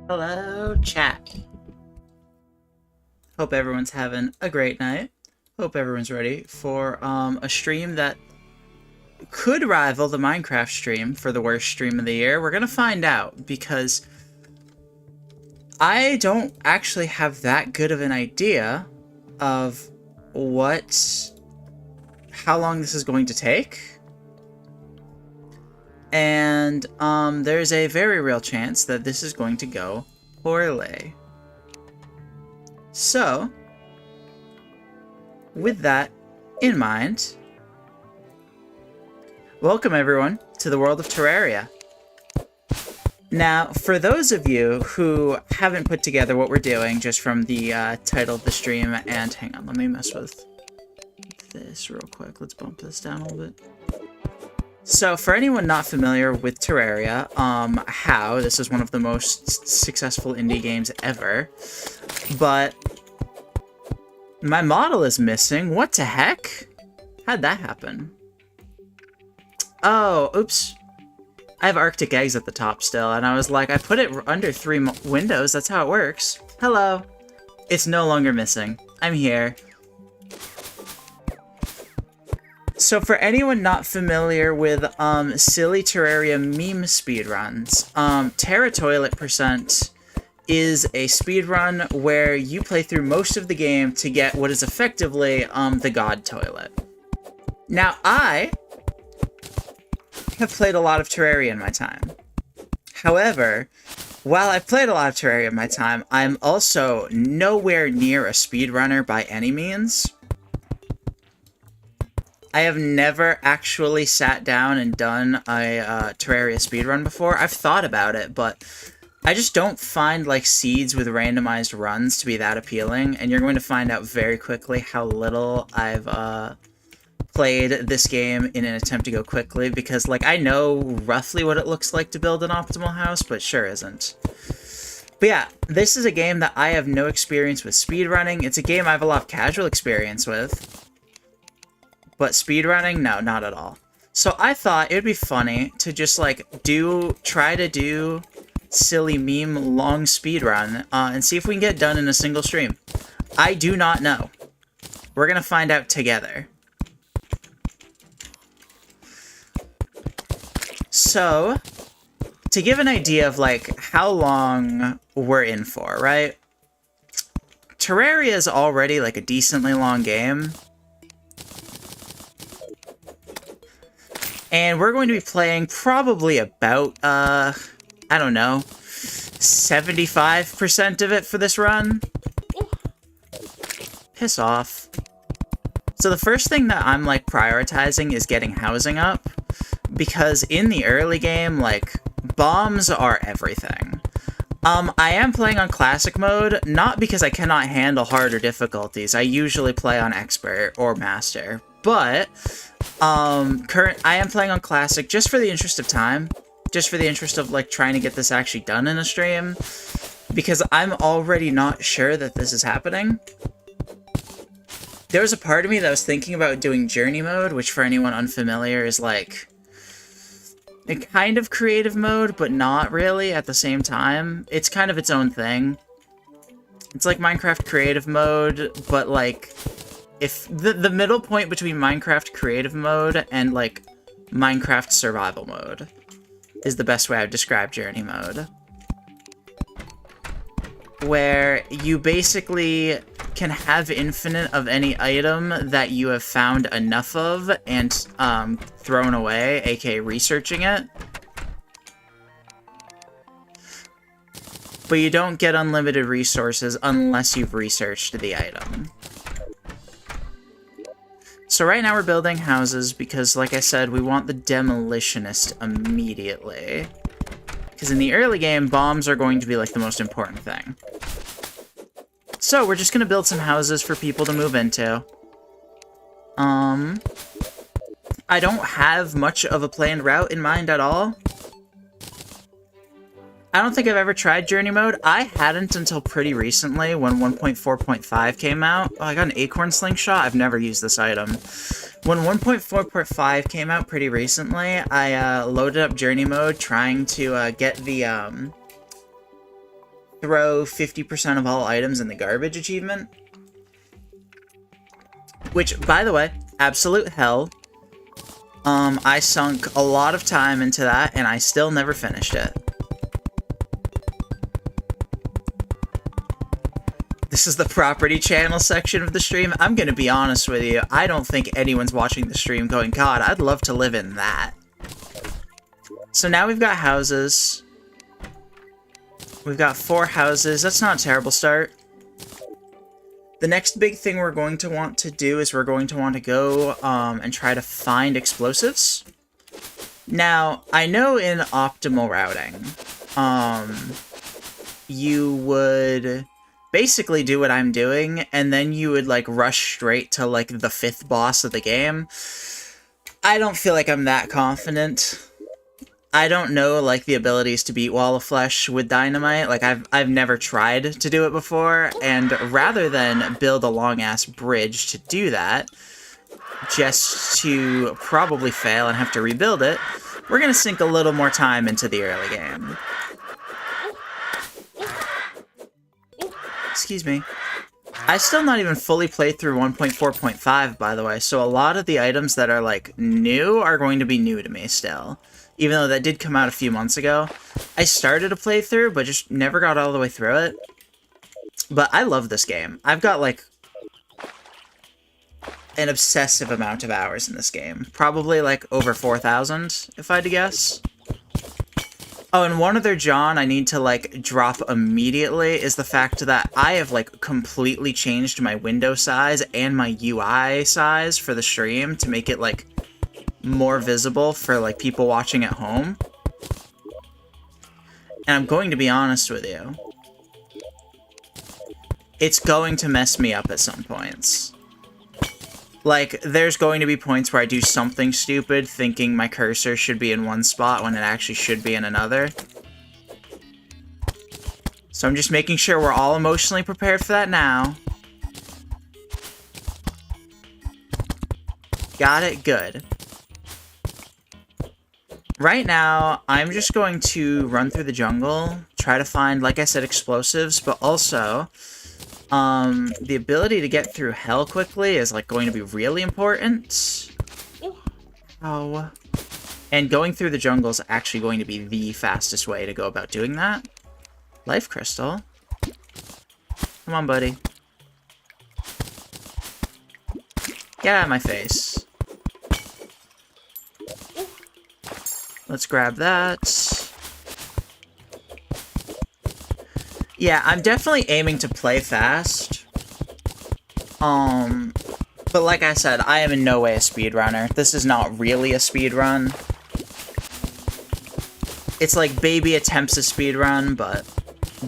Hello, chat. Hope everyone's having a great night. Hope everyone's ready for a stream that could rival the Minecraft stream for the worst stream of the year. We're gonna find out because I don't actually have that good of an idea of how long this is going to take. And there's a very real chance that this is going to go poorly. So, with that in mind, welcome everyone to the world of Terraria. Now, for those of you who haven't put together what we're doing just from the title of the stream, and hang on, let me mess with this real quick. Let's bump this down a little bit. So, for anyone not familiar with Terraria, this is one of the most successful indie games ever, but my model is missing. What the heck? How'd that happen? Oh, oops. I have Arctic eggs at the top still, and I was like, I put it under 3 windows, that's how it works. Hello. It's no longer missing. I'm here. So for anyone not familiar with silly Terraria meme speedruns, terratoilet percent is a speedrun where you play through most of the game to get what is effectively the god toilet. Now I have played a lot of Terraria in my time. However, while I've played a lot of Terraria in my time, I'm also nowhere near a speedrunner by any means. I have never actually sat down and done a Terraria speedrun before. I've thought about it, but I just don't find like seeds with randomized runs to be that appealing, and you're going to find out very quickly how little I've played this game in an attempt to go quickly, because like I know roughly what it looks like to build an optimal house, but sure isn't. But yeah, this is a game that I have no experience with speedrunning. It's a game I have a lot of casual experience with. But speedrunning, no, not at all. So I thought it would be funny to just like try to do silly meme long speedrun and see if we can get it done in a single stream. I do not know. We're gonna find out together. So, to give an idea of like how long we're in for, right? Terraria is already like a decently long game. And we're going to be playing probably about, I don't know, 75% of it for this run. Piss off. So the first thing that I'm, like, prioritizing is getting housing up. Because in the early game, like, bombs are everything. I am playing on classic mode, not because I cannot handle harder difficulties. I usually play on expert or master. But I am playing on classic just for the interest of time, just for the interest of like trying to get this actually done in a stream, because I'm already not sure that this is happening. There was a part of me that was thinking about doing journey mode, which for anyone unfamiliar is like a kind of creative mode, but not really at the same time. It's kind of its own thing. It's like Minecraft creative mode, but like if the middle point between Minecraft creative mode and like Minecraft survival mode is the best way I would describe journey mode, where you basically can have infinite of any item that you have found enough of and thrown away, aka researching it. But you don't get unlimited resources unless you've researched the item. So right now we're building houses because, like I said, we want the demolitionist immediately. Because in the early game, bombs are going to be like the most important thing. So we're just going to build some houses for people to move into. I don't have much of a planned route in mind at all. I don't think I've ever tried journey mode. I hadn't until pretty recently when 1.4.5 came out. Oh, I got an acorn slingshot. I've never used this item. When 1.4.5 came out pretty recently, I loaded up journey mode trying to get the throw 50% of all items in the garbage achievement. Which, by the way, absolute hell. I sunk a lot of time into that, and I still never finished it. This is the property channel section of the stream. I'm gonna be honest with you, I don't think anyone's watching the stream going, God, I'd love to live in that. So now we've got houses. We've got 4 houses. That's not a terrible start. The next big thing we're going to want to do is we're going to want to go and try to find explosives. Now, I know in optimal routing, you would basically do what I'm doing, and then you would, like, rush straight to, like, the 5th boss of the game. I don't feel like I'm that confident. I don't know, like, the abilities to beat Wall of Flesh with dynamite. Like, I've never tried to do it before, and rather than build a long-ass bridge to do that, just to probably fail and have to rebuild it, we're gonna sink a little more time into the early game. Excuse me. I still not even fully played through 1.4.5, by the way, so a lot of the items that are, like, new are going to be new to me still. Even though that did come out a few months ago. I started a playthrough, but just never got all the way through it. But I love this game. I've got, like, an obsessive amount of hours in this game. Probably, like, over 4,000, if I had to guess. Oh, and one other John I need to, like, drop immediately is the fact that I have, like, completely changed my window size and my UI size for the stream to make it, like, more visible for, like, people watching at home. And I'm going to be honest with you. It's going to mess me up at some points. Like, there's going to be points where I do something stupid, thinking my cursor should be in one spot when it actually should be in another. So I'm just making sure we're all emotionally prepared for that now. Got it? Good. Right now, I'm just going to run through the jungle, try to find, like I said, explosives, but also, the ability to get through hell quickly is, like, going to be really important. Oh. And going through the jungle is actually going to be the fastest way to go about doing that. Life crystal. Come on, buddy. Get out of my face. Let's grab that. Yeah, I'm definitely aiming to play fast. But like I said, I am in no way a speedrunner. This is not really a speedrun. It's like baby attempts a speedrun, but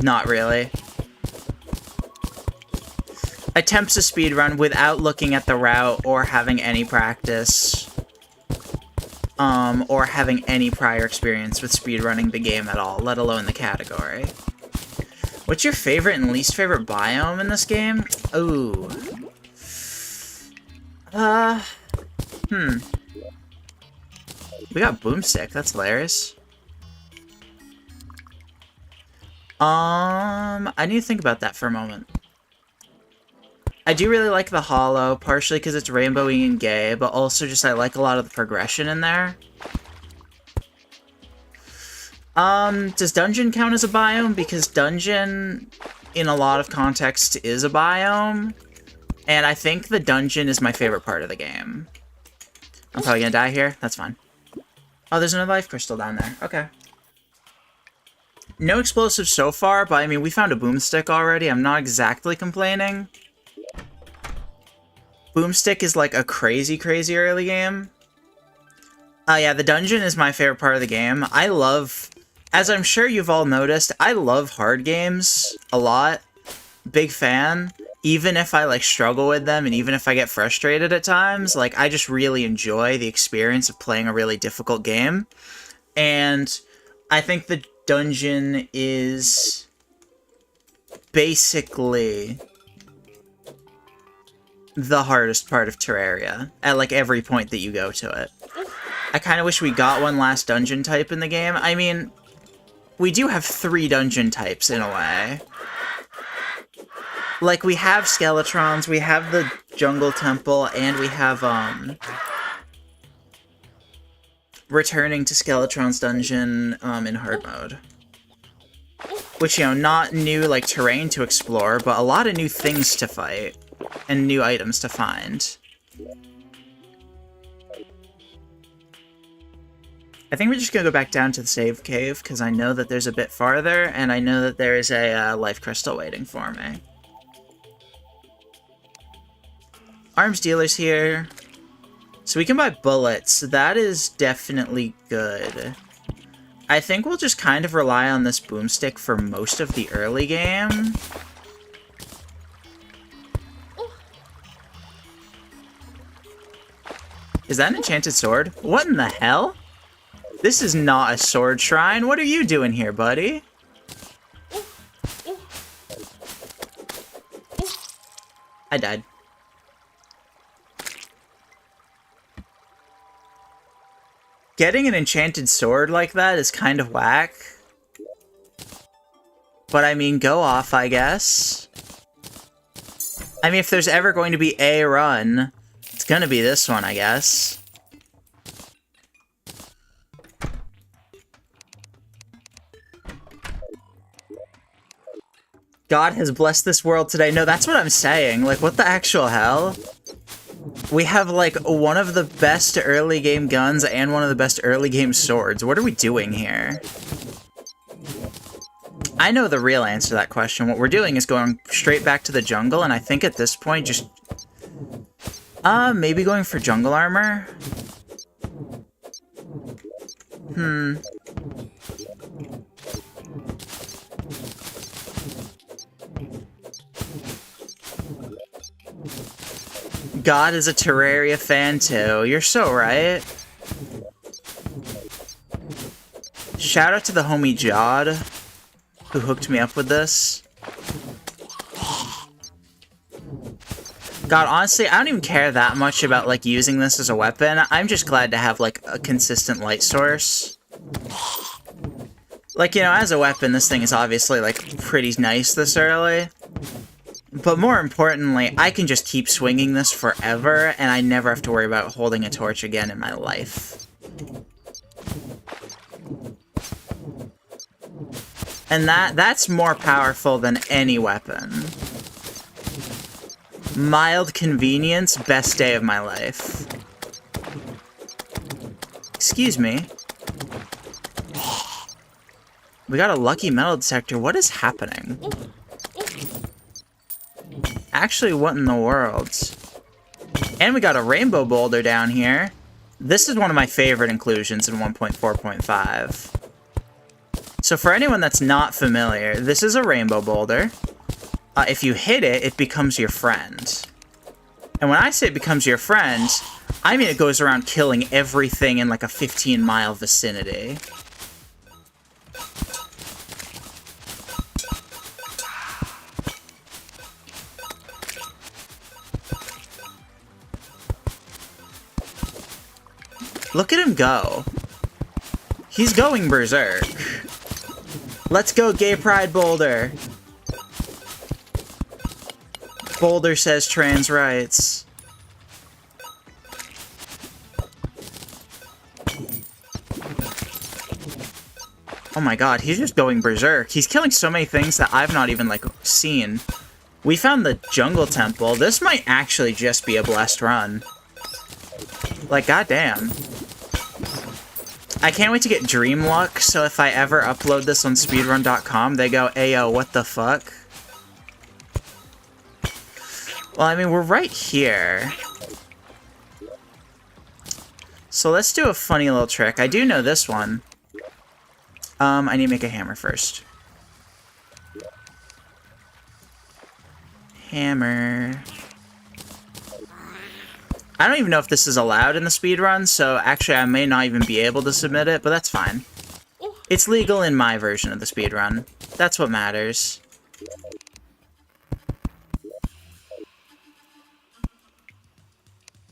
not really. Attempts a speedrun without looking at the route or having any practice. Or having any prior experience with speedrunning the game at all, let alone the category. What's your favorite and least favorite biome in this game? Ooh. We got Boomstick, that's hilarious. I need to think about that for a moment. I do really like the Hollow, partially because it's rainbowy and gay, but also just I like a lot of the progression in there. Does Dungeon count as a biome? Because Dungeon, in a lot of contexts, is a biome. And I think the Dungeon is my favorite part of the game. I'm probably gonna die here. That's fine. Oh, there's another life crystal down there. Okay. No explosives so far, but I mean, we found a Boomstick already. I'm not exactly complaining. Boomstick is like a crazy early game. Yeah, the dungeon is my favorite part of the game. I love, as I'm sure you've all noticed, I love hard games a lot. Big fan. Even if I, like, struggle with them and even if I get frustrated at times, like, I just really enjoy the experience of playing a really difficult game. And I think the dungeon is basically the hardest part of Terraria, at, like, every point that you go to it. I kind of wish we got one last dungeon type in the game. I mean, we do have 3 dungeon types in a way. Like, we have Skeletrons, we have the Jungle Temple, and we have, returning to Skeletron's dungeon, in hard mode. Which, you know, not new, like, terrain to explore, but a lot of new things to fight, and new items to find. I think we're just gonna go back down to the save cave, because I know that there's a bit farther, and I know that there is a life crystal waiting for me. Arms dealer's here. So we can buy bullets. That is definitely good. I think we'll just kind of rely on this boomstick for most of the early game. Is that an enchanted sword? What in the hell? This is not a sword shrine. What are you doing here, buddy? I died. Getting an enchanted sword like that is kind of whack. But I mean, go off, I guess. I mean, if there's ever going to be a run, it's gonna be this one, I guess. God has blessed this world today. No, that's what I'm saying. Like, what the actual hell? We have, like, one of the best early game guns and one of the best early game swords. What are we doing here? I know the real answer to that question. What we're doing is going straight back to the jungle, and I think at this point just... maybe going for jungle armor? God is a Terraria fan too. You're so right. Shout out to the homie Jod, who hooked me up with this. God, honestly, I don't even care that much about, like, using this as a weapon. I'm just glad to have, like, a consistent light source. Like, you know, as a weapon, this thing is obviously, like, pretty nice this early. But more importantly, I can just keep swinging this forever, and I never have to worry about holding a torch again in my life. And that's more powerful than any weapon. Mild convenience, best day of my life. Excuse me. We got a lucky metal detector. What is happening? Actually, what in the world? And we got a rainbow boulder down here. This is one of my favorite inclusions in 1.4.5. So for anyone that's not familiar, this is a rainbow boulder. If you hit it, it becomes your friend. And when I say it becomes your friend, I mean it goes around killing everything in like a 15-mile vicinity. Look at him go. He's going berserk. Let's go, Gay Pride Boulder. Boulder says trans rights. Oh my god, he's just going berserk. He's killing so many things that I've not even, like, seen. We found the Jungle Temple. This might actually just be a blessed run. Like, goddamn. I can't wait to get Dream Luck, so if I ever upload this on speedrun.com, they go, "Ayo, what the fuck?" Well, I mean, we're right here. So let's do a funny little trick. I do know this one. I need to make a hammer first. Hammer. I don't even know if this is allowed in the speedrun, so actually I may not even be able to submit it, but that's fine. It's legal in my version of the speedrun. That's what matters.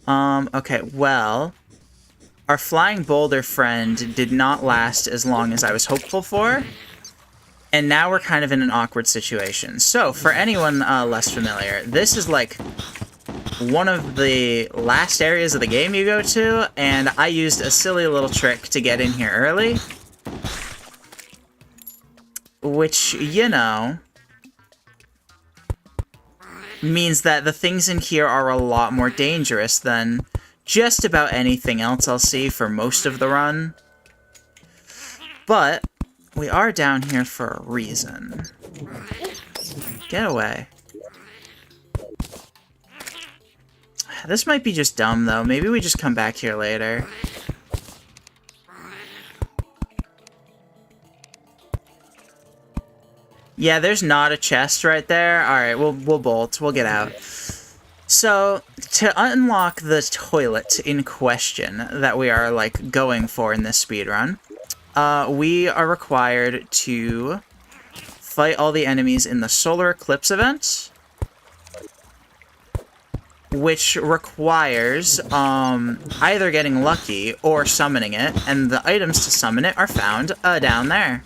Okay, well... Our flying boulder friend did not last as long as I was hopeful for. And now we're kind of in an awkward situation. So, for anyone less familiar, this is like one of the last areas of the game you go to, and I used a silly little trick to get in here early. Which, you know, means that the things in here are a lot more dangerous than just about anything else I'll see for most of the run. But we are down here for a reason. Get away. This might be just dumb, though. Maybe we just come back here later. Yeah, there's not a chest right there. Alright, we'll bolt. We'll get out. So, to unlock the toilet in question that we are, like, going for in this speedrun, we are required to fight all the enemies in the solar eclipse event, which requires either getting lucky or summoning it, and the items to summon it are found down there.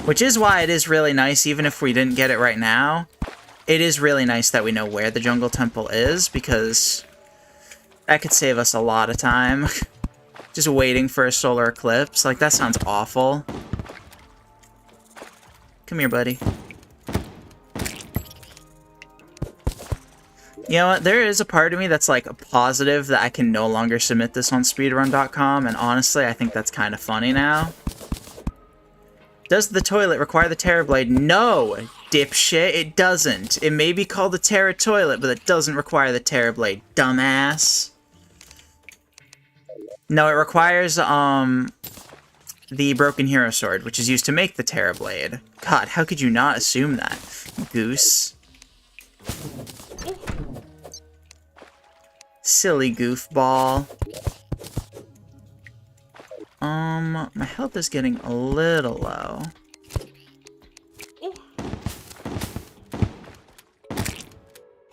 Which is why it is really nice, even if we didn't get it right now, it is really nice that we know where the jungle temple is, because that could save us a lot of time. Just waiting for a solar eclipse. Like, that sounds awful. Come here, buddy. You know what? There is a part of me that's, like, positive that I can no longer submit this on speedrun.com, and honestly, I think that's kind of funny now. Does the toilet require the terrorblade? No, dipshit, it doesn't. It may be called the terratoilet, but it doesn't require the terrorblade, dumbass. No, it requires, the broken hero sword, which is used to make the terrorblade. God, how could you not assume that, goose? Silly goofball. My health is getting a little low.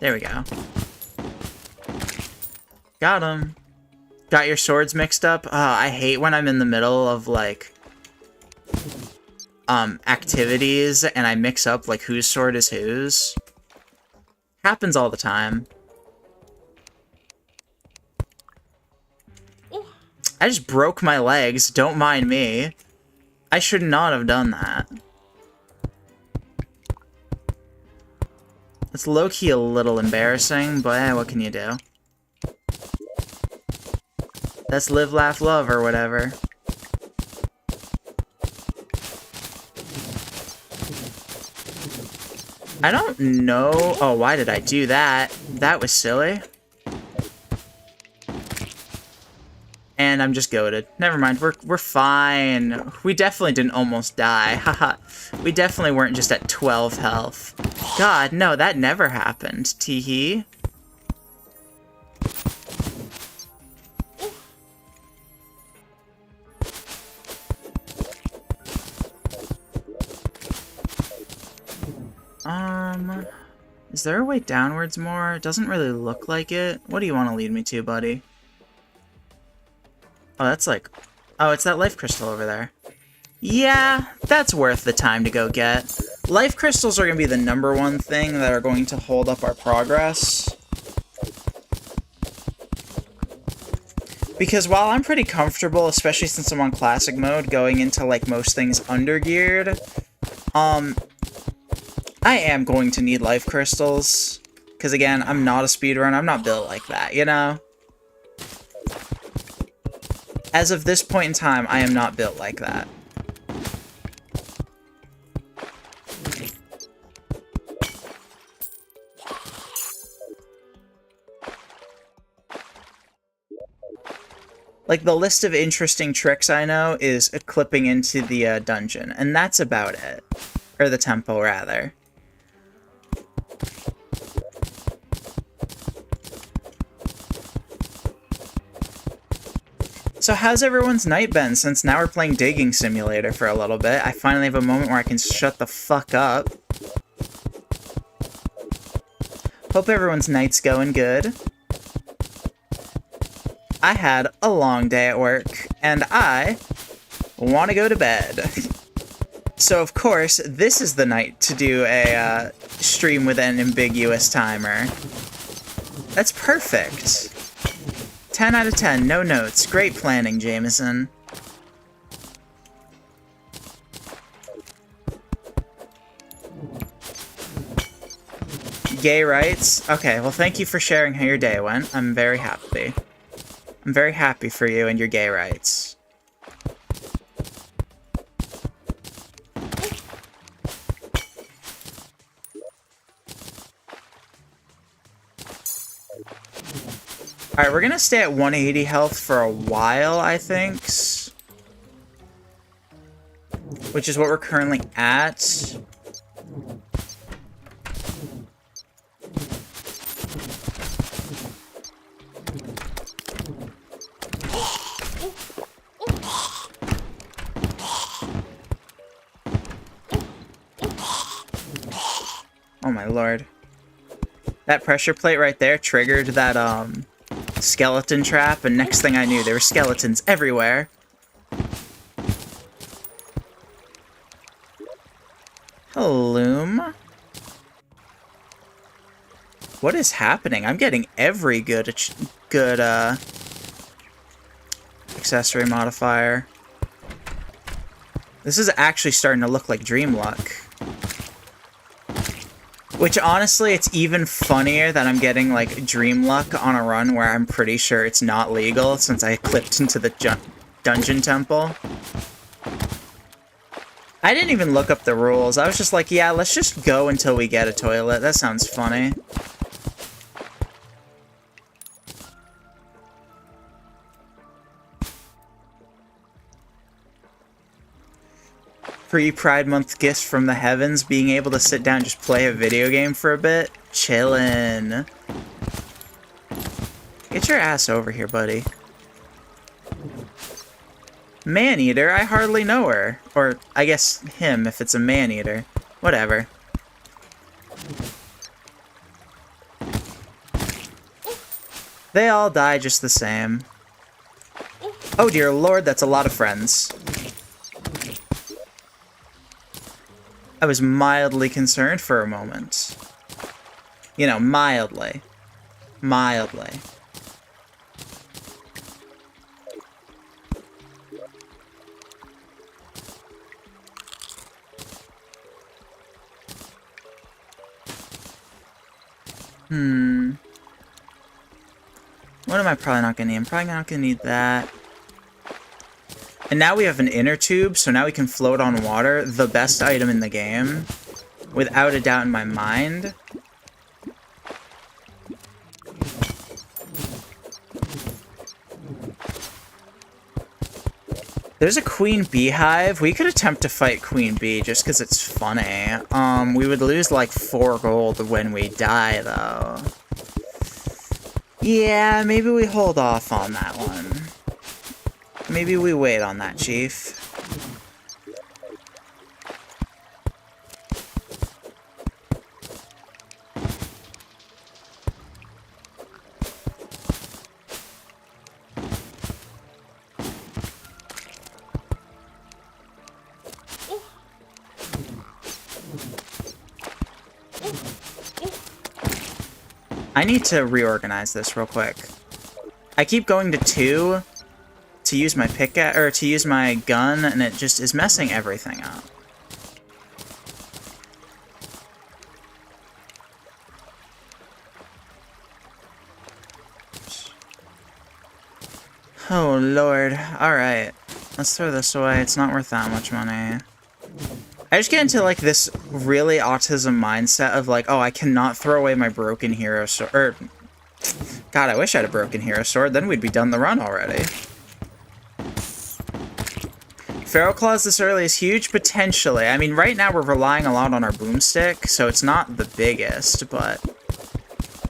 There we go. Got him. Got your swords mixed up? I hate when I'm in the middle of, like, activities and I mix up, like, whose sword is whose. Happens all the time. I just broke my legs, don't mind me. I should not have done that. It's low-key a little embarrassing, but what can you do? That's live, laugh, love, or whatever. I don't know... Oh, why did I do that? That was silly. And I'm just goated. Never mind, we're fine. We definitely didn't almost die. Haha. We definitely weren't just at 12 health. God, no, that never happened. Teehee. Is there a way downwards more? It doesn't really look like it. What do you want to lead me to, buddy? Oh, that's like... Oh, it's that life crystal over there. Yeah, that's worth the time to go get. Life crystals are going to be the #1 thing that are going to hold up our progress. Because while I'm pretty comfortable, especially since I'm on classic mode, going into, like, most things undergeared, I am going to need life crystals. Because, again, I'm not a speedrunner. I'm not built like that, you know? As of this point in time, I am not built like that. Like, the list of interesting tricks I know is clipping into the dungeon, and that's about it. Or the temple, rather. So how's everyone's night been, since now we're playing Digging Simulator for a little bit? I finally have a moment where I can shut the fuck up. Hope everyone's night's going good. I had a long day at work, and I want to go to bed. So, of course, this is the night to do a stream with an ambiguous timer. That's perfect. 10 out of 10, no notes. Great planning, Jameson. Gay rights? Okay, well, thank you for sharing how your day went. I'm very happy. I'm very happy for you and your gay rights. Alright, we're gonna stay at 180 health for a while, I think. Which is what we're currently at. Oh my lord. That pressure plate right there triggered that, skeleton trap, and next thing I knew, there were skeletons everywhere. Hello. What is happening? I'm getting every good accessory modifier. This is actually starting to look like Dream Luck. Which, honestly, it's even funnier that I'm getting, like, Dream Luck on a run where I'm pretty sure it's not legal, since I clipped into the dungeon temple. I didn't even look up the rules. I was just like, yeah, let's just go until we get a toilet. That sounds funny. Free Pride Month gifts from the heavens, being able to sit down and just play a video game for a bit. Chillin'. Get your ass over here, buddy. Man-eater? I hardly know her. Or, I guess, him, if it's a man-eater. Whatever. They all die just the same. Oh dear lord, that's a lot of friends. I was mildly concerned for a moment. You know, mildly. Mildly. What am I probably not gonna need? I'm probably not gonna need that. And now we have an inner tube, so now we can float on water. The best item in the game. Without a doubt in my mind. There's a queen beehive. We could attempt to fight queen bee just because it's funny. We would lose like 4 gold when we die, though. Yeah, maybe we hold off on that one. Maybe we wait on that, Chief. I need to reorganize this real quick. I keep going to 2 to use my pickaxe, or to use my gun, and it just is messing everything up. Oh lord. Alright. Let's throw this away. It's not worth that much money. I just get into, like, this really autism mindset of, like, oh, I cannot throw away my broken hero sword. God, I wish I had a broken hero sword. Then we'd be done the run already. Feral Claws this early is huge? Potentially. I mean, right now we're relying a lot on our boomstick, so it's not the biggest, but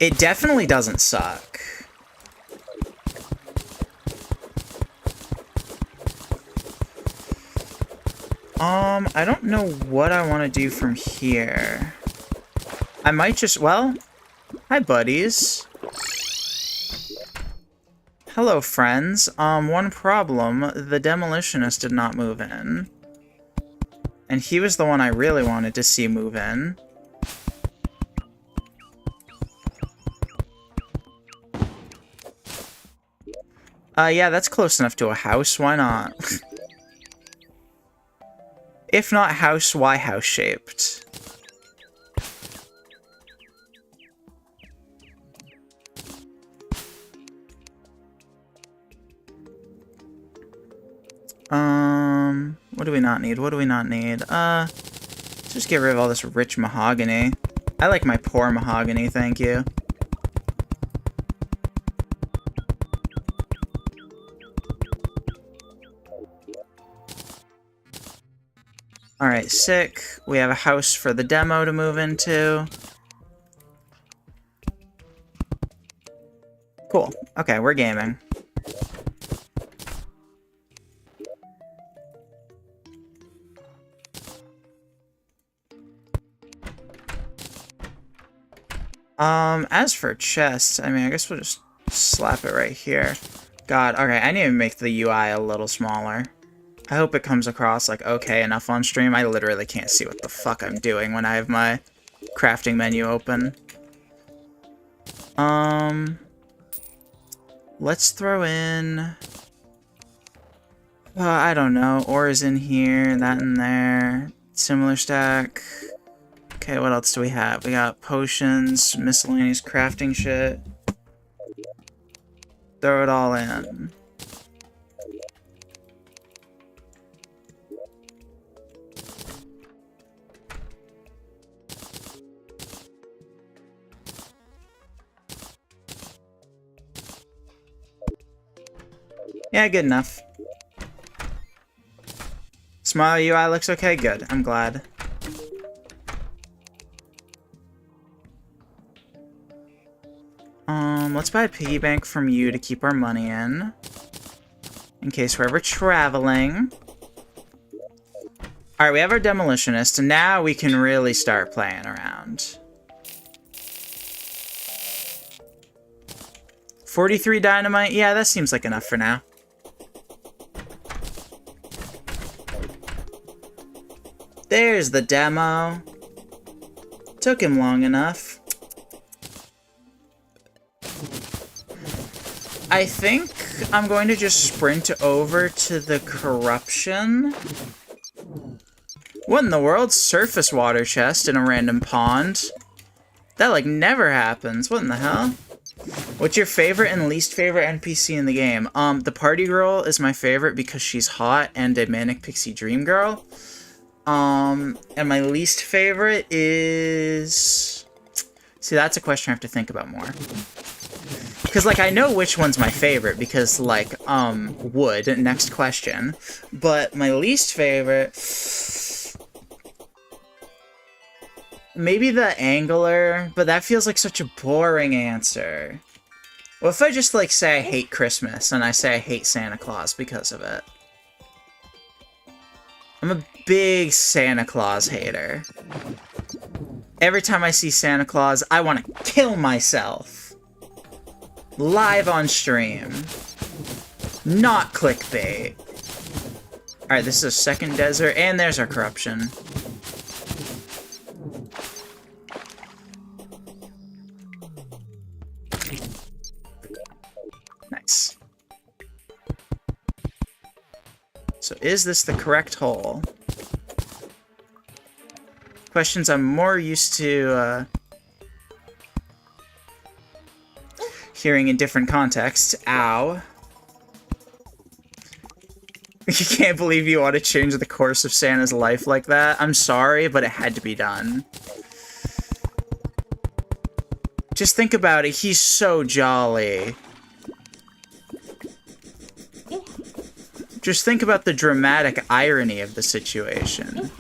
it definitely doesn't suck. I don't know what I want to do from here. I might just, well, hi buddies. Hello, friends. One problem. The demolitionist did not move in. And he was the one I really wanted to see move in. Yeah, that's close enough to a house. Why not? If not house, why house-shaped? What do we not need? What do we not need? Let's just get rid of all this rich mahogany. I like my poor mahogany, thank you. Alright, sick. We have a house for the demo to move into. Cool. Okay, we're gaming. As for chests, I mean, I guess we'll just slap it right here. God, okay, I need to make the UI a little smaller. I hope it comes across, like, okay enough on stream. I literally can't see what the fuck I'm doing when I have my crafting menu open. Let's throw in... I don't know. Ores in here, that in there. Similar stack. Okay, what else do we have? We got potions, miscellaneous crafting shit. Throw it all in. Yeah, good enough. Smile UI looks okay? Good. I'm glad. Let's buy a piggy bank from you to keep our money in case we're ever traveling. Alright, we have our demolitionist, and now we can really start playing around. 43 dynamite? Yeah, that seems like enough for now. There's the demo. Took him long enough. I think I'm going to just sprint over to the corruption. What in the world? Surface water chest in a random pond? That, like, never happens. What in the hell? What's your favorite and least favorite NPC in the game? The party girl is my favorite because she's hot and a manic pixie dream girl. And my least favorite is... See, that's a question I have to think about more. Because, like, I know which one's my favorite, because, like, wood, next question. But my least favorite... Maybe the angler, but that feels like such a boring answer. What if I just, like, say I hate Christmas, and I say I hate Santa Claus because of it? I'm a big Santa Claus hater. Every time I see Santa Claus, I want to kill myself. Live on stream. Not clickbait. Alright, this is a second desert, and there's our corruption. Nice. So is this the correct hole? Questions I'm more used to, hearing in different contexts. Ow. You can't believe you want to change the course of Santa's life like that. I'm sorry, but it had to be done. Just think about it. He's so jolly. Just think about the dramatic irony of the situation.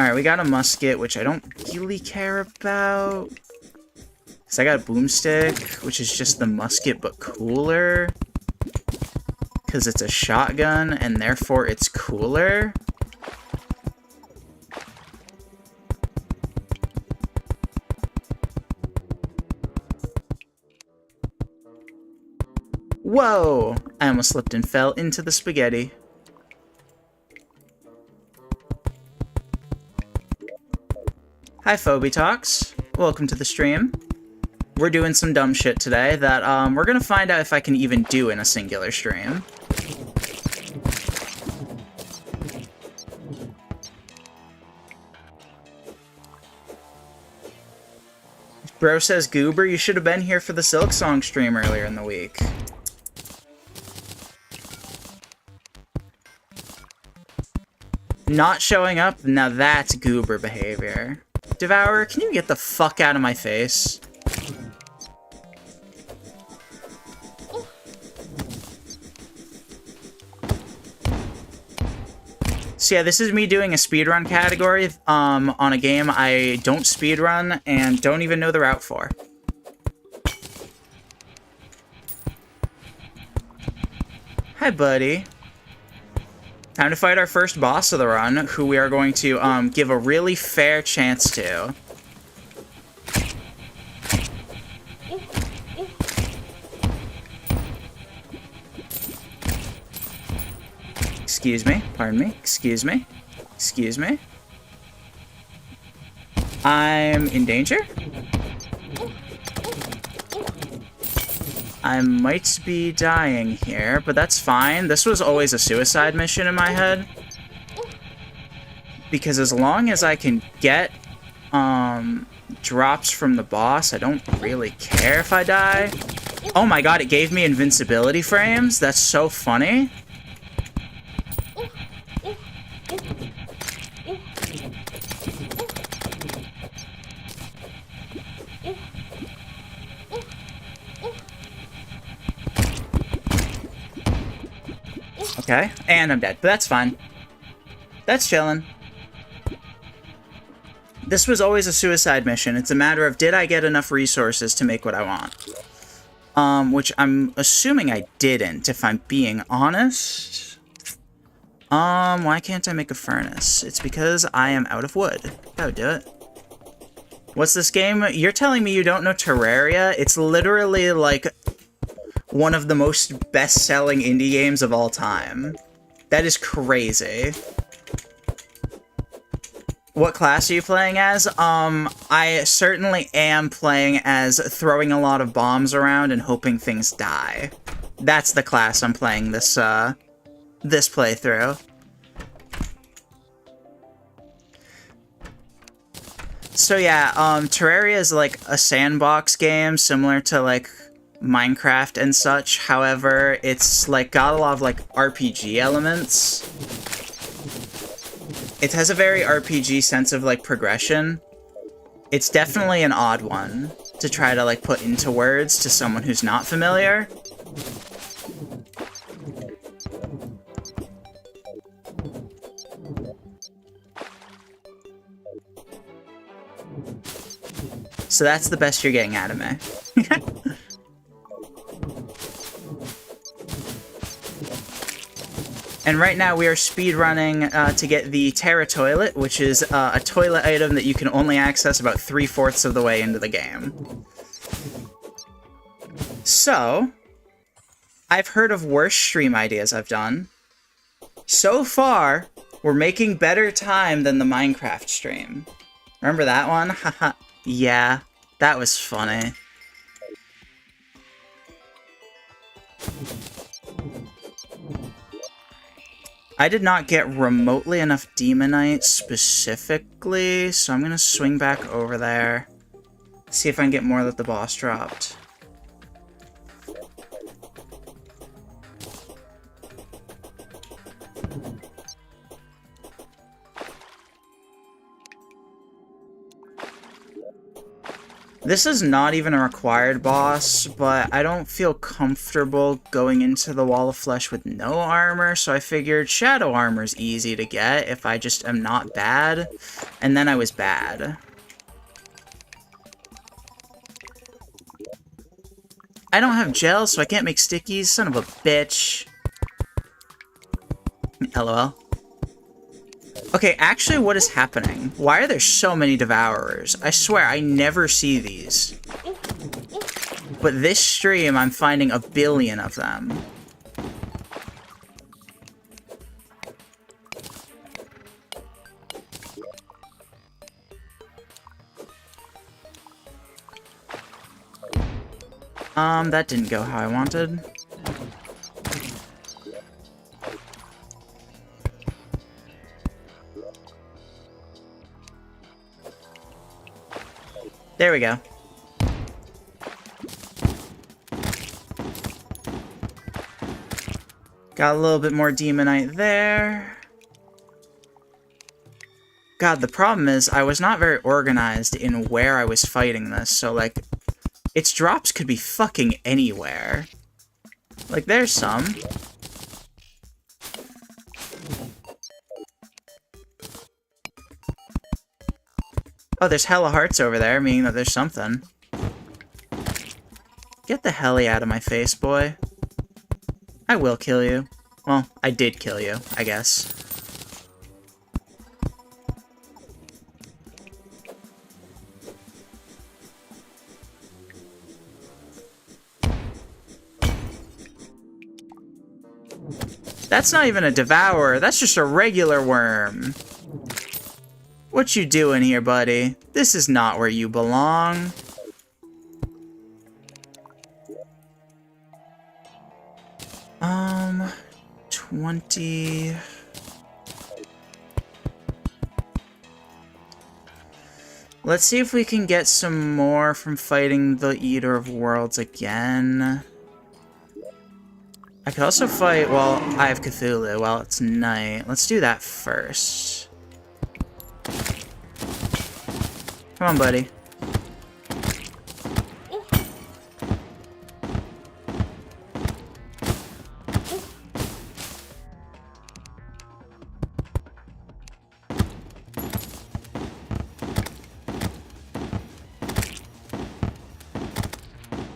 Alright, we got a musket, which I don't really care about. Because I got a boomstick, which is just the musket, but cooler. Because it's a shotgun, and therefore it's cooler. Whoa! I almost slipped and fell into the spaghetti. Hi, Phobitalks. Welcome to the stream. We're doing some dumb shit today that we're gonna find out if I can even do in a singular stream. Bro says, Goober, you should have been here for the Silk Song stream earlier in the week. Not showing up? Now that's Goober behavior. Devourer, can you get the fuck out of my face? So yeah, this is me doing a speedrun category on a game I don't speedrun and don't even know the route for. Hi, buddy. Time to fight our first boss of the run, who we are going to give a really fair chance to. Excuse me, pardon me, excuse me, excuse me. I'm in danger? I might be dying here, but that's fine. This was always a suicide mission in my head. Because as long as I can get drops from the boss, I don't really care if I die. Oh my god, it gave me invincibility frames? That's so funny. Okay, and I'm dead, but that's fine. That's chillin'. This was always a suicide mission. It's a matter of, did I get enough resources to make what I want? Which I'm assuming I didn't, if I'm being honest. Why can't I make a furnace? It's because I am out of wood. That would do it. What's this game? You're telling me you don't know Terraria? It's literally, like, one of the most best-selling indie games of all time. That is crazy. What class are you playing as? I certainly am playing as throwing a lot of bombs around and hoping things die. That's the class I'm playing this playthrough. So yeah, Terraria is like a sandbox game similar to like Minecraft and such. However, it's like got a lot of like RPG elements. It has a very RPG sense of like progression. It's definitely an odd one to try to like put into words to someone who's not familiar. So that's the best you're getting out of me. And right now we are speedrunning to get the terratoilet, which is a toilet item that you can only access about 3/4 of the way into the game. So, I've heard of worse stream ideas I've done. So far, we're making better time than the Minecraft stream. Remember that one? Haha. Yeah, that was funny. I did not get remotely enough Demonite specifically, so I'm gonna swing back over there. See if I can get more that the boss dropped. This is not even a required boss, but I don't feel comfortable going into the Wall of Flesh with no armor, so I figured Shadow Armor's easy to get if I just am not bad, and then I was bad. I don't have gel, so I can't make stickies, son of a bitch. LOL. Okay, actually, what is happening? Why are there so many Devourers? I swear, I never see these. But this stream, I'm finding a billion of them. That didn't go how I wanted. There we go. Got a little bit more demonite there. God, the problem is I was not very organized in where I was fighting this, so, like, its drops could be fucking anywhere. Like, there's some. Oh, there's hella hearts over there, meaning that there's something. Get the helly out of my face, boy. I will kill you. Well, I did kill you, I guess. That's not even a devourer, that's just a regular worm. What you doing here, buddy? This is not where you belong. Um, 20... Let's see if we can get some more from fighting the Eater of Worlds again. I could also fight, well, I have Cthulhu while it's night. Let's do that first. Come on, buddy.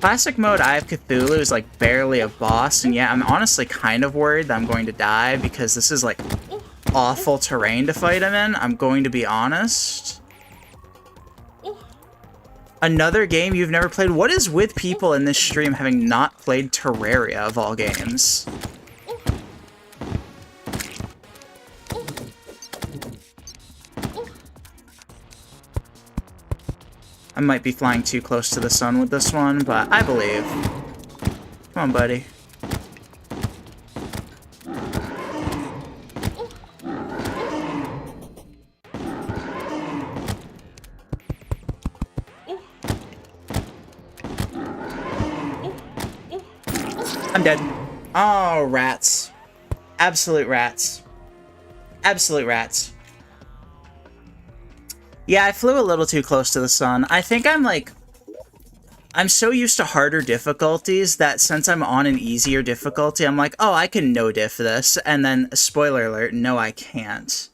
Classic mode, I have Cthulhu is like barely a boss, and yeah, I'm honestly kind of worried that I'm going to die because this is like awful terrain to fight him in, I'm going to be honest. Another game you've never played? What is with people in this stream having not played Terraria of all games? I might be flying too close to the sun with this one, but I believe. Come on, buddy. I'm dead. Oh, rats. Absolute rats. Absolute rats. Yeah, I flew a little too close to the sun. I think I'm so used to harder difficulties that since I'm on an easier difficulty, I'm like, oh, I can no-diff this. And then, spoiler alert, no, I can't.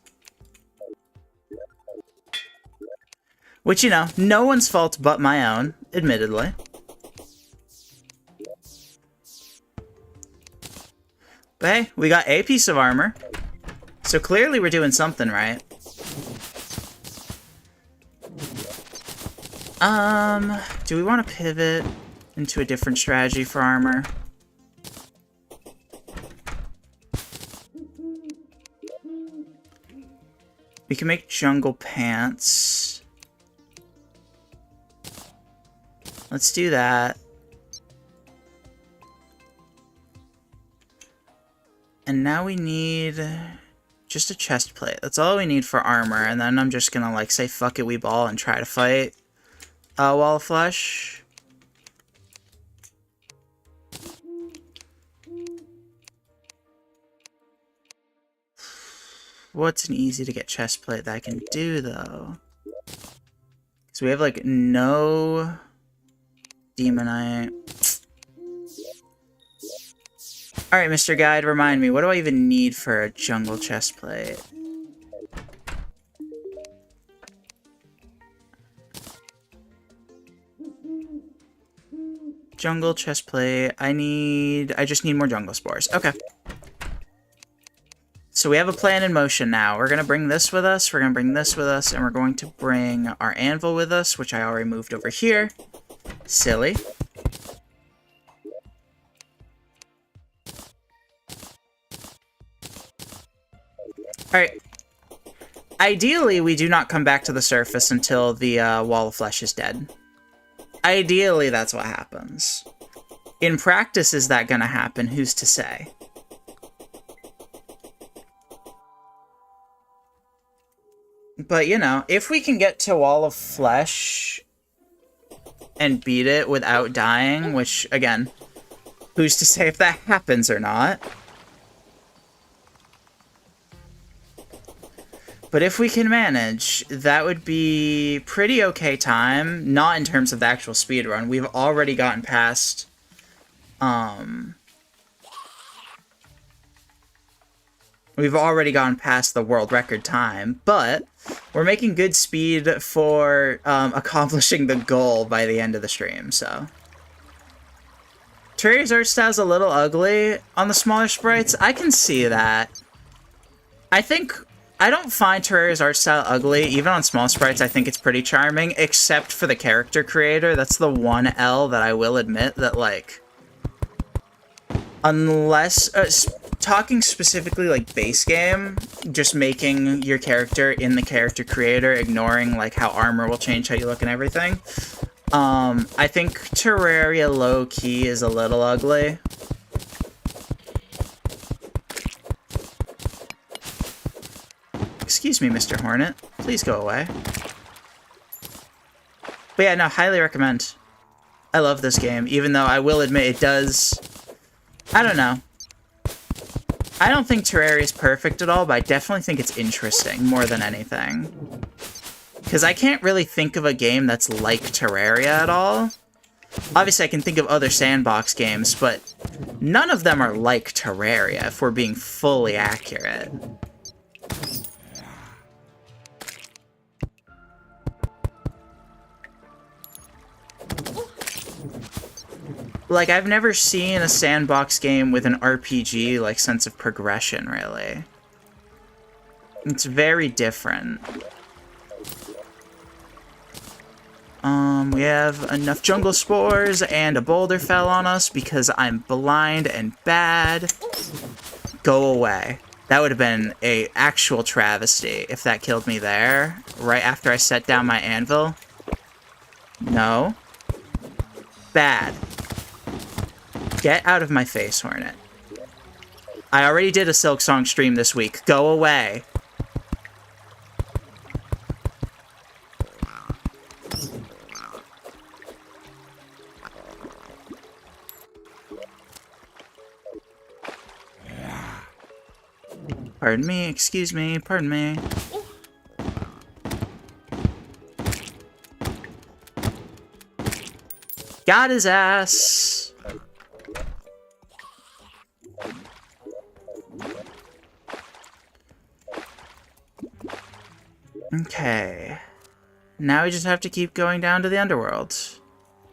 Which, you know, no one's fault but my own, admittedly. But hey, we got a piece of armor. So clearly we're doing something right. Do we want to pivot into a different strategy for armor? We can make jungle pants. Let's do that. And now we need just a chest plate. That's all we need for armor, and then I'm just gonna, like, say fuck it, we ball, and try to fight Wall of Flesh. What's an easy to get chest plate that I can do, though? So we have, like, no demonite. Alright, Mr. Guide, remind me, what do I even need for a jungle chest plate? Jungle chestplate. I just need more jungle spores. Okay. So we have a plan in motion now. We're going to bring this with us, we're going to bring this with us, and we're going to bring our anvil with us, which I already moved over here. Silly. Alright. Ideally, we do not come back to the surface until the wall of flesh is dead. Ideally, that's what happens. In practice, is that gonna happen? Who's to say? But, you know, if we can get to wall of flesh and beat it without dying, which, again, who's to say if that happens or not? But if we can manage, that would be pretty okay time. Not in terms of the actual speedrun. We've already gotten past... We've already gone past the world record time, but we're making good speed for accomplishing the goal by the end of the stream, so... Terraria's art style's a little ugly on the smaller sprites. I can see that. I don't find Terraria's art style ugly. Even on small sprites, I think it's pretty charming, except for the character creator. That's the one L that I will admit that, like... Unless... talking specifically, like, base game, just making your character in the character creator, ignoring, like, how armor will change how you look and everything. I think Terraria low-key is a little ugly. Excuse me, Mr. Hornet. Please go away. But yeah, no, highly recommend. I love this game, even though I will admit it does... I don't know. I don't think Terraria is perfect at all, but I definitely think it's interesting more than anything. Because I can't really think of a game that's like Terraria at all. Obviously, I can think of other sandbox games, but none of them are like Terraria, if we're being fully accurate. Like, I've never seen a sandbox game with an RPG, like, sense of progression, really. It's very different. We have enough jungle spores, and a boulder fell on us because I'm blind and bad. Go away. That would have been an actual travesty if that killed me there, right after I set down my anvil. No. Bad. Get out of my face, Hornet. I already did a Silk Song stream this week. Go away. Pardon me, excuse me, pardon me. Got his ass. Okay. Now we just have to keep going down to the underworld.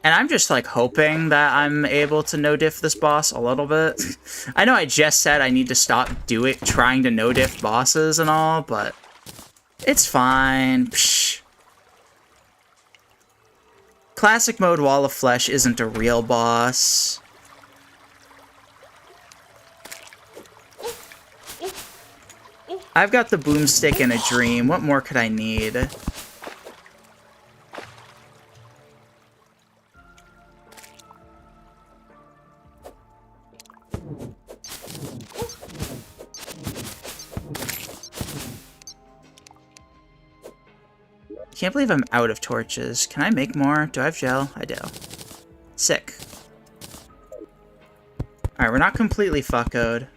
And I'm just, like, hoping that I'm able to no-diff this boss a little bit. I know I just said I need to stop trying to no-diff bosses and all, but it's fine. Psh. Classic mode Wall of Flesh isn't a real boss. I've got the boomstick and a dream. What more could I need? Can't believe I'm out of torches. Can I make more? Do I have gel? I do. Sick. Alright, we're not completely fuckoed.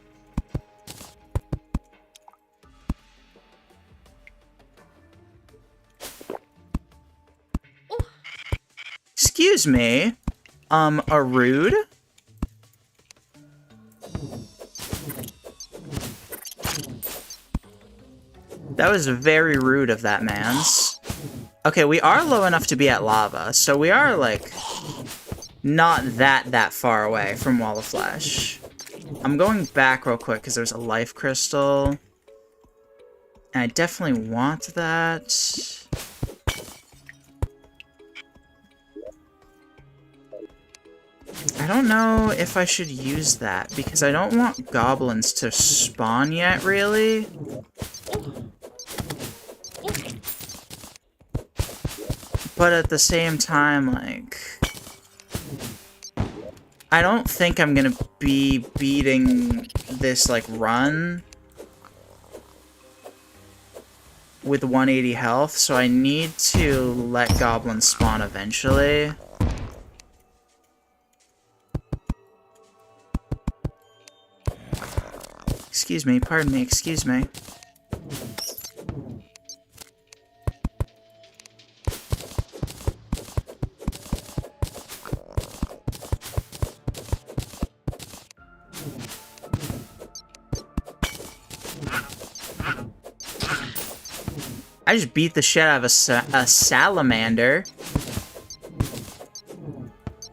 Excuse me. A rude? That was very rude of that man's. Okay, we are low enough to be at lava, so we are, like, not that far away from Wall of Flesh. I'm going back real quick because there's a life crystal. And I definitely want that. I don't know if I should use that, because I don't want goblins to spawn yet, really. But at the same time, like, I don't think I'm gonna be beating this, like, run with 180 health, so I need to let goblins spawn eventually. Excuse me, pardon me, excuse me. I just beat the shit out of a salamander.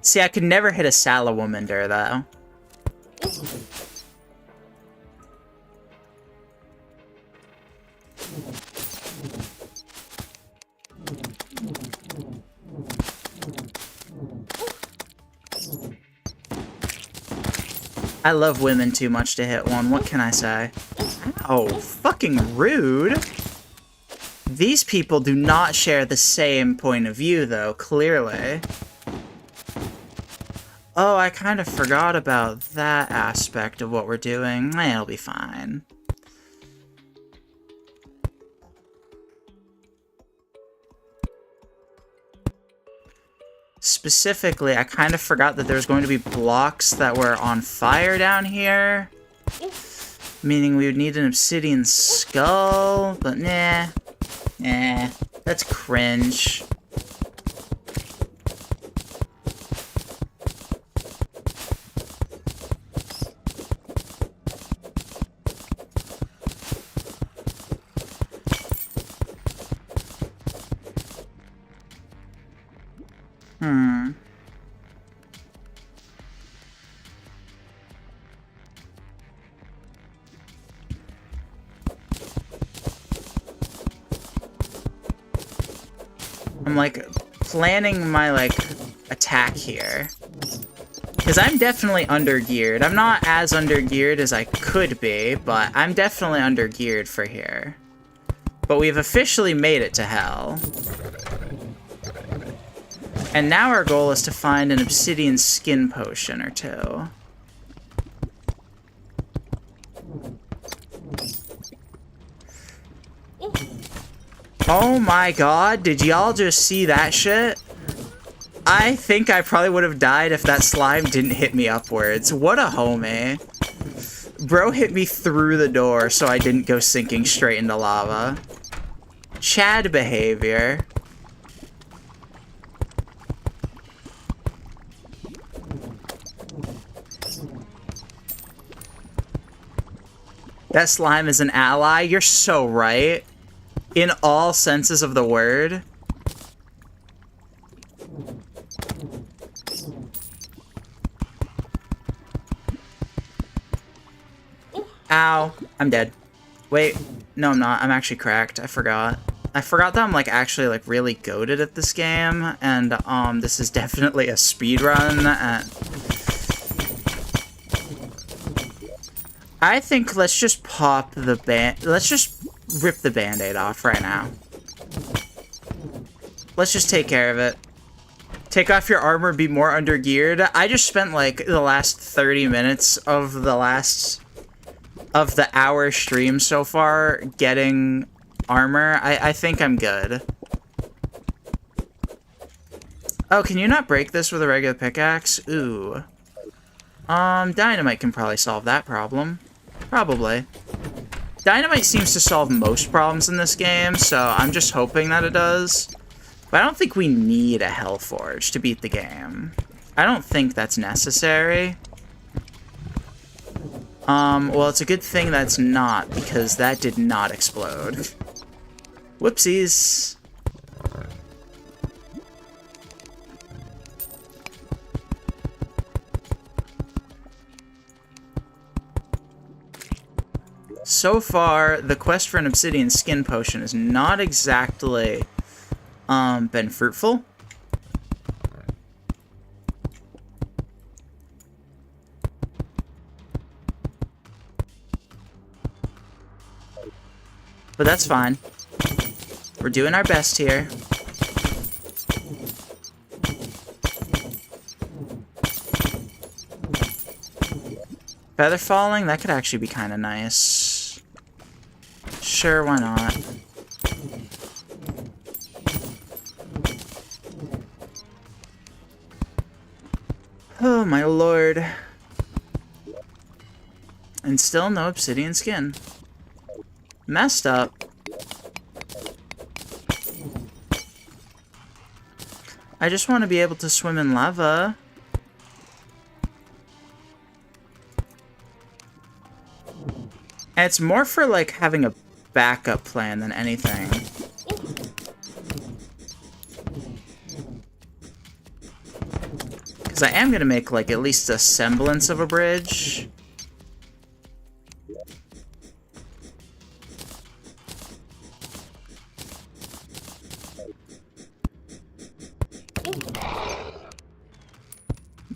See, I could never hit a salamander, though. I love women too much to hit one, what can I say? Oh, fucking rude. These people do not share the same point of view, though, clearly. Oh, I kind of forgot about that aspect of what we're doing. It'll be fine. Specifically, I kind of forgot that there was going to be blocks that were on fire down here. Meaning we would need an obsidian skull, but nah. Eh, that's cringe. I'm, like, planning my, like, attack here. Because I'm definitely under-geared. I'm not as under-geared as I could be, but I'm definitely under-geared for here. But we've officially made it to hell. And now our goal is to find an obsidian skin potion or two. Oh my god, did y'all just see that shit? I think I probably would have died if that slime didn't hit me upwards. What a homie. Bro hit me through the door so I didn't go sinking straight into lava. Chad behavior. That slime is an ally? You're so right. In all senses of the word. Ow. I'm dead. Wait. No, I'm not. I'm actually cracked. I forgot. I forgot that I'm, like, actually, like, really goated at this game. And, this is definitely a speedrun. I think let's just pop the let's just rip the band-aid off right now. Let's just take care of it. Take off your armor, be more under-geared. I just spent, like, the last 30 minutes of the hour stream so far getting armor. I think I'm good. Oh, can you not break this with a regular pickaxe? Ooh. Dynamite can probably solve that problem. Probably. Dynamite seems to solve most problems in this game, so I'm just hoping that it does. But I don't think we need a Hellforge to beat the game. I don't think that's necessary. Well, it's a good thing that's not, because that did not explode. Whoopsies. So far, the quest for an obsidian skin potion has not exactly, been fruitful. But that's fine. We're doing our best here. Feather falling? That could actually be kind of nice. Sure, why not? Oh, my lord. And still no obsidian skin. Messed up. I just want to be able to swim in lava. And it's more for, like, having a backup plan than anything. Because I am going to make, like, at least a semblance of a bridge.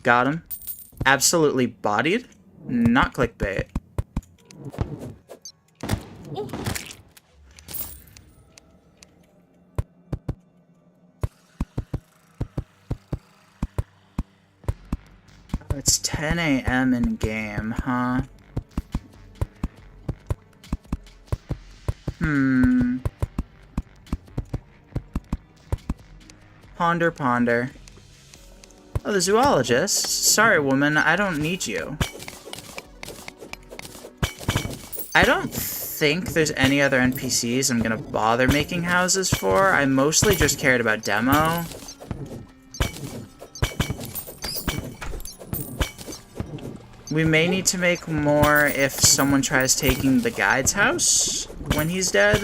Got him. Absolutely bodied. Not clickbait. It's 10 a.m. in game, huh? Ponder, ponder. Oh, the zoologist? Sorry, woman, I don't need you. I don't think there's any other NPCs I'm gonna bother making houses for. I mostly just cared about demo. We may need to make more if someone tries taking the guide's house when he's dead.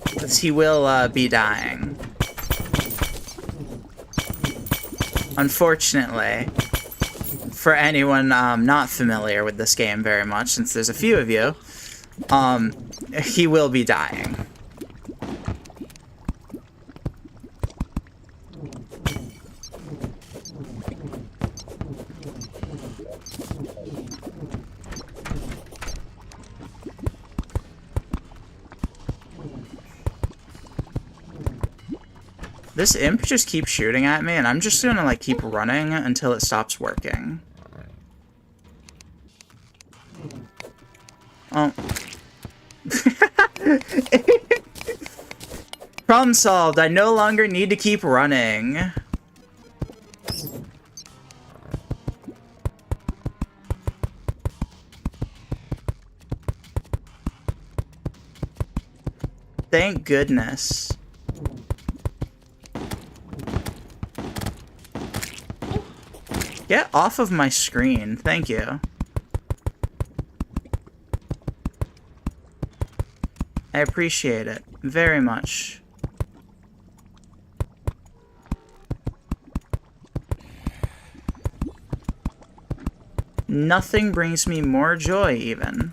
Because he will be dying. Unfortunately, for anyone not familiar with this game very much, since there's a few of you, he will be dying. This imp just keeps shooting at me, and I'm just gonna, like, keep running until it stops working. Oh. Problem solved. I no longer need to keep running. Thank goodness. Get off of my screen. Thank you. I appreciate it very much. Nothing brings me more joy, even.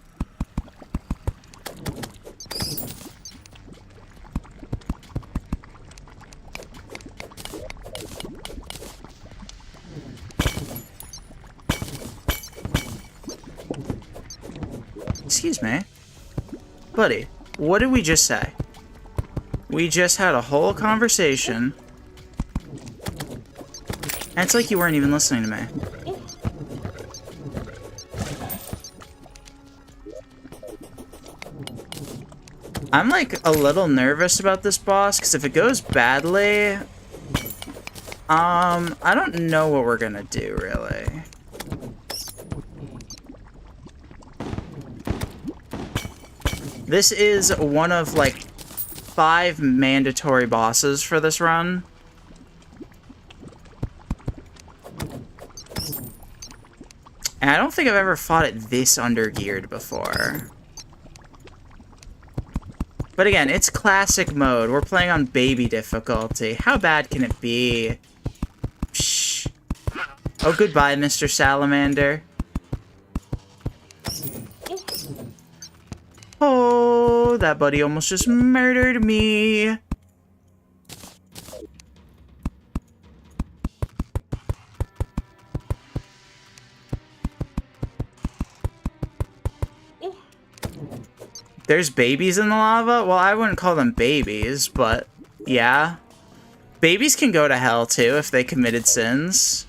Excuse me. Buddy, what did we just say? We just had a whole conversation. And it's like you weren't even listening to me. I'm like a little nervous about this boss, because if it goes badly, I don't know what we're gonna do, really. This is one of, like, 5 mandatory bosses for this run. And I don't think I've ever fought it this undergeared before. But again, it's classic mode. We're playing on baby difficulty. How bad can it be? Psh. Oh, goodbye, Mr. Salamander. Oh, that buddy almost just murdered me. There's babies in the lava? Well, I wouldn't call them babies, but yeah. Babies can go to hell, too, if they committed sins.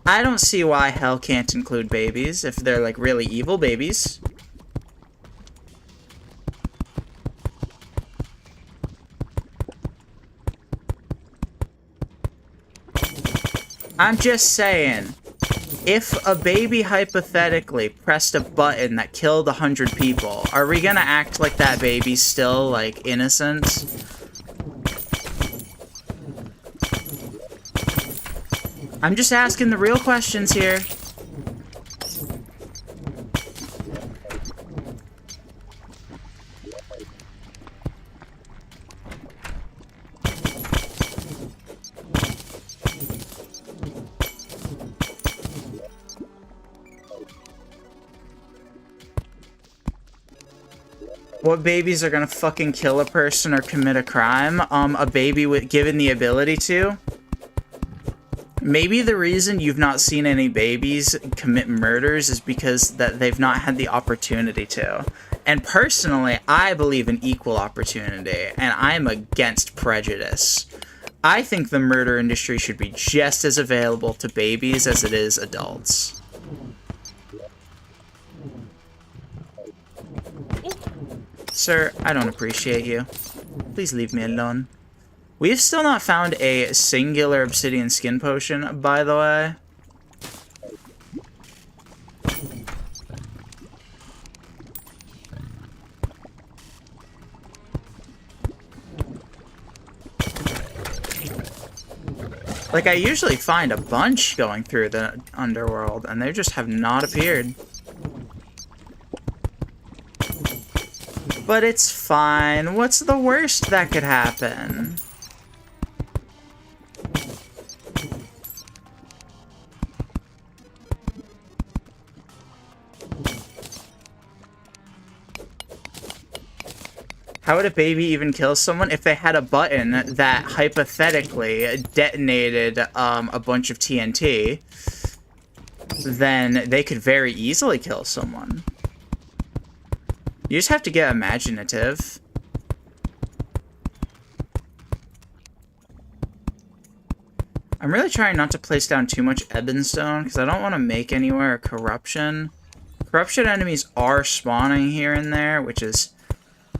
I don't see why hell can't include babies if they're, like, really evil babies. I'm just saying, if a baby hypothetically pressed a button that killed 100 people, are we gonna act like that baby's still, like, innocent? I'm just asking the real questions here. What babies are gonna fucking kill a person or commit a crime? A baby given the ability to? Maybe the reason you've not seen any babies commit murders is because that they've not had the opportunity to. And personally, I believe in equal opportunity, and I'm against prejudice. I think the murder industry should be just as available to babies as it is adults. Sir, I don't appreciate you. Please leave me alone. We've still not found a singular obsidian skin potion, by the way. Like, I usually find a bunch going through the underworld, and they just have not appeared. But it's fine. What's the worst that could happen? How would a baby even kill someone if they had a button that hypothetically detonated a bunch of TNT? Then they could very easily kill someone. You just have to get imaginative. I'm really trying not to place down too much Ebonstone, because I don't want to make anywhere a corruption. Corruption enemies are spawning here and there, which is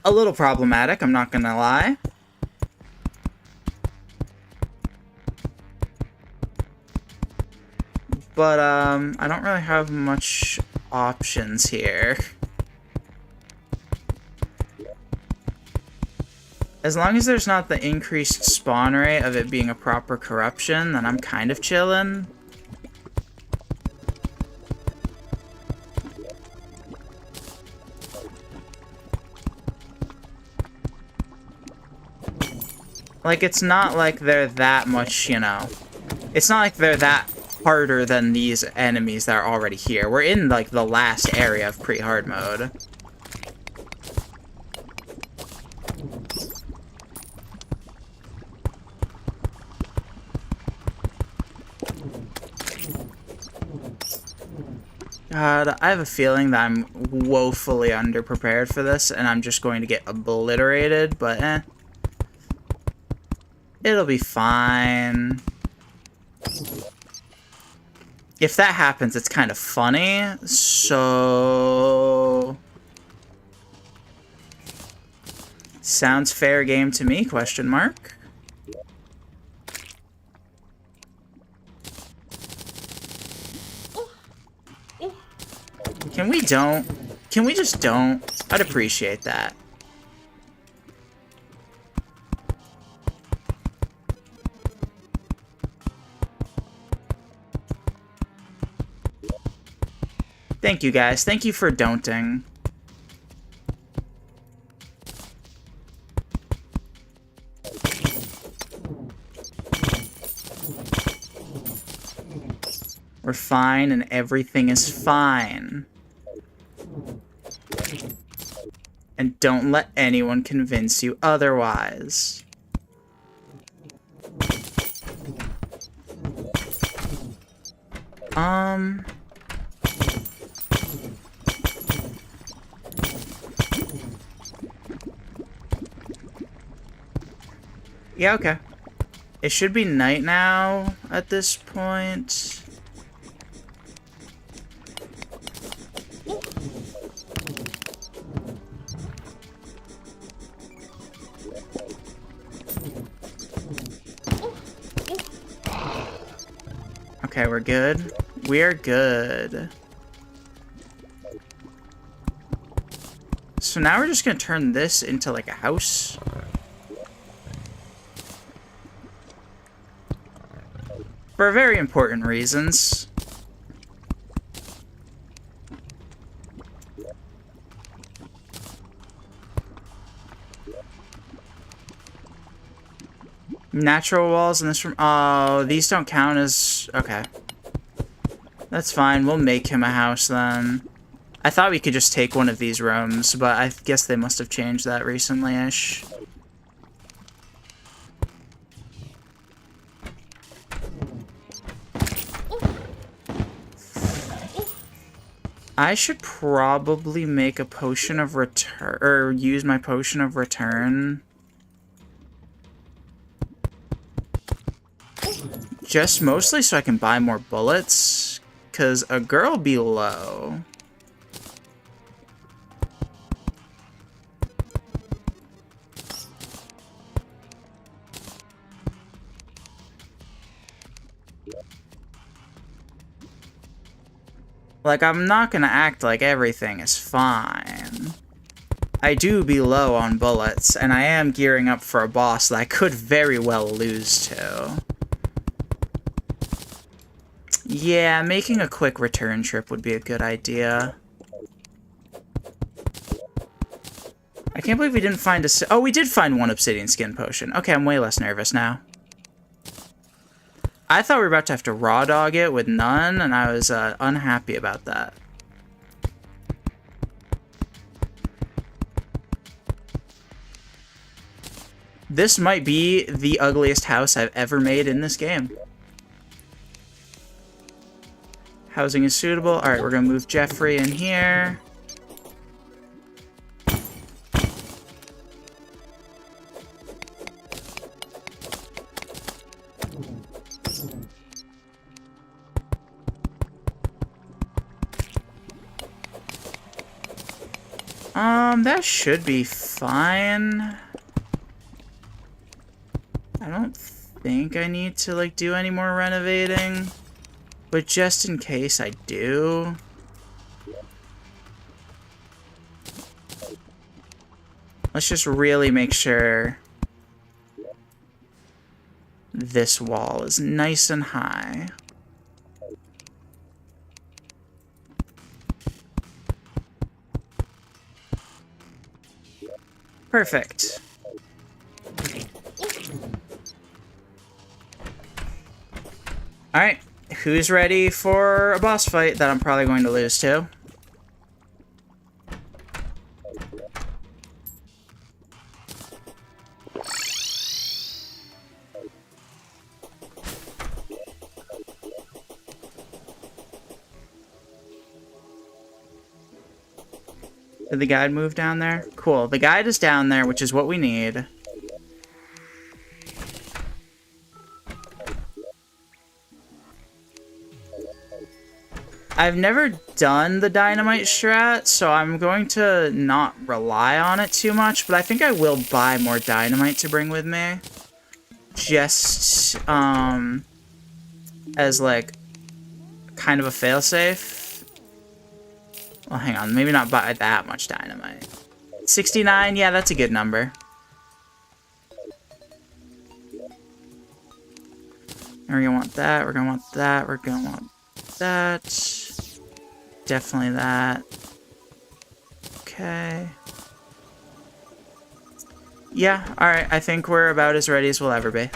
a little problematic, I'm not gonna lie. But, I don't really have much options here. As long as there's not the increased spawn rate of it being a proper corruption, then I'm kind of chillin'. Like, it's not like they're that much, you know... It's not like they're that harder than these enemies that are already here. We're in, like, the last area of pre-hard mode. God, I have a feeling that I'm woefully underprepared for this, and I'm just going to get obliterated, but eh. It'll be fine. If that happens, it's kind of funny, so... Sounds fair game to me, question mark. Can we don't? Can we just don't? I'd appreciate that. Thank you, guys. Thank you for don'ting. We're fine and everything is fine. And don't let anyone convince you otherwise. Yeah, okay. It should be night now at this point. Okay, we're good. We're good. So now we're just gonna turn this into like a house. For very important reasons. Natural walls in this room. Oh, these don't count as... Okay. That's fine. We'll make him a house then. I thought we could just take one of these rooms, but I guess they must have changed that recently-ish. I should probably make a potion of return, or use my potion of return. Just mostly so I can buy more bullets, because a girl be low. Like, I'm not gonna act like everything is fine. I do be low on bullets, and I am gearing up for a boss that I could very well lose to. Yeah, making a quick return trip would be a good idea. I can't believe we didn't find a... Oh, we did find one obsidian skin potion. Okay, I'm way less nervous now. I thought we were about to have to raw dog it with none, and I was unhappy about that. This might be the ugliest house I've ever made in this game. Housing is suitable. Alright, we're gonna move Jeffrey in here. That should be fine. I don't think I need to, like, do any more renovating. But just in case I do... Let's just really make sure this wall is nice and high. Perfect. Alright, who's ready for a boss fight that I'm probably going to lose to? Did the guide move down there? Cool. The guide is down there, which is what we need. I've never done the dynamite strat, so I'm going to not rely on it too much, but I think I will buy more dynamite to bring with me. Just, as, like, kind of a failsafe. Well, hang on. Maybe not buy that much dynamite. 69? Yeah, that's a good number. We're gonna want that. We're gonna want that. We're gonna want that. Definitely that. Okay. Yeah, alright. I think we're about as ready as we'll ever be.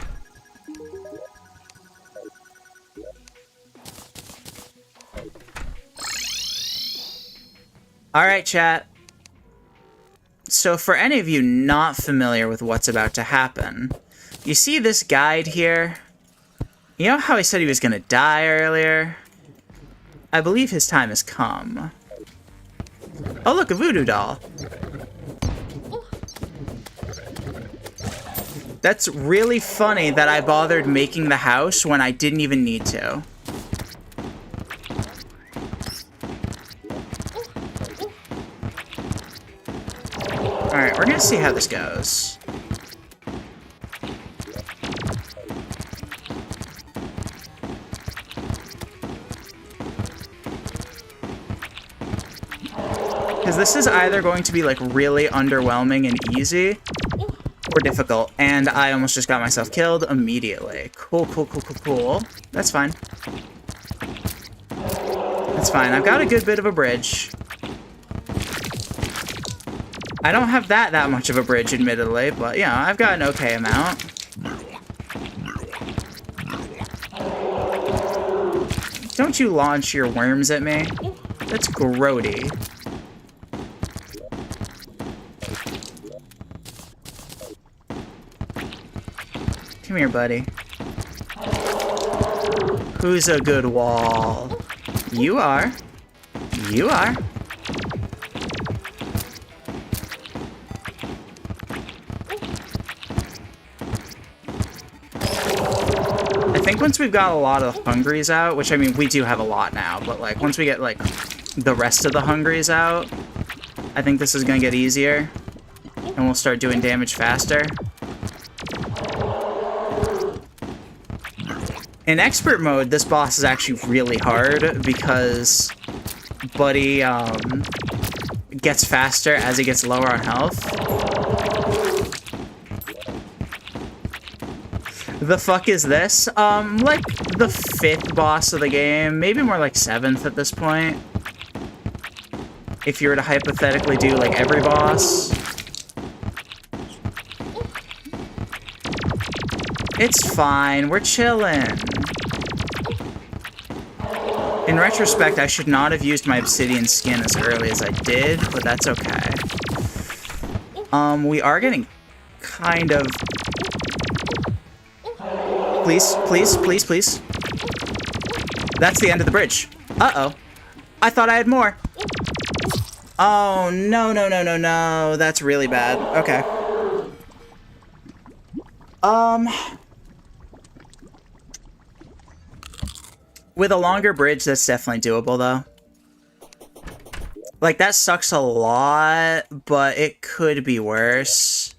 Alright, chat. So for any of you not familiar with what's about to happen, you see this guide here? You know how I said he was gonna die earlier? I believe his time has come. Oh look, a voodoo doll. That's really funny that I bothered making the house when I didn't even need to. Alright, we're gonna see how this goes. Because this is either going to be, like, really underwhelming and easy, or difficult. And I almost just got myself killed immediately. Cool, cool, cool, cool, cool. That's fine. That's fine. I've got a good bit of a bridge. I don't have that much of a bridge, admittedly, but, you know, I've got an okay amount. Don't you launch your worms at me? That's grody. Come here, buddy. Who's a good wall? You are. You are. I think once we've got a lot of hungries out, which, I mean, we do have a lot now, but, like, once we get, like, the rest of the hungries out, I think this is gonna get easier, and we'll start doing damage faster. In expert mode, this boss is actually really hard because Buddy gets faster as he gets lower on health. The fuck is this? Like the 5th boss of the game, maybe more like 7th at this point. If you were to hypothetically do like every boss. It's fine, we're chilling. In retrospect, I should not have used my obsidian skin as early as I did, but that's okay. We are getting kind of... Please, please, please, please. That's the end of the bridge. Uh-oh. I thought I had more. Oh, no, no, no, no, no. That's really bad. Okay. With a longer bridge, that's definitely doable, though. Like, that sucks a lot, but it could be worse.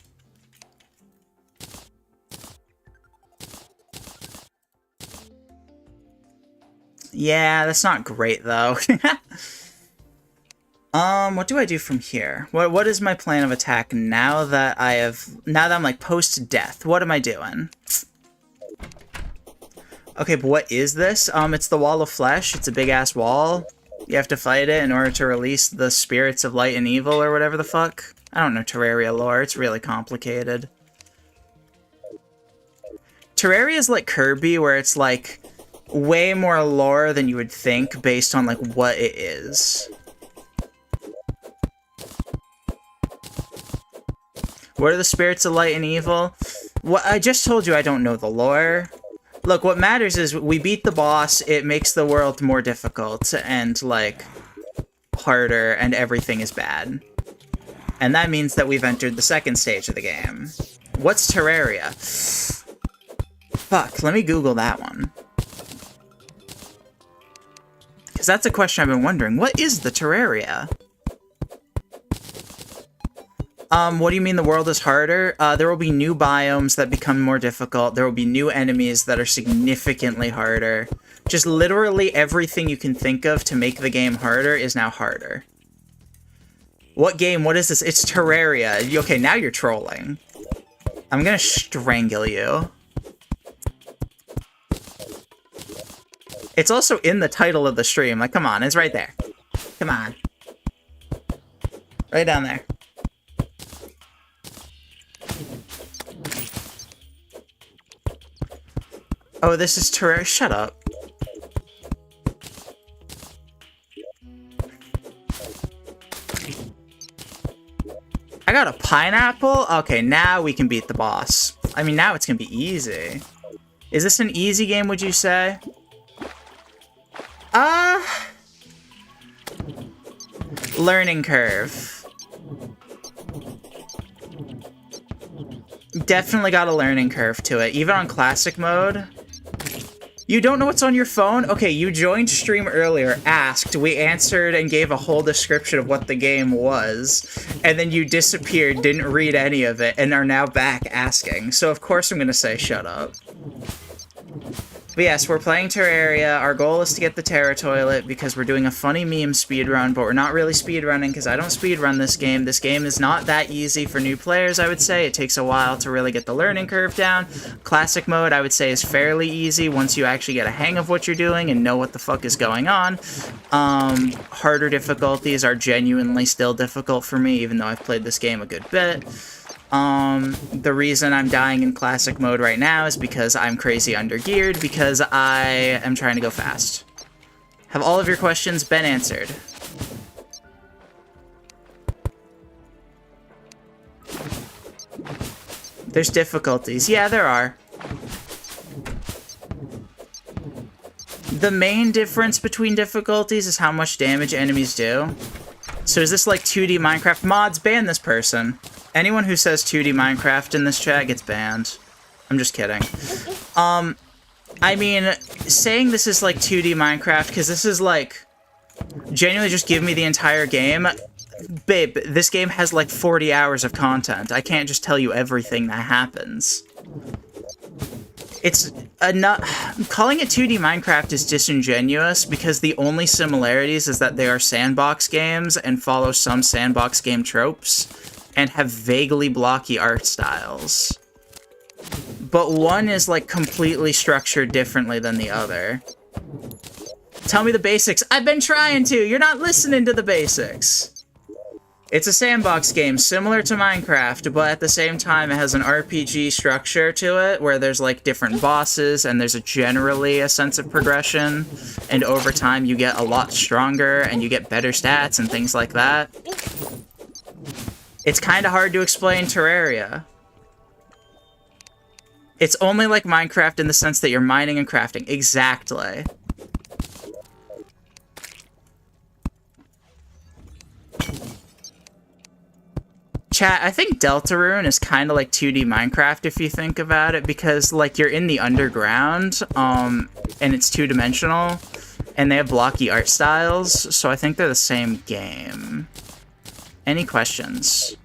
Yeah, that's not great, though. What do I do from here? What is my plan of attack now that I'm, like, post-death? What am I doing? Okay, but what is this? It's the Wall of Flesh. It's a big-ass wall. You have to fight it in order to release the spirits of light and evil, or whatever the fuck. I don't know Terraria lore. It's really complicated. Terraria is like Kirby, where it's, like, way more lore than you would think based on, like, what it is. What are the spirits of light and evil? What I just told you I don't know the lore. Look, what matters is we beat the boss, it makes the world more difficult and, like, harder, and everything is bad. And that means that we've entered the second stage of the game. What's Terraria? Fuck, let me Google that one. Because that's a question I've been wondering. What is the Terraria? What do you mean the world is harder? There will be new biomes that become more difficult. There will be new enemies that are significantly harder. Just literally everything you can think of to make the game harder is now harder. What game? What is this? It's Terraria. Okay, now you're trolling. I'm gonna strangle you. It's also in the title of the stream. Like, come on, it's right there. Come on. Right down there. Oh, this is Terraria. Shut up. I got a pineapple? Okay, now we can beat the boss. I mean, now it's gonna be easy. Is this an easy game, would you say? Learning curve. Definitely got a learning curve to it, even on classic mode. You don't know what's on your phone? Okay, you joined stream earlier, asked, we answered and gave a whole description of what the game was, and then you disappeared, didn't read any of it, and are now back asking. So of course I'm gonna say shut up. But yes, we're playing Terraria. Our goal is to get the terratoilet because we're doing a funny meme speedrun, but we're not really speedrunning because I don't speedrun this game. This game is not that easy for new players, I would say. It takes a while to really get the learning curve down. Classic mode, I would say, is fairly easy once you actually get a hang of what you're doing and know what the fuck is going on. Harder difficulties are genuinely still difficult for me, even though I've played this game a good bit. The reason I'm dying in classic mode right now is because I'm crazy undergeared, because I am trying to go fast. Have all of your questions been answered? There's difficulties. Yeah, there are. The main difference between difficulties is how much damage enemies do. So is this like 2D Minecraft? Mods, ban this person. Anyone who says 2D Minecraft in this chat gets banned. I'm just kidding. I mean, saying this is like 2D Minecraft, because this is like, genuinely just give me the entire game. Babe, this game has like 40 hours of content. I can't just tell you everything that happens. It's calling it 2D Minecraft is disingenuous because the only similarities is that they are sandbox games and follow some sandbox game tropes and have vaguely blocky art styles. But one is like completely structured differently than the other. Tell me the basics. I've been trying to. You're not listening to the basics. It's a sandbox game similar to Minecraft, but at the same time it has an RPG structure to it where there's like different bosses and there's generally a sense of progression, and over time you get a lot stronger and you get better stats and things like that. It's kind of hard to explain Terraria. It's only like Minecraft in the sense that you're mining and crafting. Exactly. Chat, I think Deltarune is kind of like 2D Minecraft if you think about it, because like you're in the underground, and it's two-dimensional, and they have blocky art styles, so I think they're the same game. Any questions?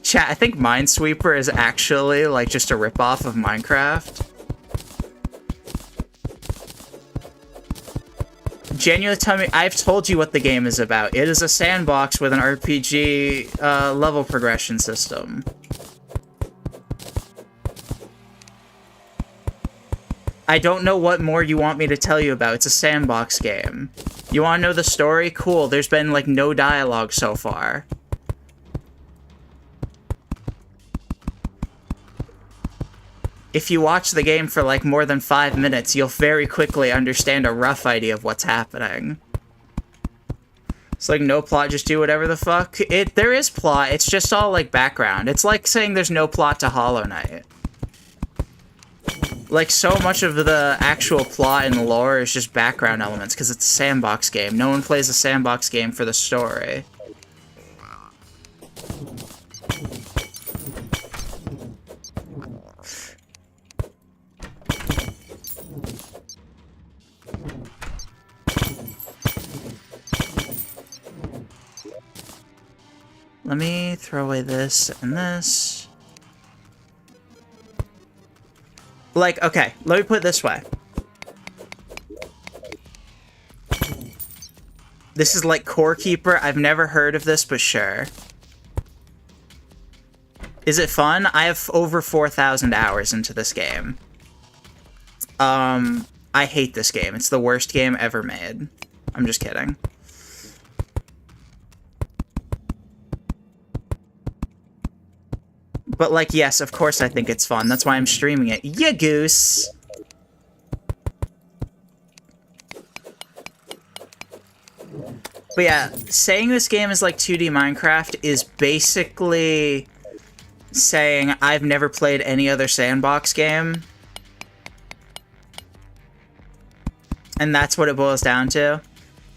Chat, I think Minesweeper is actually like just a ripoff of Minecraft. Genuinely tell me, I've told you what the game is about. It is a sandbox with an RPG level progression system. I don't know what more you want me to tell you about. It's a sandbox game. You want to know the story? Cool. There's been like no dialogue so far. If you watch the game for like more than 5 minutes, you'll very quickly understand a rough idea of what's happening. It's like no plot, just do whatever the fuck. There is plot, it's just all like background. It's like saying there's no plot to Hollow Knight. Like so much of the actual plot and lore is just background elements because it's a sandbox game. No one plays a sandbox game for the story. Let me throw away this and this. Like, okay, let me put it this way. This is like Core Keeper. I've never heard of this, but sure. Is it fun? I have over 4,000 hours into this game. I hate this game. It's the worst game ever made. I'm just kidding. But, like, yes, of course I think it's fun. That's why I'm streaming it. Ya goose! But yeah, saying this game is like 2D Minecraft is basically saying I've never played any other sandbox game. And that's what it boils down to.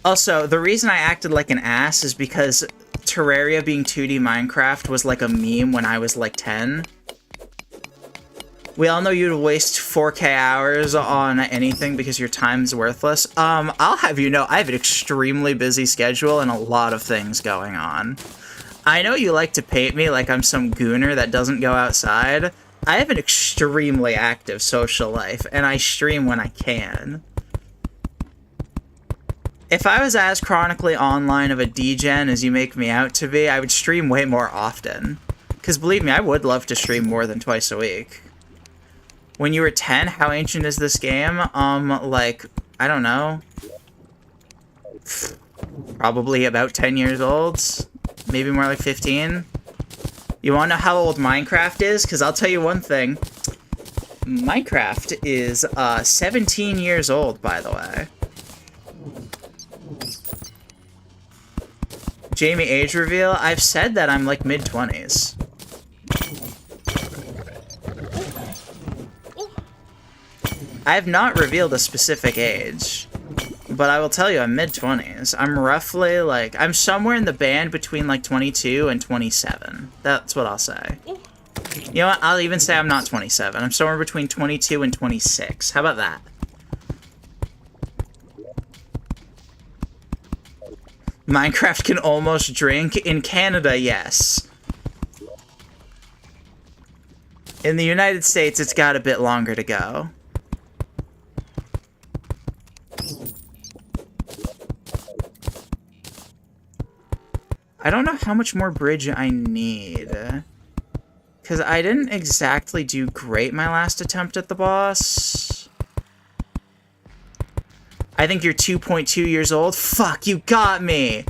Also, the reason I acted like an ass is because Terraria being 2D Minecraft was like a meme when I was like 10. We all know you'd waste 4K hours on anything because your time's worthless. I'll have you know, I have an extremely busy schedule and a lot of things going on. I know you like to paint me like I'm some gooner that doesn't go outside, I have an extremely active social life, and I stream when I can. If I was as chronically online of a degen as you make me out to be, I would stream way more often. Because believe me, I would love to stream more than twice a week. When you were 10, how ancient is this game? Like, I don't know. Probably about 10 years old. Maybe more like 15. You want to know how old Minecraft is? Because I'll tell you one thing. Minecraft is 17 years old, by the way. Jamie age reveal? I've said that I'm like mid-20s. I have not revealed a specific age. But I will tell you, I'm mid-20s. I'm roughly, like, I'm somewhere in the band between, like, 22 and 27. That's what I'll say. You know what? I'll even say I'm not 27. I'm somewhere between 22 and 26. How about that? Minecraft can almost drink. In Canada, yes. In the United States, it's got a bit longer to go. I don't know how much more bridge I need. Because I didn't exactly do great my last attempt at the boss. I think you're 2.2 years old. Fuck, you got me!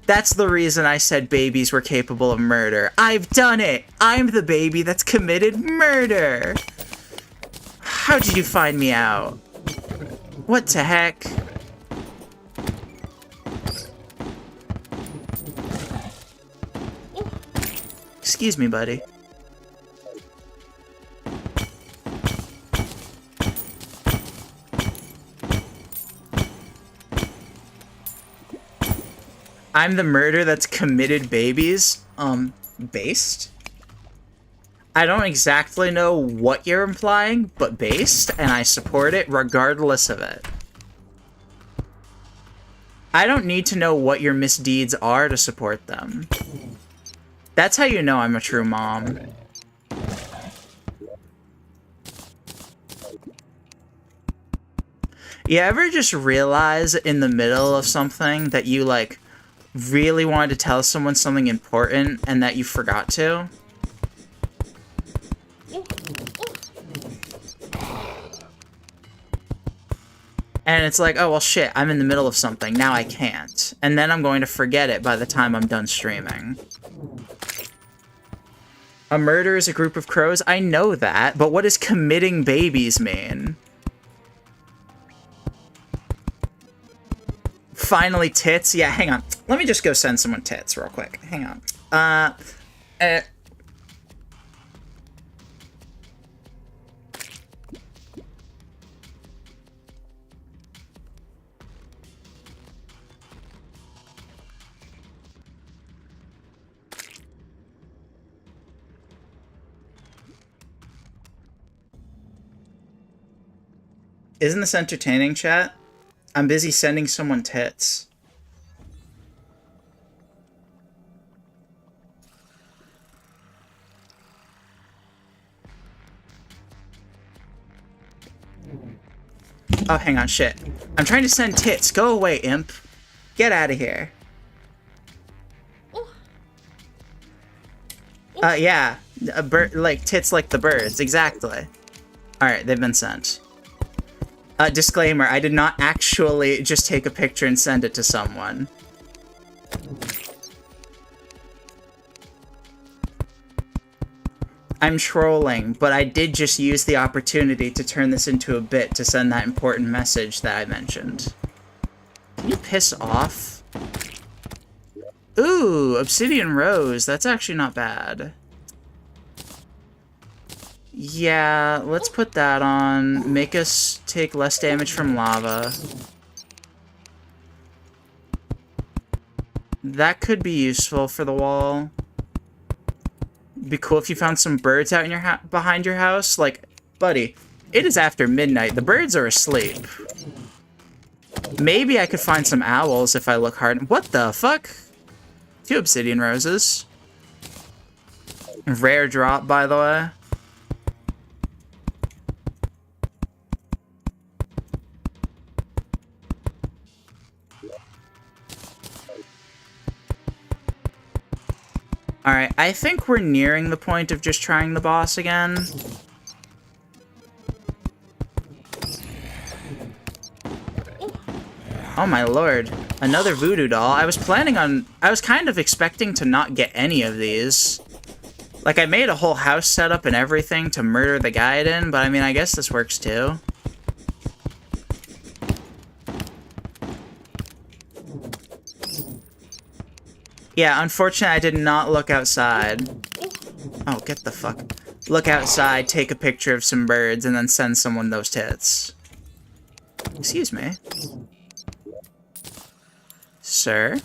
That's the reason I said babies were capable of murder. I've done it! I'm the baby that's committed murder! How did you find me out? What the heck? Excuse me, buddy. I'm the murder that's committed babies? Based? I don't exactly know what you're implying, but based, and I support it regardless of it. I don't need to know what your misdeeds are to support them. That's how you know I'm a true mom. You ever just realize in the middle of something that you, like, really wanted to tell someone something important and that you forgot to? And it's like, oh, well, shit, I'm in the middle of something. Now I can't. And then I'm going to forget it by the time I'm done streaming. A murder is a group of crows? I know that, but what does committing babies mean? Finally, tits? Yeah, hang on. Let me just go send someone tits real quick. Hang on. Isn't this entertaining, chat? I'm busy sending someone tits. Oh, hang on, shit. I'm trying to send tits. Go away, imp. Get out of here. Yeah. A bird, like, tits like the birds. Exactly. Alright, they've been sent. Disclaimer, I did not actually just take a picture and send it to someone. I'm trolling, but I did just use the opportunity to turn this into a bit to send that important message that I mentioned. Can you piss off? Ooh, Obsidian Rose. That's actually not bad. Yeah, let's put that on. Make us take less damage from lava. That could be useful for the wall. Be cool if you found some birds out in your behind your house. Like, buddy, it is after midnight. The birds are asleep. Maybe I could find some owls if I look hard. What the fuck? 2 obsidian roses. Rare drop, by the way. Alright, I think we're nearing the point of just trying the boss again. Oh my lord. Another voodoo doll. I was kind of expecting to not get any of these. Like, I made a whole house setup and everything to murder the guide in, but I mean, I guess this works too. Yeah, unfortunately, I did not look outside. Oh, get the fuck. Look outside, take a picture of some birds, and then send someone those tits. Excuse me. Sir?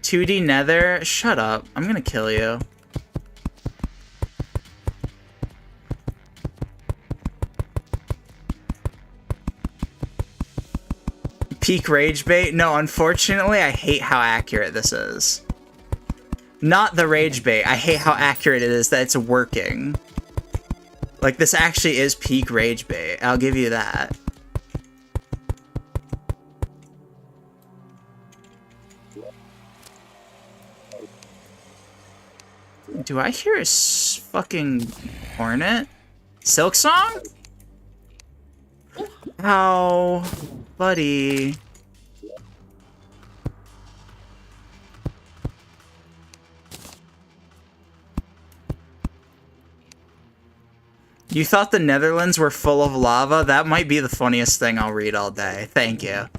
"2D nether? Shut up. I'm gonna kill you." Peak rage bait? No, unfortunately, I hate how accurate this is. Not the rage bait. I hate how accurate it is that it's working. Like, this actually is peak rage bait. I'll give you that. Do I hear a fucking hornet? Silk Song? Ow, buddy. You thought the Netherlands were full of lava? That might be the funniest thing I'll read all day. Thank you.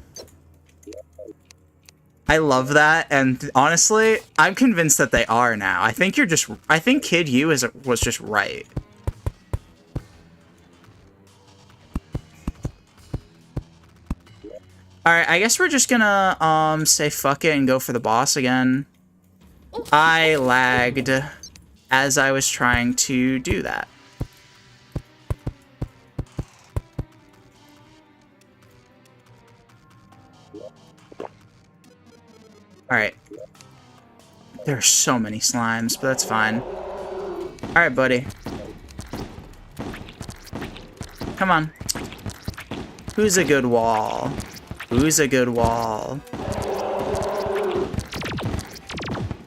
I love that, and honestly, I'm convinced that they are now. I think Kid U was just right. Alright, I guess we're just gonna, say fuck it and go for the boss again. I lagged as I was trying to do that. Alright. There are so many slimes, but that's fine. Alright, buddy. Come on. Who's a good wall? Who's a good wall?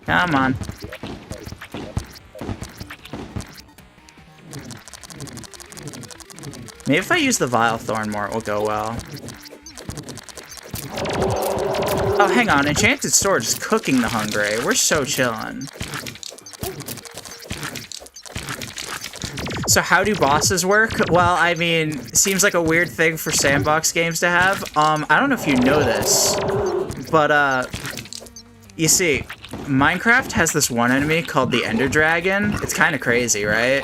Come on. Maybe if I use the Vile Thorn more, it will go well. Oh, hang on. Enchanted Sword is cooking the hungry. We're so chillin'. So how do bosses work? Well, I mean, seems like a weird thing for sandbox games to have. I don't know if you know this, but, you see, Minecraft has this one enemy called the Ender Dragon. It's kind of crazy, right?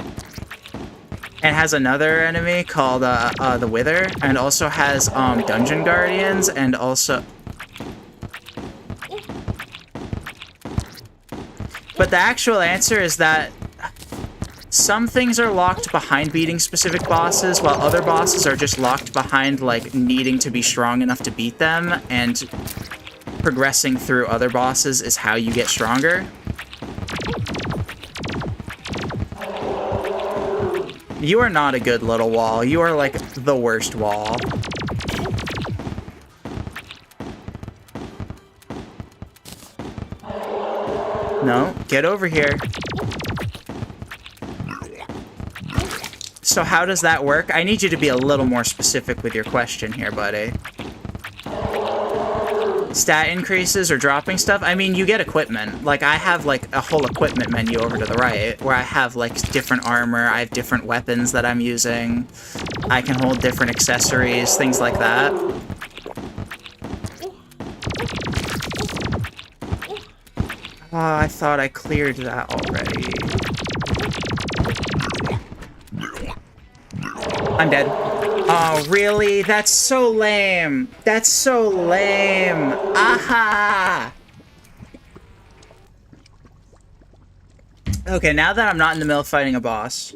And has another enemy called, the Wither, and also has, Dungeon Guardians, and also... But the actual answer is that some things are locked behind beating specific bosses, while other bosses are just locked behind, like, needing to be strong enough to beat them, and progressing through other bosses is how you get stronger. You are not a good little wall. You are, like, the worst wall. No, get over here. So how does that work? I need you to be a little more specific with your question here, buddy. Stat increases or dropping stuff? I mean, you get equipment. Like, I have, like, a whole equipment menu over to the right, where I have, like, different armor, I have different weapons that I'm using, I can hold different accessories, things like that. Oh, I thought I cleared that already. I'm dead. Oh, really? That's so lame. That's so lame. Aha! Okay, now that I'm not in the middle of fighting a boss.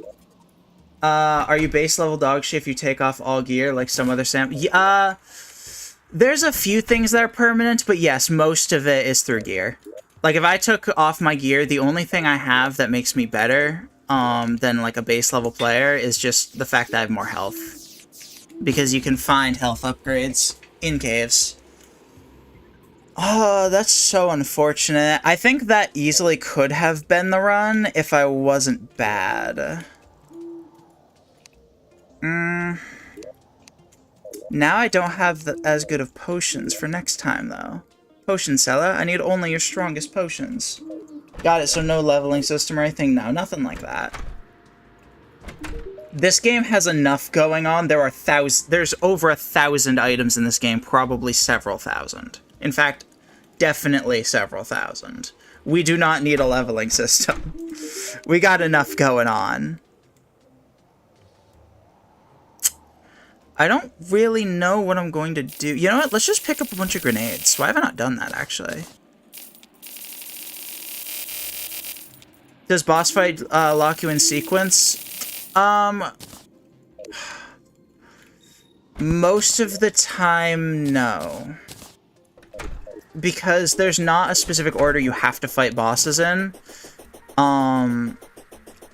Are you base level dog shit if you take off all gear like some other there's a few things that are permanent, but yes, most of it is through gear. Like, if I took off my gear, the only thing I have that makes me better than, like, a base level player is just the fact that I have more health. Because you can find health upgrades in caves. Oh, that's so unfortunate. I think that easily could have been the run if I wasn't bad. Now I don't have as good of potions for next time, though. Potion seller, I need only your strongest potions. Got it, so no leveling system or anything? No, nothing like that. This game has enough going on. There's over 1,000 items in this game, probably several thousand. In fact, definitely several thousand. We do not need a leveling system. We got enough going on. I don't really know what I'm going to do. You know what? Let's just pick up a bunch of grenades. Why have I not done that, actually? Does boss fight lock you in sequence? Most of the time, no. Because there's not a specific order you have to fight bosses in.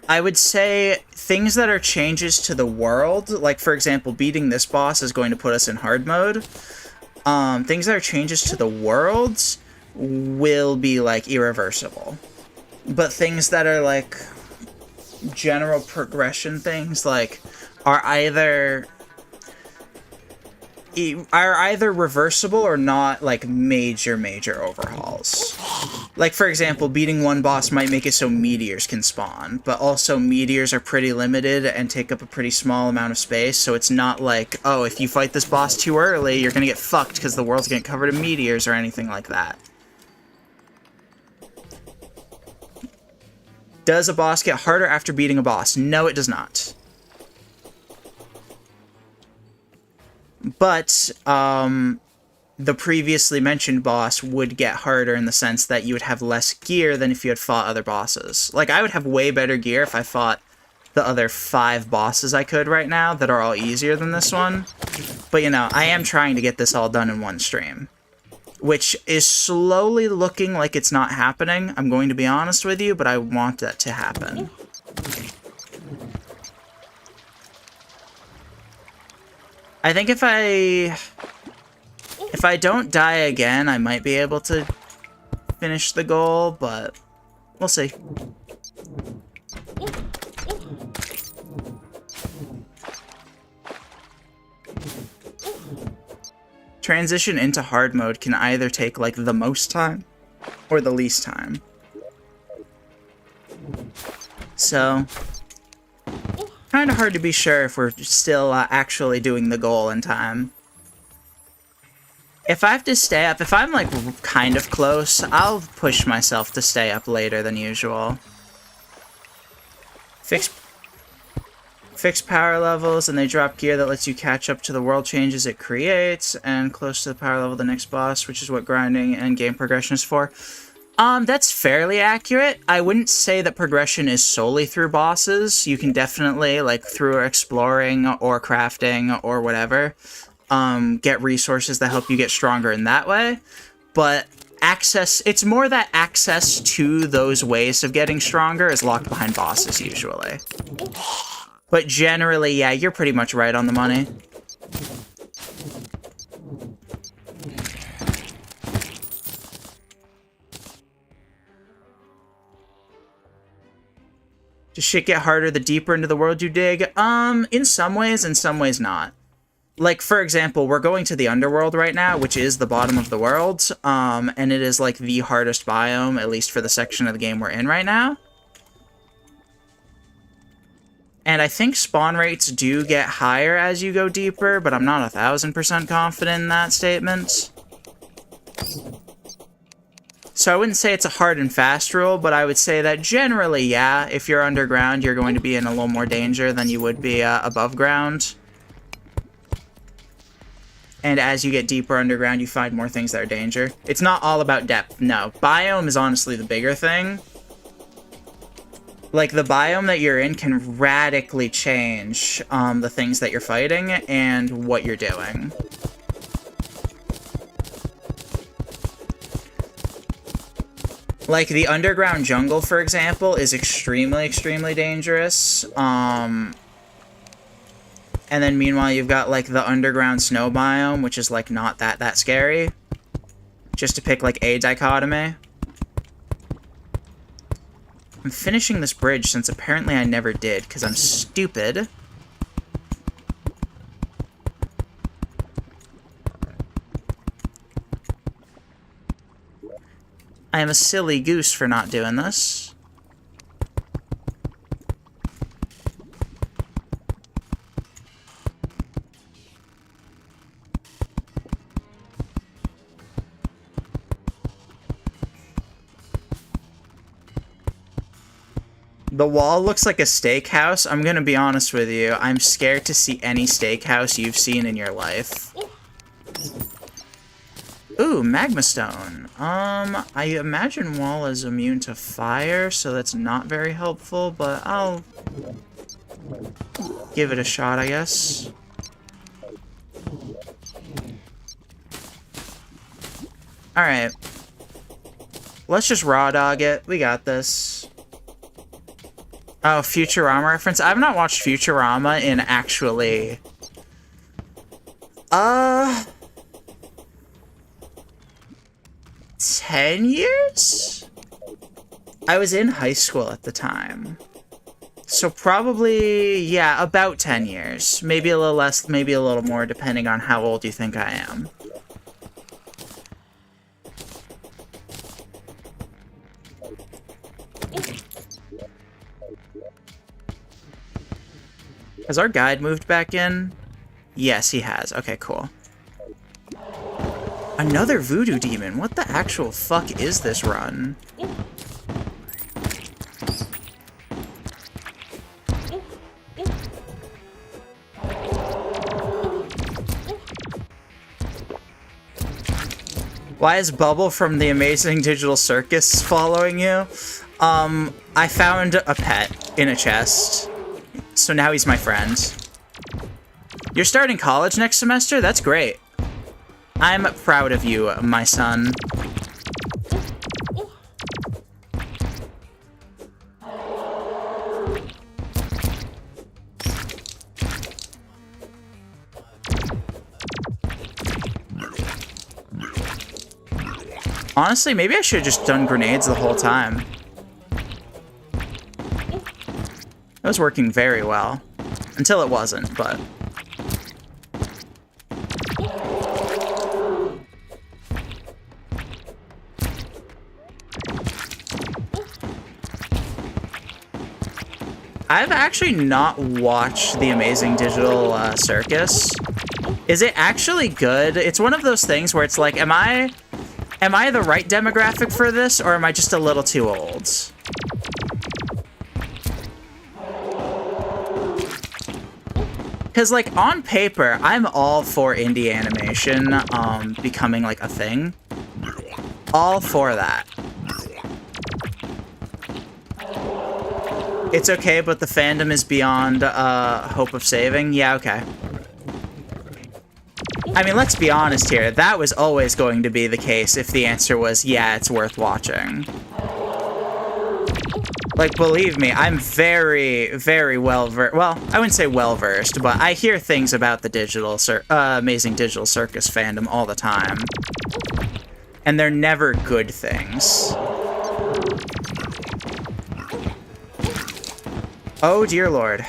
I would say things that are changes to the world, like, for example, beating this boss is going to put us in hard mode. Things that are changes to the world will be, like, irreversible. But things that are, like, general progression things, like, are either reversible or not, like, major overhauls. Like, for example, beating one boss might make it so meteors can spawn, but also meteors are pretty limited and take up a pretty small amount of space, so it's not like, oh, if you fight this boss too early, you're gonna get fucked because the world's getting covered in meteors or anything like that. Does a boss get harder after beating a boss? No, it does not. But, the previously mentioned boss would get harder in the sense that you would have less gear than if you had fought other bosses. Like, I would have way better gear if I fought the other 5 bosses I could right now that are all easier than this one. But, you know, I am trying to get this all done in one stream, which is slowly looking like it's not happening. I'm going to be honest with you, but I want that to happen. I think if I don't die again, I might be able to finish the goal, but we'll see. Transition into hard mode can either take, like, the most time or the least time. So, kind of hard to be sure if we're still actually doing the goal in time. If I have to stay up, if I'm, like, kind of close, I'll push myself to stay up later than usual. Fix power levels, and they drop gear that lets you catch up to the world changes it creates, and close to the power level of the next boss, which is what grinding and game progression is for. That's fairly accurate. I wouldn't say that progression is solely through bosses. You can definitely, like, through exploring or crafting or whatever, get resources that help you get stronger in that way. But it's more that access to those ways of getting stronger is locked behind bosses, usually. But generally, yeah, you're pretty much right on the money. Does shit get harder the deeper into the world you dig? In some ways not. Like, for example, we're going to the underworld right now, which is the bottom of the world, and it is, like, the hardest biome, at least for the section of the game we're in right now. And I think spawn rates do get higher as you go deeper, but I'm not 1,000% confident in that statement. So I wouldn't say it's a hard and fast rule, but I would say that generally, yeah, if you're underground, you're going to be in a little more danger than you would be above ground. And as you get deeper underground, you find more things that are danger. It's not all about depth, no. Biome is honestly the bigger thing. Like, the biome that you're in can radically change the things that you're fighting and what you're doing. Like, the underground jungle, for example, is extremely dangerous. And then, meanwhile, you've got, like, the underground snow biome, which is, like, not that scary. just to pick, like, a dichotomy. I'm finishing this bridge since apparently I never did, because I'm stupid. I am a silly goose for not doing this. The wall looks like a steakhouse. I'm gonna be honest with you. I'm scared to see any steakhouse you've seen in your life. Ooh, magma stone. I imagine wall is immune to fire, so that's not very helpful, but I'll give it a shot, I guess. Alright. Let's just raw dog it. We got this. Oh, Futurama reference? I've not watched Futurama in actually... 10 years? I was in high school at the time. So probably, yeah, about 10 years. Maybe a little less, maybe a little more, depending on how old you think I am. Has our guide moved back in? Yes, he has. Okay, cool. Another voodoo demon. What the actual fuck is this run? Why is Bubble from the Amazing Digital Circus following you? I found a pet in a chest. So now he's my friend. You're starting college next semester? That's great. I'm proud of you, my son. Honestly, maybe I should have just done grenades the whole time. That was working very well. Until it wasn't, but... I've actually not watched the Amazing Digital Circus. Is it actually good? It's one of those things where it's like, am I the right demographic for this, or am I just a little too old? Because, like, on paper, I'm all for indie animation becoming, like, a thing. All for that. It's okay, but the fandom is beyond hope of saving? Yeah, okay. I mean, let's be honest here. That was always going to be the case if the answer was, yeah, it's worth watching. Like, believe me, I'm very, very well-versed. Well, I wouldn't say well-versed, but I hear things about the Amazing Digital Circus fandom all the time. And they're never good things. Oh, dear Lord.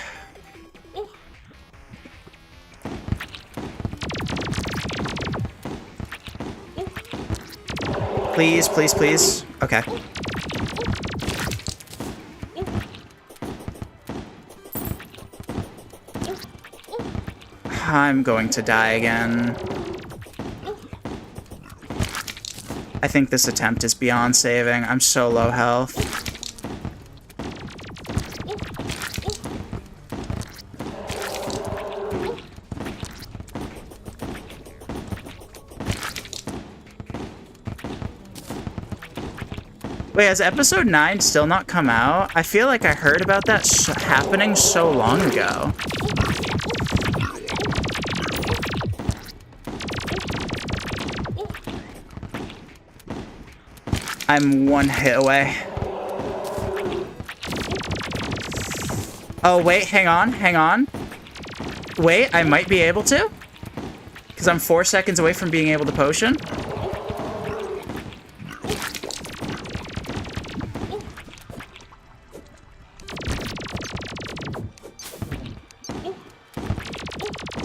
Please, please, please. Okay. I'm going to die again. I think this attempt is beyond saving. I'm so low health. Wait, has episode 9 still not come out? I feel like I heard about that happening so long ago. I'm one hit away. Oh, wait, hang on, hang on. Wait, I might be able to? Because I'm 4 seconds away from being able to potion.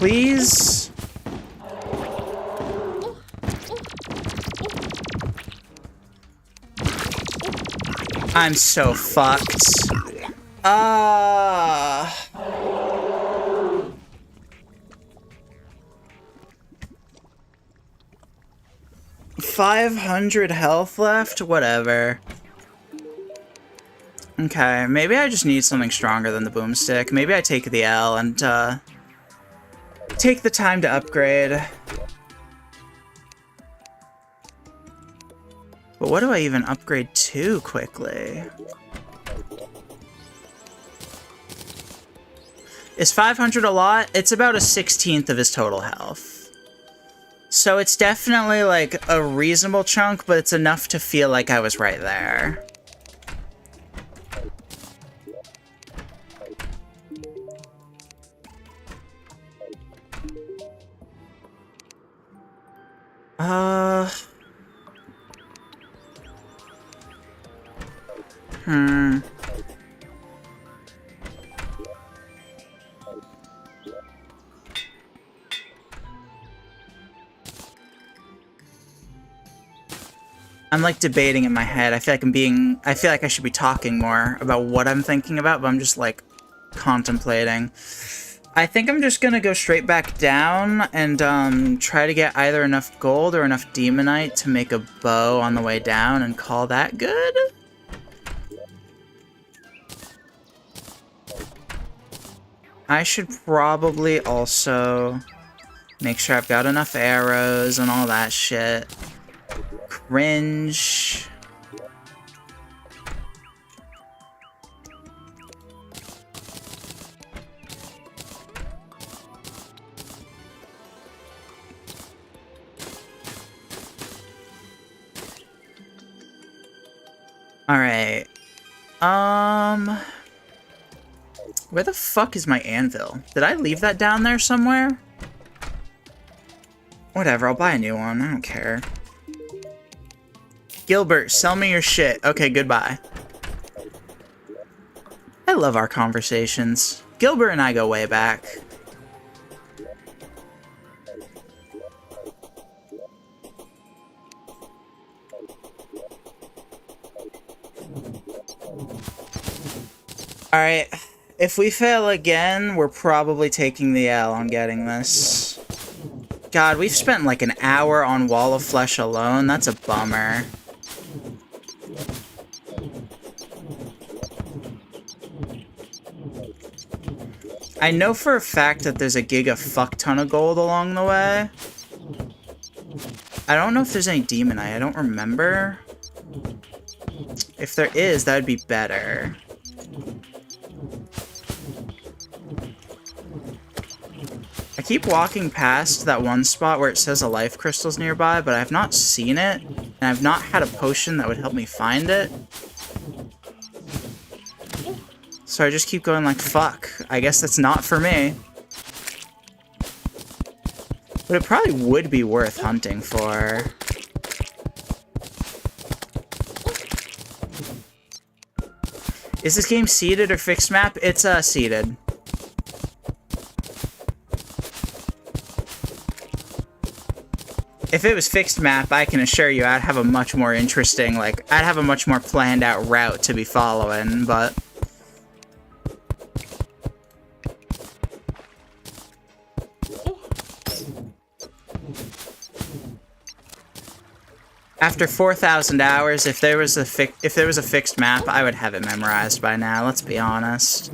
Please? I'm so fucked. 500 health left? Whatever. Okay, maybe I just need something stronger than the boomstick. Maybe I take the L and, take the time to upgrade. But what do I even upgrade to quickly? Is 500 a lot? It's about a 16th of his total health. So it's definitely, like, a reasonable chunk, but it's enough to feel like I was right there. I'm like debating in my head. I feel like I should be talking more about what I'm thinking about, but I'm just like contemplating. I think I'm just gonna go straight back down and try to get either enough gold or enough demonite to make a bow on the way down and call that good. I should probably also make sure I've got enough arrows and all that shit. Cringe. Alright. Where the fuck is my anvil? Did I leave that down there somewhere? Whatever, I'll buy a new one. I don't care. Gilbert, sell me your shit. Okay, goodbye. I love our conversations. Gilbert and I go way back. Alright, if we fail again, we're probably taking the L on getting this. God, we've spent like an hour on Wall of Flesh alone. That's a bummer. I know for a fact that there's a giga fuck ton of gold along the way. I don't know if there's any demonite. I don't remember. If there is, that would be better. I keep walking past that one spot where it says a life crystal's nearby, but I've not seen it, and I've not had a potion that would help me find it. So I just keep going like, fuck, I guess that's not for me. But it probably would be worth hunting for. Is this game seeded or fixed map? It's, seeded. If it was fixed map, I can assure you I'd have a much more interesting, like, I'd have a much more planned out route to be following, but... After 4,000 hours, if there was a fixed map, I would have it memorized by now, let's be honest.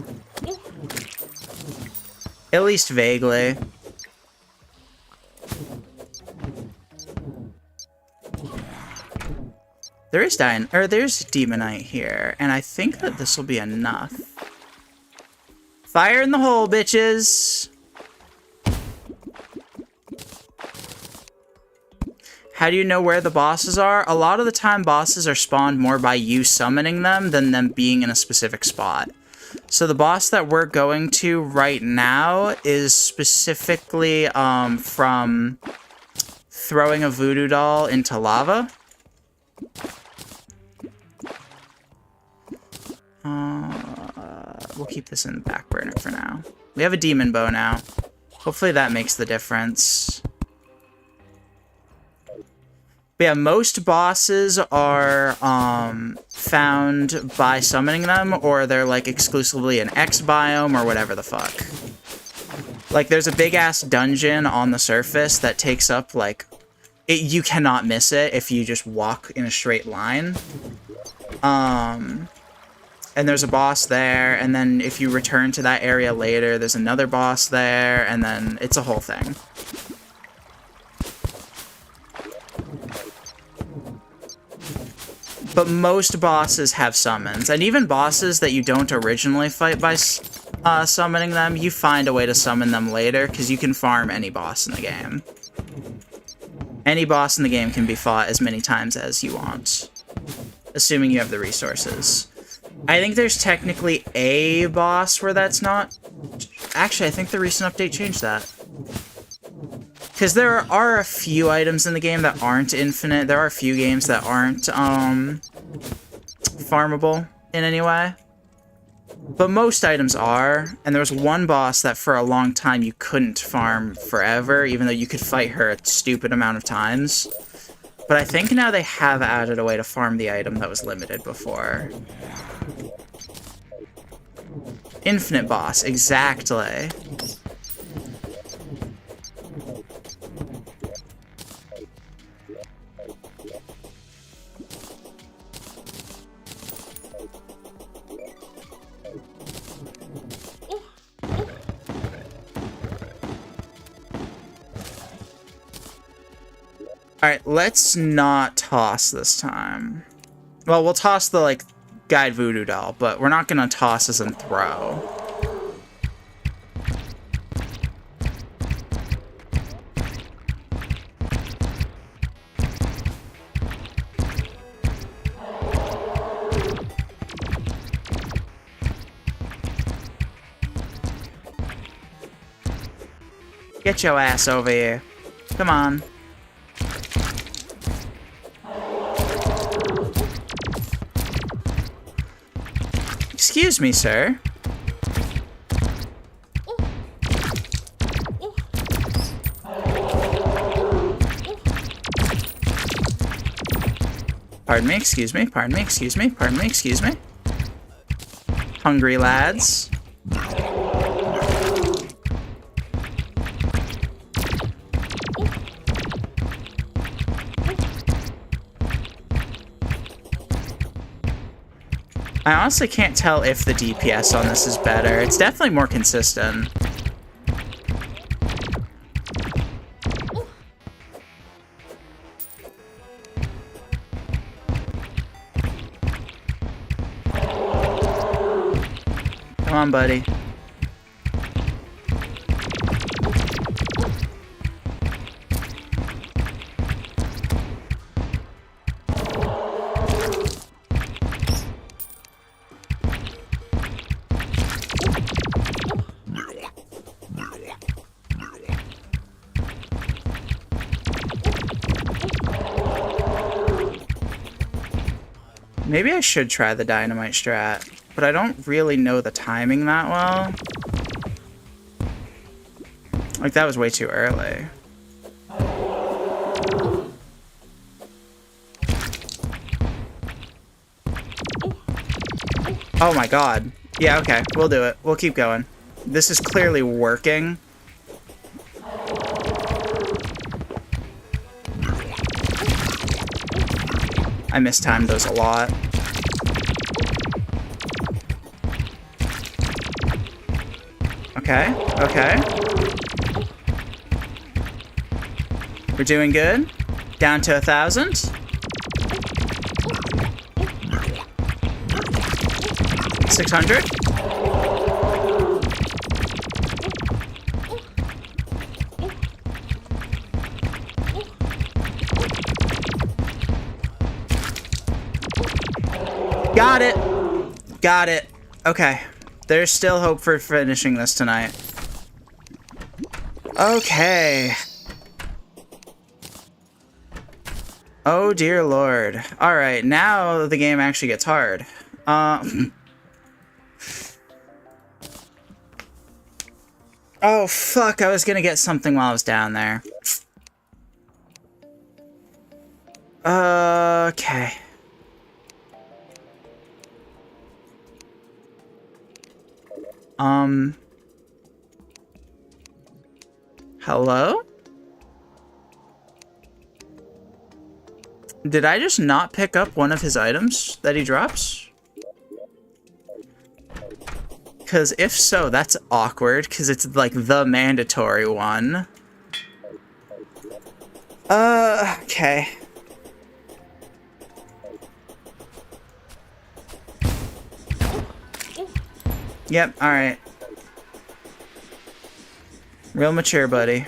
At least vaguely. There's demonite here, and I think that this will be enough. Fire in the hole, bitches! How do you know where the bosses are? A lot of the time, bosses are spawned more by you summoning them than them being in a specific spot. So the boss that we're going to right now is specifically from throwing a voodoo doll into lava. We'll keep this in the back burner for now. We have a demon bow now. Hopefully that makes the difference. But yeah, most bosses are found by summoning them, or they're like exclusively an X biome or whatever the fuck. Like there's a big ass dungeon on the surface that takes up like you cannot miss it if you just walk in a straight line. And there's a boss there, and then if you return to that area later, there's another boss there, and then it's a whole thing. But most bosses have summons, and even bosses that you don't originally fight by summoning them, you find a way to summon them later, because you can farm any boss in the game. Any boss in the game can be fought as many times as you want, assuming you have the resources. I think there's technically a boss where that's not... Actually, I think the recent update changed that. Because there are a few items in the game that aren't infinite. There are a few games that aren't farmable in any way. But most items are. And there was one boss that for a long time you couldn't farm forever, even though you could fight her a stupid amount of times. But I think now they have added a way to farm the item that was limited before. Infinite boss, exactly. Alright, let's not toss this time. Well, we'll toss the, like, guide voodoo doll, but we're not gonna toss as in throw. Get your ass over here. Come on. Excuse me, sir. Pardon me, excuse me, pardon me, excuse me, pardon me, excuse me. Hungry lads. I honestly can't tell if the DPS on this is better. It's definitely more consistent. Come on, buddy. Maybe I should try the dynamite strat, but I don't really know the timing that well. Like, that was way too early. Oh my god. Yeah, okay, we'll do it. We'll keep going. This is clearly working. I mistimed those a lot. Okay, okay. We're doing good. Down to 1,000. 600. Got it. Got it. Okay. There's still hope for finishing this tonight. Okay. Oh dear lord. Alright, now the game actually gets hard. Oh, fuck, I was gonna get something while I was down there. Okay. Hello? Did I just not pick up one of his items that he drops? Because if so, that's awkward, because it's like the mandatory one. Okay. Yep, alright. Real mature, buddy.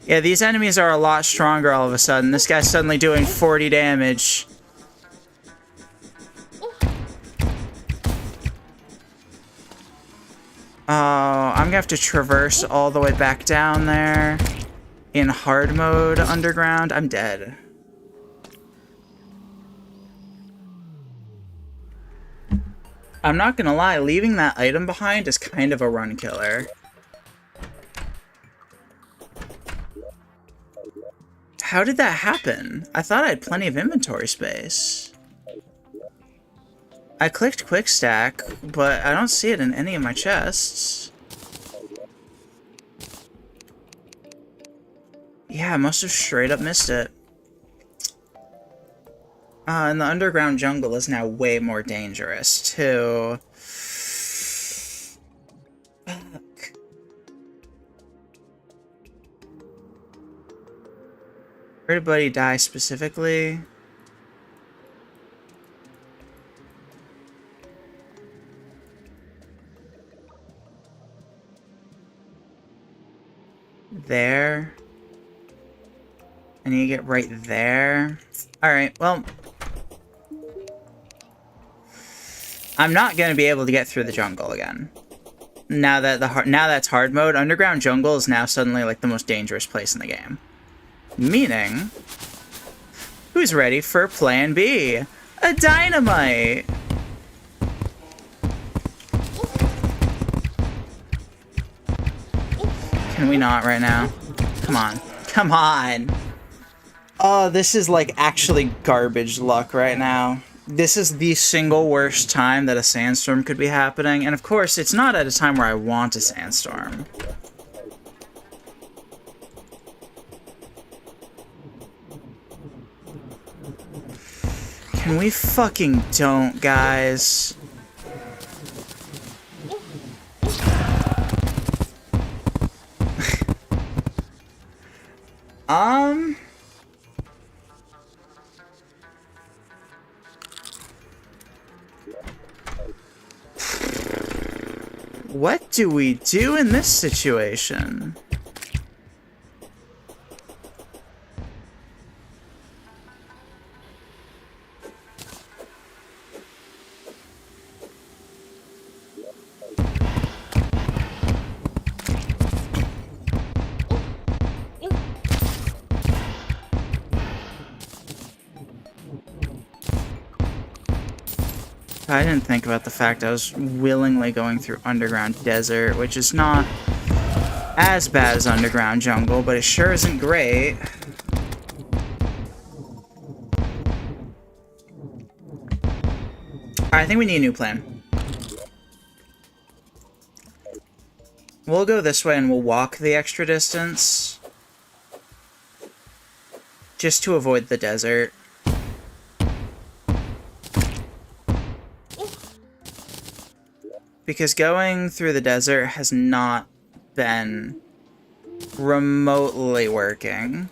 Yeah, these enemies are a lot stronger all of a sudden. This guy's suddenly doing 40 damage. Oh, I'm gonna have to traverse all the way back down there. In hard mode underground. I'm dead. I'm not gonna lie, leaving that item behind is kind of a run killer. How did that happen? I thought I had plenty of inventory space. I clicked quick stack, but I don't see it in any of my chests. Yeah, I must have straight up missed it. And the underground jungle is now way more dangerous, too. Fuck. Where did Buddy die specifically? There. I need to get right there. Alright, well... I'm not going to be able to get through the jungle again. Now that that's hard mode, underground jungle is now suddenly like the most dangerous place in the game. Meaning, who's ready for plan B? A dynamite! Can we not right now? Come on. Come on! Oh, this is like actually garbage luck right now. This is the single worst time that a sandstorm could be happening, and of course, it's not at a time where I want a sandstorm. Can we fucking don't, guys? What do we do in this situation? I didn't think about the fact I was willingly going through underground desert, which is not as bad as underground jungle, but it sure isn't great. Alright, I think we need a new plan. We'll go this way and we'll walk the extra distance. Just to avoid the desert. Because going through the desert has not been remotely working.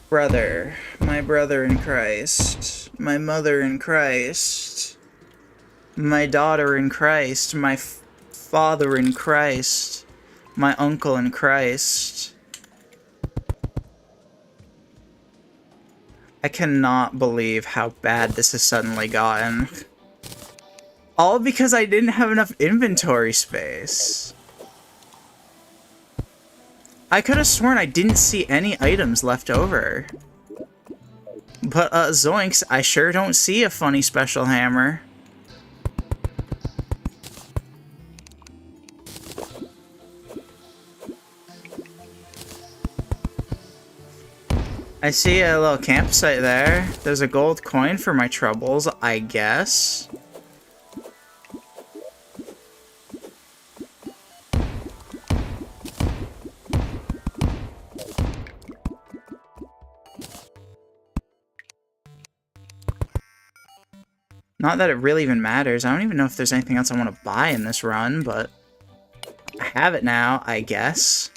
Brother, my brother in Christ, my mother in Christ, my daughter in Christ, my father in Christ, my uncle in Christ. I cannot believe how bad this has suddenly gotten. All because I didn't have enough inventory space. I could have sworn I didn't see any items left over. But, zoinks, I sure don't see a funny special hammer. I see a little campsite there. There's a gold coin for my troubles, I guess. Not that it really even matters. I don't even know if there's anything else I want to buy in this run, but I have it now, I guess.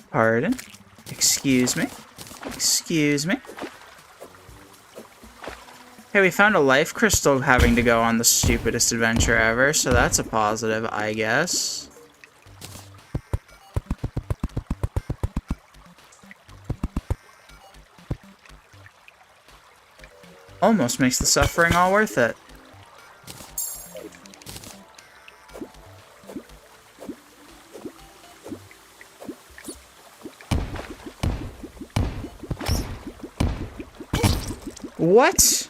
Pardon? Excuse me? Excuse me? Hey, we found a life crystal having to go on the stupidest adventure ever, so that's a positive, I guess. Almost makes the suffering all worth it. What?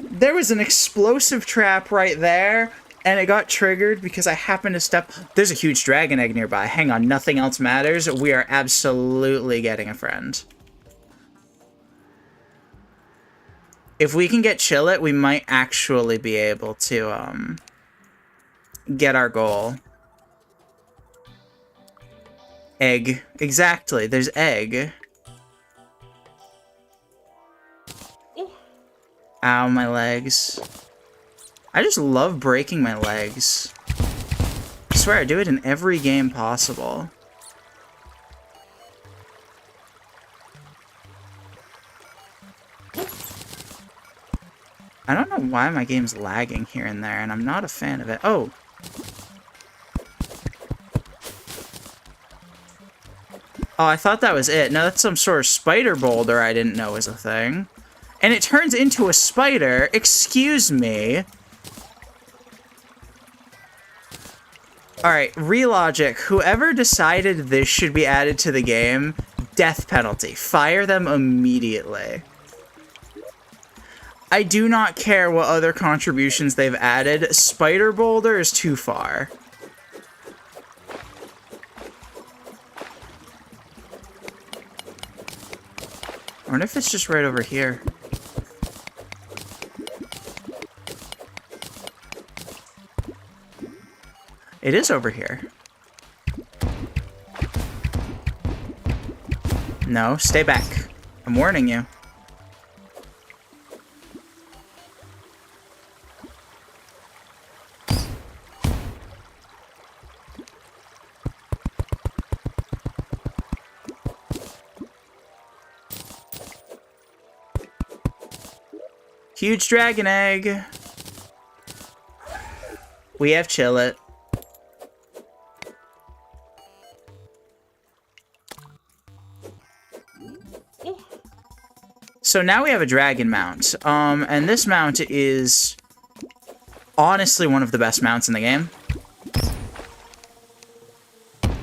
There was an explosive trap right there, and it got triggered because I happened to step... There's a huge dragon egg nearby. Hang on, nothing else matters. We are absolutely getting a friend. If we can get Chillet, we might actually be able to, get our goal. Egg. Exactly, there's egg. Ow, my legs. I just love breaking my legs. I swear, I do it in every game possible. I don't know why my game's lagging here and there, and I'm not a fan of it. Oh! Oh, I thought that was it. No, that's some sort of spider boulder I didn't know was a thing. And it turns into a spider. Excuse me. Alright, relogic. Whoever decided this should be added to the game, death penalty. Fire them immediately. I do not care what other contributions they've added. Spider boulder is too far. I wonder if it's just right over here. It is over here. No, stay back. I'm warning you. Huge dragon egg. We have Chillet. So now we have a dragon mount, and this mount is honestly one of the best mounts in the game.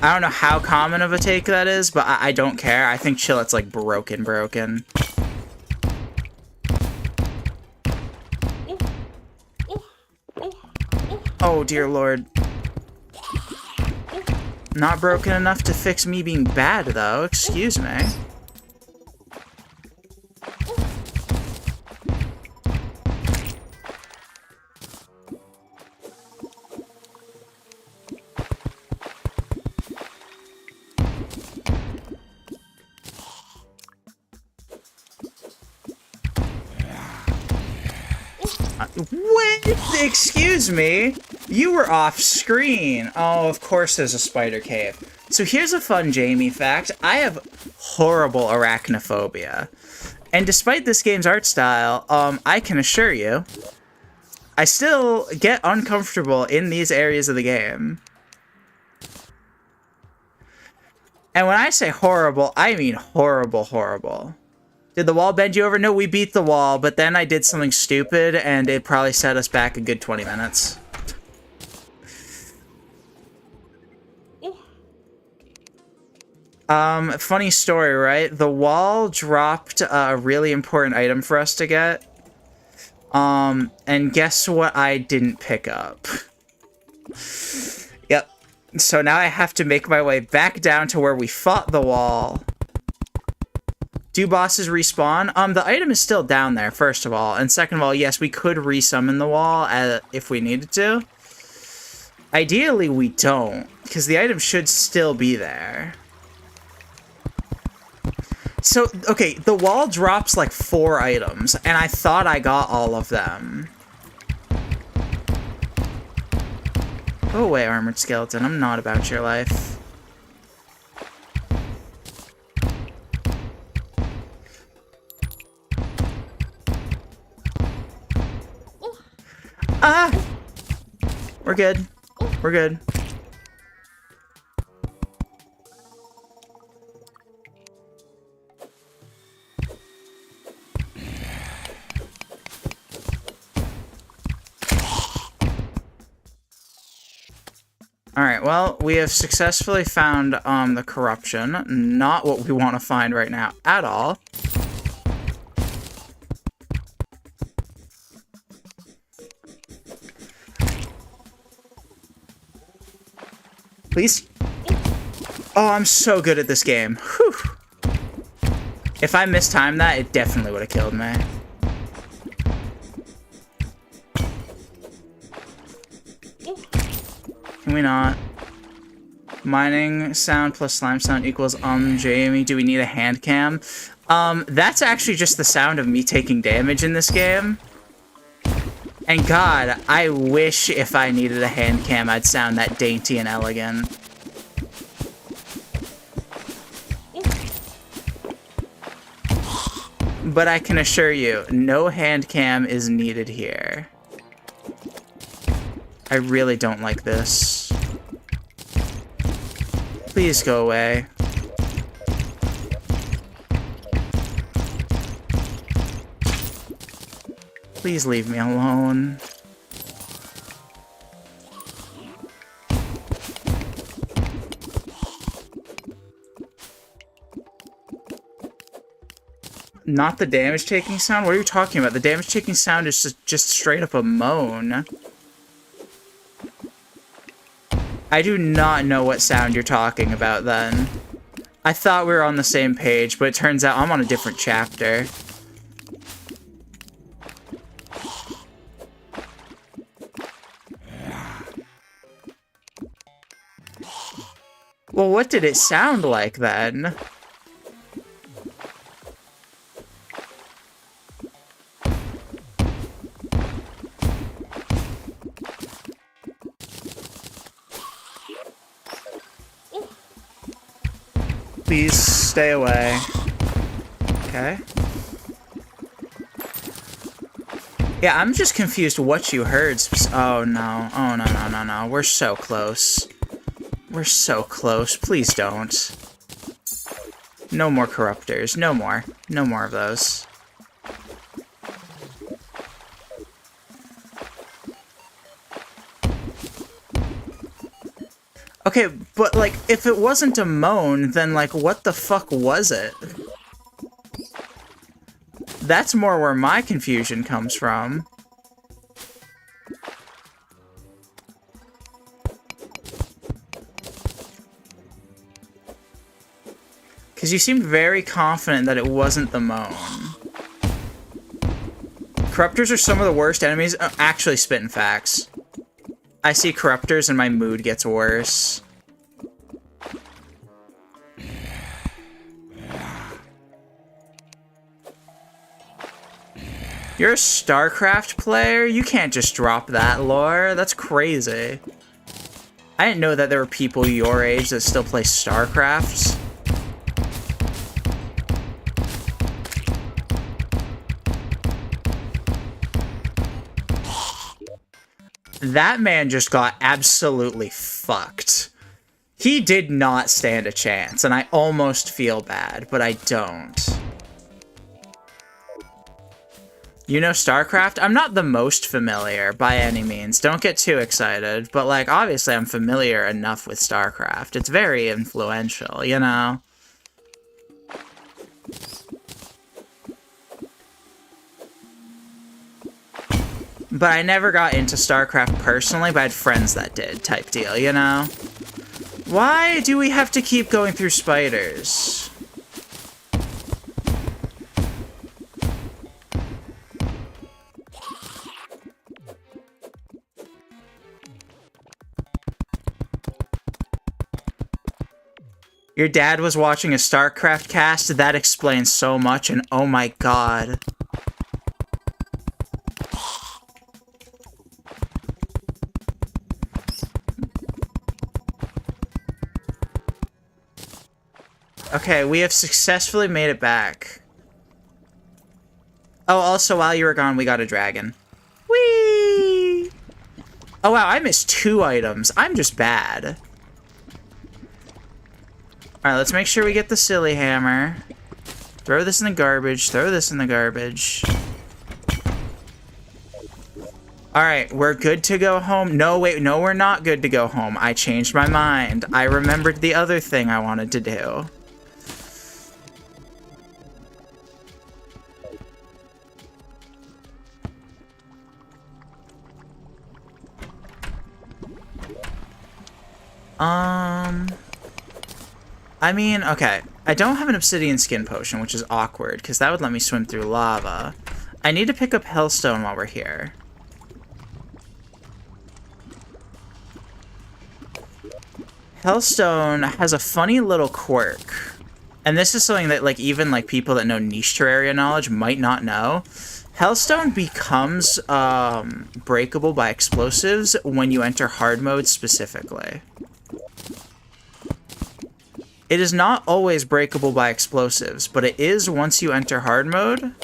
I don't know how common of a take that is, but I don't care. I think Chillet's like broken. Oh dear lord. Not broken enough to fix me being bad though, excuse me. What? Excuse me? You were off screen. Oh, of course there's a spider cave. So here's a fun Jamie fact. I have horrible arachnophobia. And despite this game's art style, I can assure you, I still get uncomfortable in these areas of the game. And when I say horrible, I mean horrible, horrible. Did the wall bend you over? No, we beat the wall, but then I did something stupid, and it probably set us back a good 20 minutes. Funny story, right? The wall dropped a really important item for us to get. And guess what I didn't pick up? Yep. So now I have to make my way back down to where we fought the wall. Do bosses respawn? The item is still down there, first of all. And second of all, yes, we could resummon the wall if we needed to. Ideally, we don't, because the item should still be there. So, okay, the wall drops like 4 items, and I thought I got all of them. Go away, armored skeleton. I'm not about your life. Ah! We're good. We're good. Alright, well, we have successfully found the corruption. Not what we want to find right now at all. Please? Oh, I'm so good at this game. Whew. If I mistimed that, it definitely would have killed me. Can we not? Mining sound plus slime sound equals Jamie. Do we need a hand cam? That's actually just the sound of me taking damage in this game. And God, I wish if I needed a hand cam, I'd sound that dainty and elegant. But I can assure you, no hand cam is needed here. I really don't like this. Please go away. Please leave me alone. Not the damage taking sound? What are you talking about? The damage taking sound is just straight up a moan. I do not know what sound you're talking about then. I thought we were on the same page, but it turns out I'm on a different chapter. Well, what did it sound like then? Please stay away. Okay. Yeah, I'm just confused what you heard. Oh no. Oh no, no, no, no. We're so close. We're so close. Please don't. No more corruptors. No more. No more of those. Okay, but, like, if it wasn't a moan, then, like, what the fuck was it? That's more where my confusion comes from. Because you seemed very confident that it wasn't the moan. Corruptors are some of the worst enemies. Actually, spitting facts. I see corruptors and my mood gets worse. You're a StarCraft player? You can't just drop that lore. That's crazy. I didn't know that there were people your age that still play StarCraft. That man just got absolutely fucked. He did not stand a chance, and I almost feel bad, but I don't. You know StarCraft? I'm not the most familiar by any means. Don't get too excited, but like obviously I'm familiar enough with StarCraft. It's very influential, you know? But I never got into StarCraft personally, but I had friends that did, type deal, you know? Why do we have to keep going through spiders? Your dad was watching a StarCraft cast? That explains so much, and oh my god. Okay, we have successfully made it back. Oh, also, while you were gone, we got a dragon. Whee! Oh, wow, I missed 2 items. I'm just bad. Alright, let's make sure we get the silly hammer. Throw this in the garbage. Throw this in the garbage. Alright, we're good to go home. No, wait, no, we're not good to go home. I changed my mind. I remembered the other thing I wanted to do. I mean, okay. I don't have an obsidian skin potion, which is awkward, because that would let me swim through lava. I need to pick up hellstone while we're here. Hellstone has a funny little quirk. And this is something that, like, even, like, people that know niche Terraria knowledge might not know. Hellstone becomes, breakable by explosives when you enter hard mode specifically. It is not always breakable by explosives, but it is once you enter hard mode.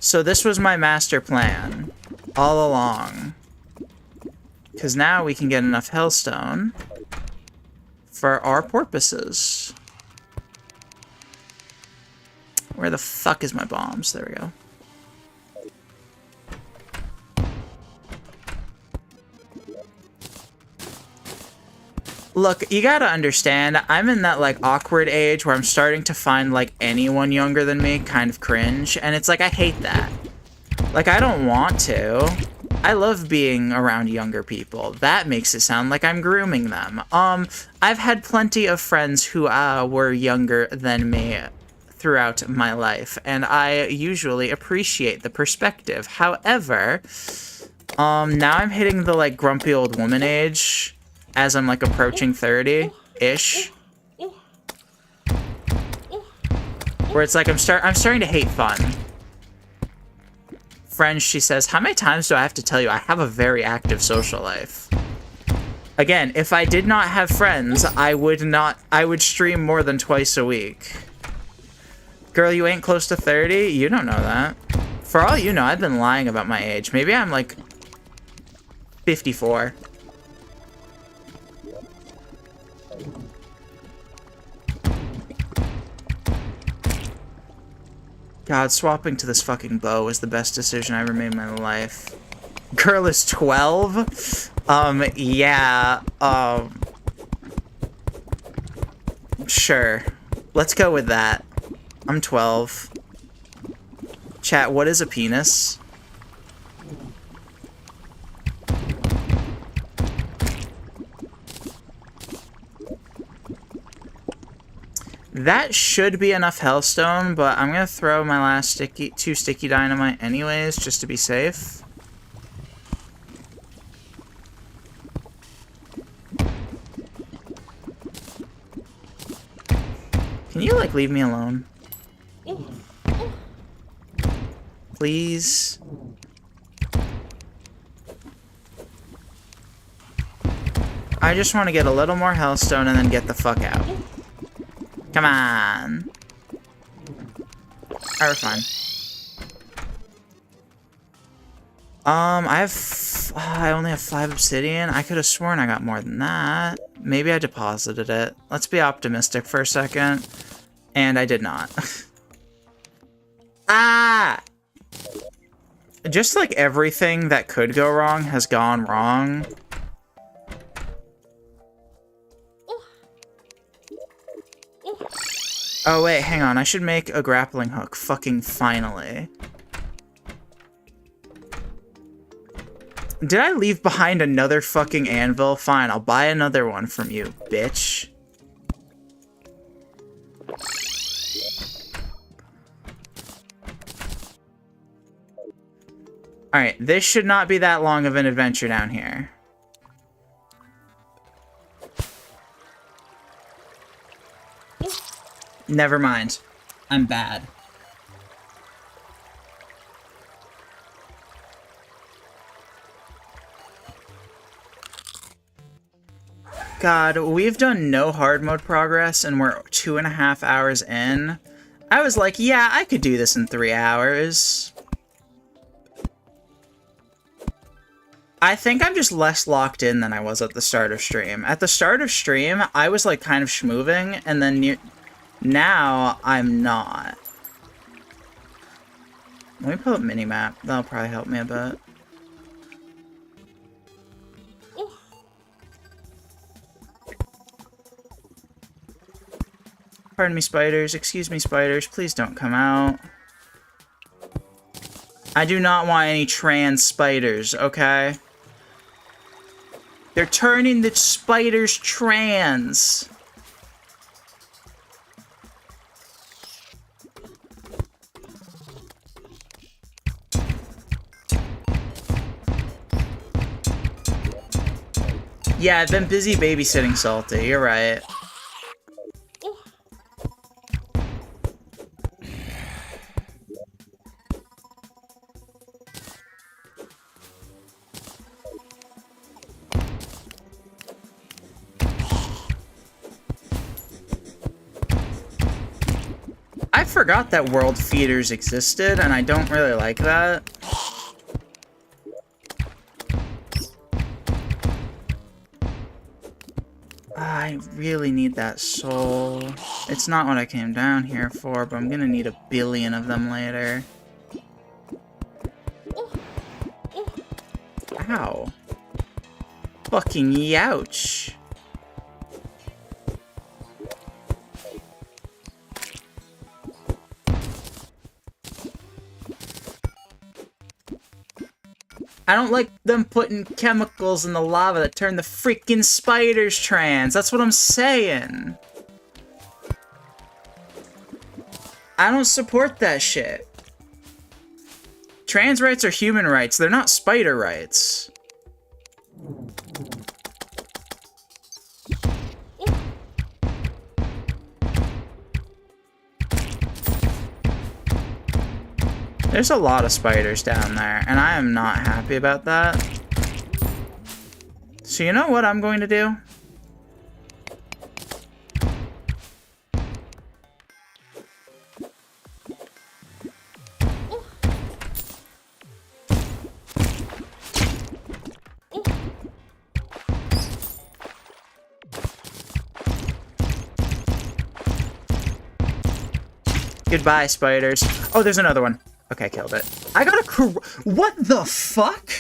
So this was my master plan all along. Because now we can get enough hellstone for our purposes. Where the fuck is my bombs? There we go. Look, you gotta understand, I'm in that, like, awkward age where I'm starting to find, like, anyone younger than me kind of cringe, and it's like, I hate that. Like, I don't want to. I love being around younger people. That makes it sound like I'm grooming them. I've had plenty of friends who, were younger than me throughout my life, and I usually appreciate the perspective. However, now I'm hitting the, like, grumpy old woman age, as I'm, like, approaching 30-ish. Where it's like, I'm starting to hate fun. Friends, she says, how many times do I have to tell you I have a very active social life? Again, if I did not have friends, I would stream more than twice a week. Girl, you ain't close to 30? You don't know that. For all you know, I've been lying about my age. Maybe I'm, like, 54. God, swapping to this fucking bow was the best decision I ever made in my life. Girl is 12? Yeah, sure. Let's go with that. I'm 12. Chat, what is a penis? That should be enough hellstone, but I'm gonna throw my last two sticky dynamite anyways, just to be safe. Can you, like, leave me alone? Please? I just want to get a little more hellstone and then get the fuck out. Come on. Alright, we're fine. I only have 5 obsidian. I could have sworn I got more than that. Maybe I deposited it. Let's be optimistic for a second. And I did not. Ah! Just like everything that could go wrong has gone wrong. Oh wait, hang on. I should make a grappling hook. Fucking finally. Did I leave behind another fucking anvil? Fine, I'll buy another one from you, bitch. Alright, this should not be that long of an adventure down here. Never mind. I'm bad. God, we've done no hard mode progress and we're 2.5 hours in. I was like, yeah, I could do this in 3 hours. I think I'm just less locked in than I was at the start of stream. At the start of stream, I was like kind of schmoving, and then now I'm not. Let me pull up minimap. That'll probably help me a bit. Pardon me, spiders. Excuse me, spiders. Please don't come out. I do not want any trans spiders, okay? They're turning the spiders trans. Yeah, I've been busy babysitting Salty. You're right. I forgot that world feeders existed, and I don't really like that. I really need that soul. It's not what I came down here for, but I'm gonna need 1 billion of them later. Ow. Fucking youch. I don't like them putting chemicals in the lava that turn the freaking spiders trans. That's what I'm saying. I don't support that shit. Trans rights are human rights. They're not spider rights. There's a lot of spiders down there, and I am not happy about that. So you know what I'm going to do? Goodbye, spiders. Oh, there's another one. Okay, killed it. I got a what the fuck?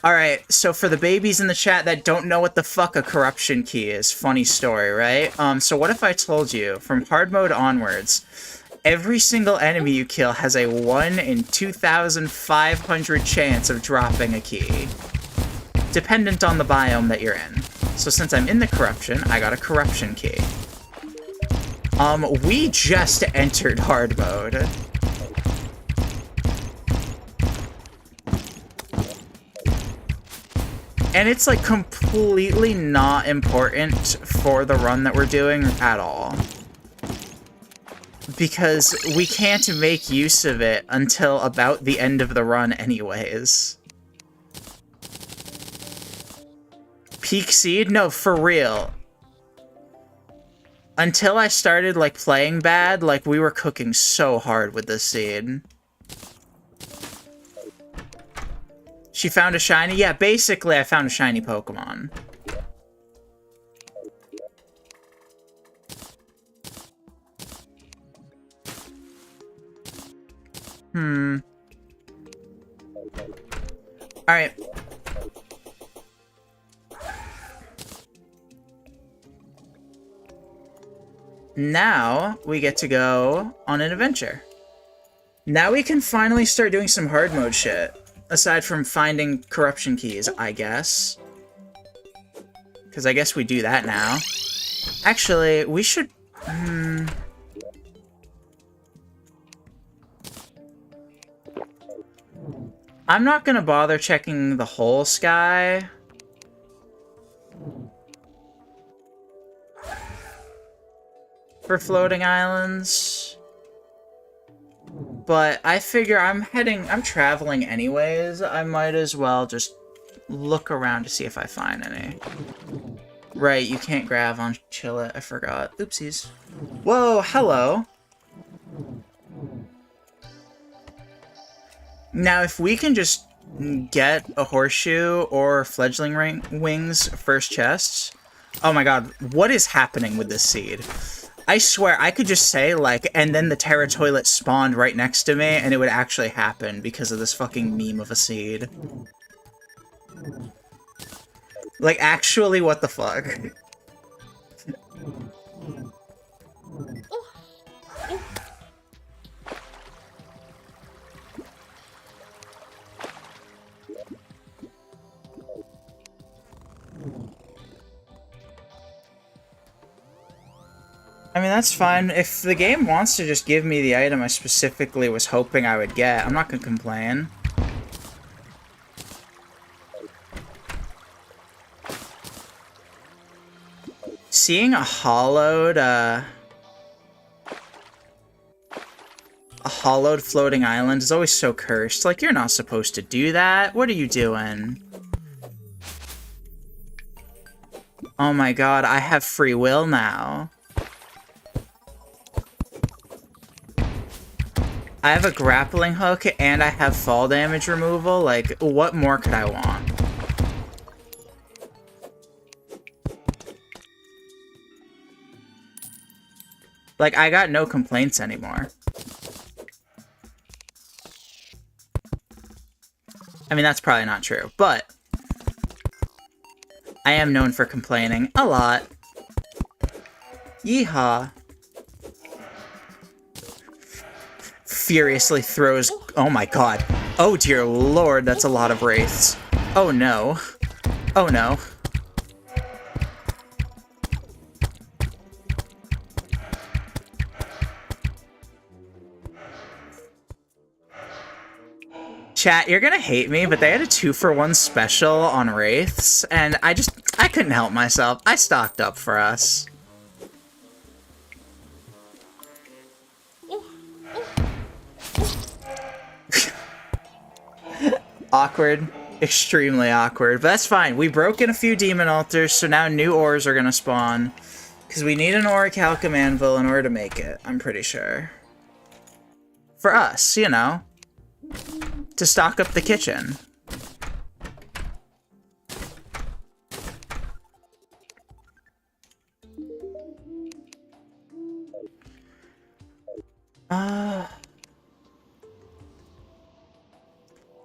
Alright, so for the babies in the chat that don't know what the fuck a corruption key is, funny story, right? So what if I told you, from hard mode onwards, every single enemy you kill has a 1 in 2,500 chance of dropping a key, dependent on the biome that you're in. So since I'm in the corruption, I got a corruption key. We just entered hard mode. And it's, like, completely not important for the run that we're doing at all. Because we can't make use of it until about the end of the run anyways. Peak seed? No, for real. Until I started, like, playing bad, like, we were cooking so hard with this seed. She found a shiny? Yeah, basically, I found a shiny Pokemon. Alright. Now, we get to go on an adventure. Now we can finally start doing some hard mode shit. Aside from finding corruption keys, I guess. Because I guess we do that now. Actually, we should... I'm not gonna bother checking the whole sky. For floating islands. But I figure I'm traveling anyways. I might as well just look around to see if I find any. Right, you can't grab on Chillet, I forgot. Oopsies. Whoa, hello. Now, if we can just get a horseshoe or fledgling wings first chests... Oh my god, what is happening with this seed? I swear, I could just say, like, and then the terratoilet spawned right next to me, and it would actually happen because of this fucking meme of a seed. Like, actually, what the fuck? I mean, that's fine. If the game wants to just give me the item I specifically was hoping I would get, I'm not gonna complain. Seeing a hollowed floating island is always so cursed. Like, you're not supposed to do that. What are you doing? Oh my god, I have free will now. I have a grappling hook, and I have fall damage removal. Like, what more could I want? Like, I got no complaints anymore. I mean, that's probably not true, but... I am known for complaining a lot. Yeehaw. Furiously throws... Oh my god. Oh dear lord, that's a lot of wraiths. Oh no. Oh no. Chat, you're gonna hate me, but they had a 2-for-1 special on wraiths, and I couldn't help myself. I stocked up for us. Awkward. Extremely awkward. But that's fine. We broke in a few demon altars, so now new ores are gonna spawn. Because we need an orichalcum anvil in order to make it, I'm pretty sure. For us, you know. To stock up the kitchen.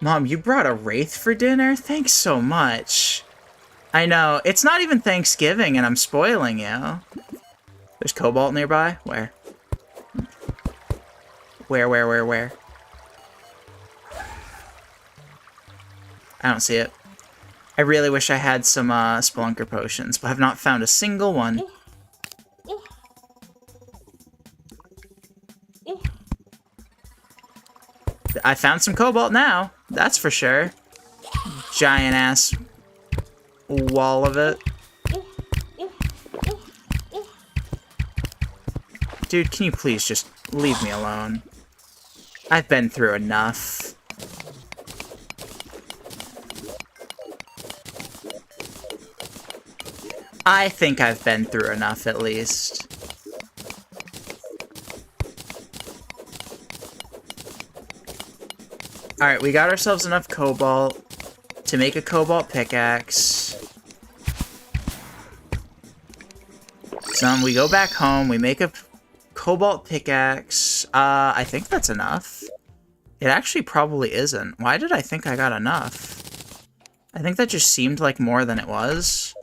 Mom, you brought a wraith for dinner? Thanks so much. I know, it's not even Thanksgiving and I'm spoiling you. There's cobalt nearby? Where? Where? I don't see it. I really wish I had some Spelunker potions, but I have not found a single one. I found some cobalt now, that's for sure. Giant ass wall of it. Dude, can you please just leave me alone? I've been through enough. I think I've been through enough, at least. Alright, we got ourselves enough cobalt to make a cobalt pickaxe. So we go back home, we make a cobalt pickaxe. I think that's enough. It actually probably isn't. Why did I think I got enough? I think that just seemed like more than it was.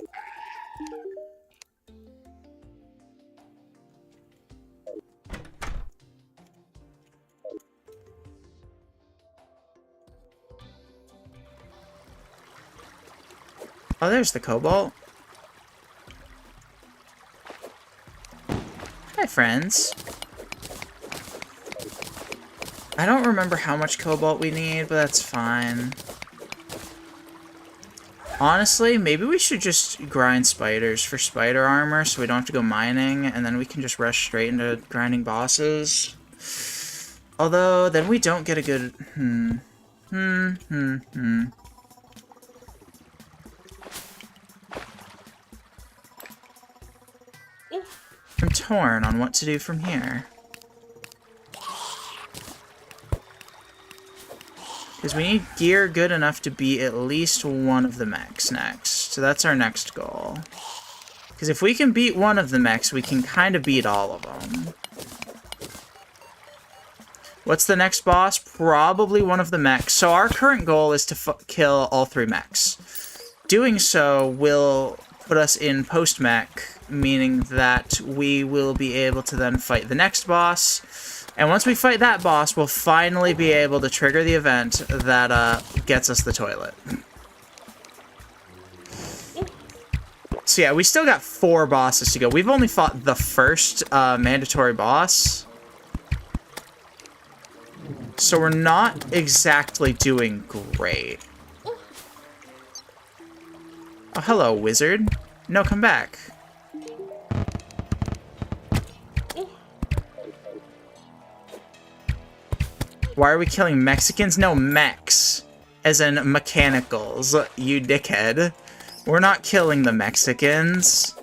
Oh, there's the cobalt. Hi, friends. I don't remember how much cobalt we need, but that's fine. Honestly, maybe we should just grind spiders for spider armor so we don't have to go mining, and then we can just rush straight into grinding bosses. Although, then we don't get a good... I'm torn on what to do from here. Because we need gear good enough to beat at least one of the mechs next. So that's our next goal. Because if we can beat one of the mechs, we can kind of beat all of them. What's the next boss? Probably one of the mechs. So our current goal is to kill all 3 mechs. Doing so will put us in post-mech, meaning that we will be able to then fight the next boss. And once we fight that boss, we'll finally be able to trigger the event that gets us the toilet. So yeah, we still got 4 bosses to go. We've only fought the first mandatory boss. So we're not exactly doing great. Oh, hello, wizard. No, come back. Why are we killing Mexicans? No, mechs. As in mechanicals, you dickhead. We're not killing the Mexicans.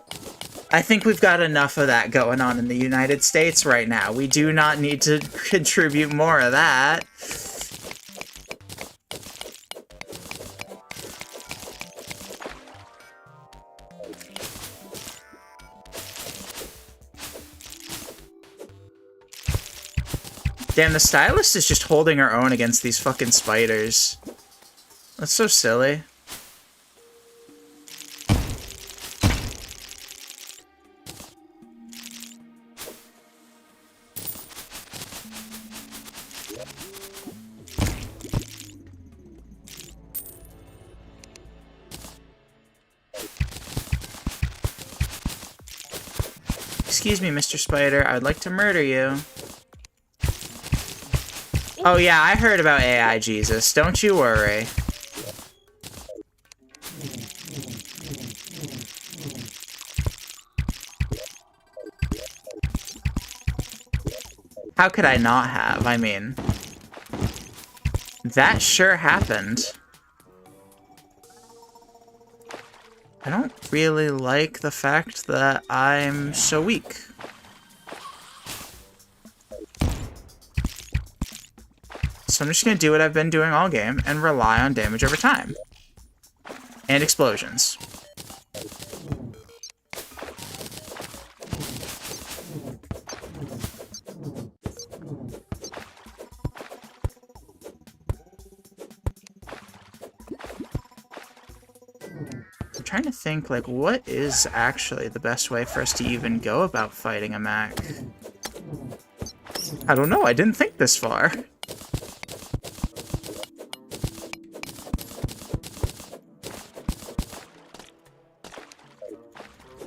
I think we've got enough of that going on in the United States right now. We do not need to contribute more of that. Damn, the stylist is just holding her own against these fucking spiders. That's so silly. Excuse me, Mr. Spider, I would like to murder you. Oh yeah, I heard about AI Jesus. Don't you worry. How could I not have? I mean, that sure happened. I don't really like the fact that I'm so weak. So I'm just going to do what I've been doing all game and rely on damage over time. And explosions. I'm trying to think, like, what is actually the best way for us to even go about fighting a mech? I don't know, I didn't think this far.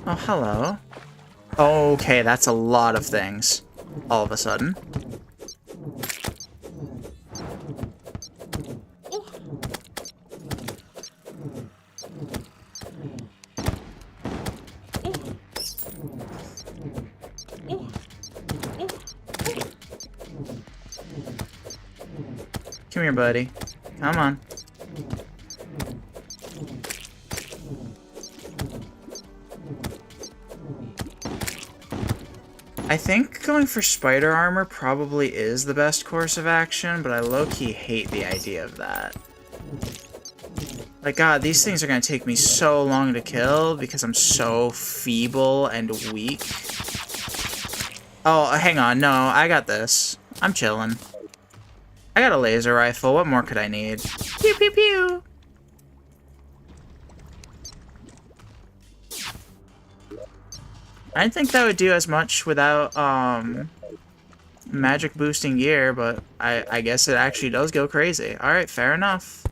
Oh, hello. Okay, that's a lot of things, all of a sudden. Come here, buddy. Come on. I think going for spider armor probably is the best course of action, but I low-key hate the idea of that. Like, God, these things are gonna take me so long to kill because I'm so feeble and weak. Oh, hang on. No, I got this. I'm chilling. I got a laser rifle. What more could I need? Pew, pew, pew! I didn't think that would do as much without, magic boosting gear, but I guess it actually does go crazy. Alright, fair enough.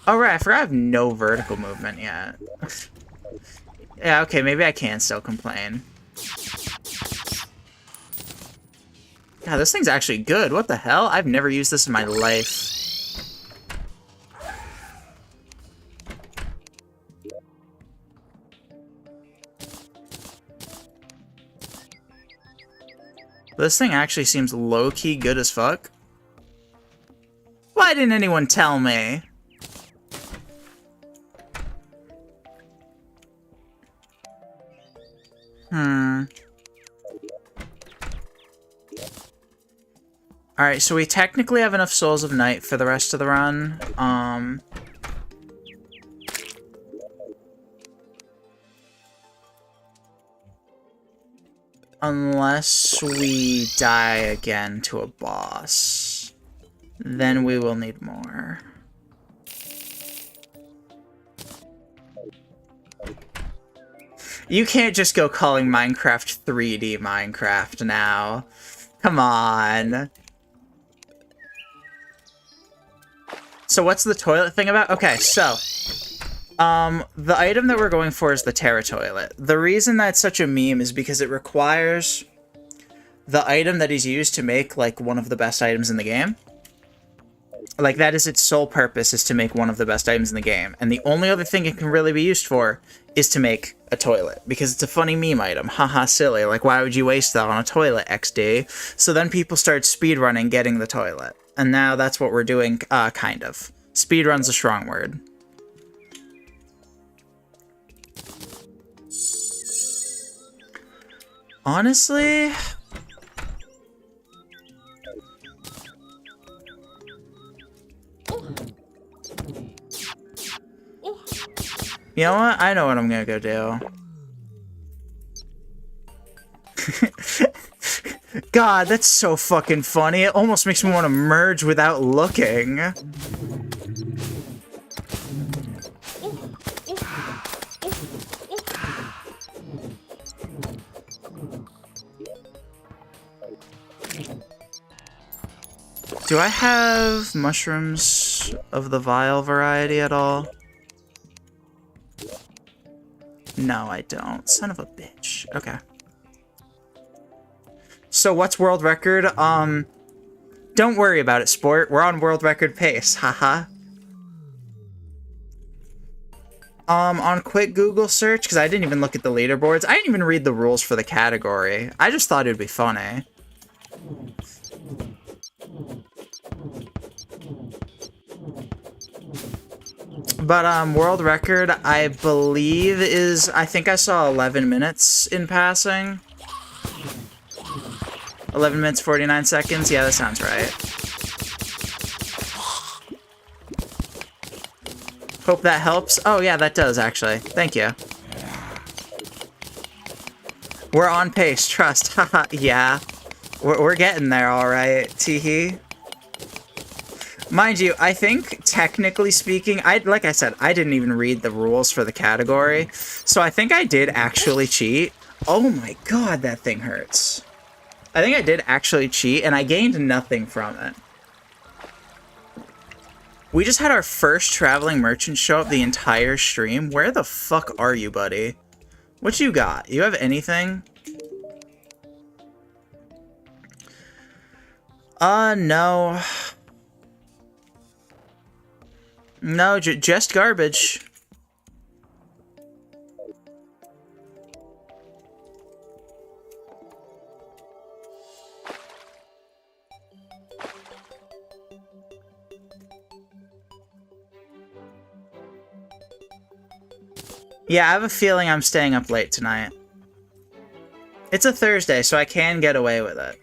Oh, right, I forgot I have no vertical movement yet. Yeah, okay, maybe I can still complain. God, this thing's actually good. What the hell? I've never used this in my life. This thing actually seems low-key good as fuck. Why didn't anyone tell me? Alright, so we technically have enough Souls of Night for the rest of the run. Unless we die again to a boss. Then we will need more. You can't just go calling Minecraft 3D Minecraft now. Come on. So what's the toilet thing about? Okay, so the item that we're going for is the terratoilet. The reason that's such a meme is because it requires the item that is used to make, like, one of the best items in the game. Like, that is its sole purpose, is to make one of the best items in the game. And the only other thing it can really be used for is to make a toilet. Because it's a funny meme item. Haha, silly. Like, why would you waste that on a toilet, XD? So then people start speedrunning getting the toilet. And now that's what we're doing, kind of. Speedrun's a strong word. Honestly... You know what? I know what I'm gonna go do. God, that's so fucking funny. It almost makes me want to merge without looking. Do I have mushrooms of the vile variety at all? No, I don't. Son of a bitch. Okay. So what's world record? Don't worry about it, sport. We're on world record pace. Haha. On quick Google search, because I didn't even look at the leaderboards. I didn't even read the rules for the category. I just thought it'd be funny. But, world record, I believe, is... I think I saw 11 minutes in passing. 11 minutes, 49 seconds? Yeah, that sounds right. Hope that helps. Oh, yeah, that does, actually. Thank you. We're on pace, trust. Haha, yeah. We're getting there, alright. Teehee. Mind you, I think, technically speaking, like I said, I didn't even read the rules for the category, so I think I did actually cheat. Oh my god, that thing hurts. I think I did actually cheat, and I gained nothing from it. We just had our first traveling merchant show up the entire stream. Where the fuck are you, buddy? What you got? You have anything? No. No, just garbage. Yeah, I have a feeling I'm staying up late tonight. It's a Thursday, so I can get away with it.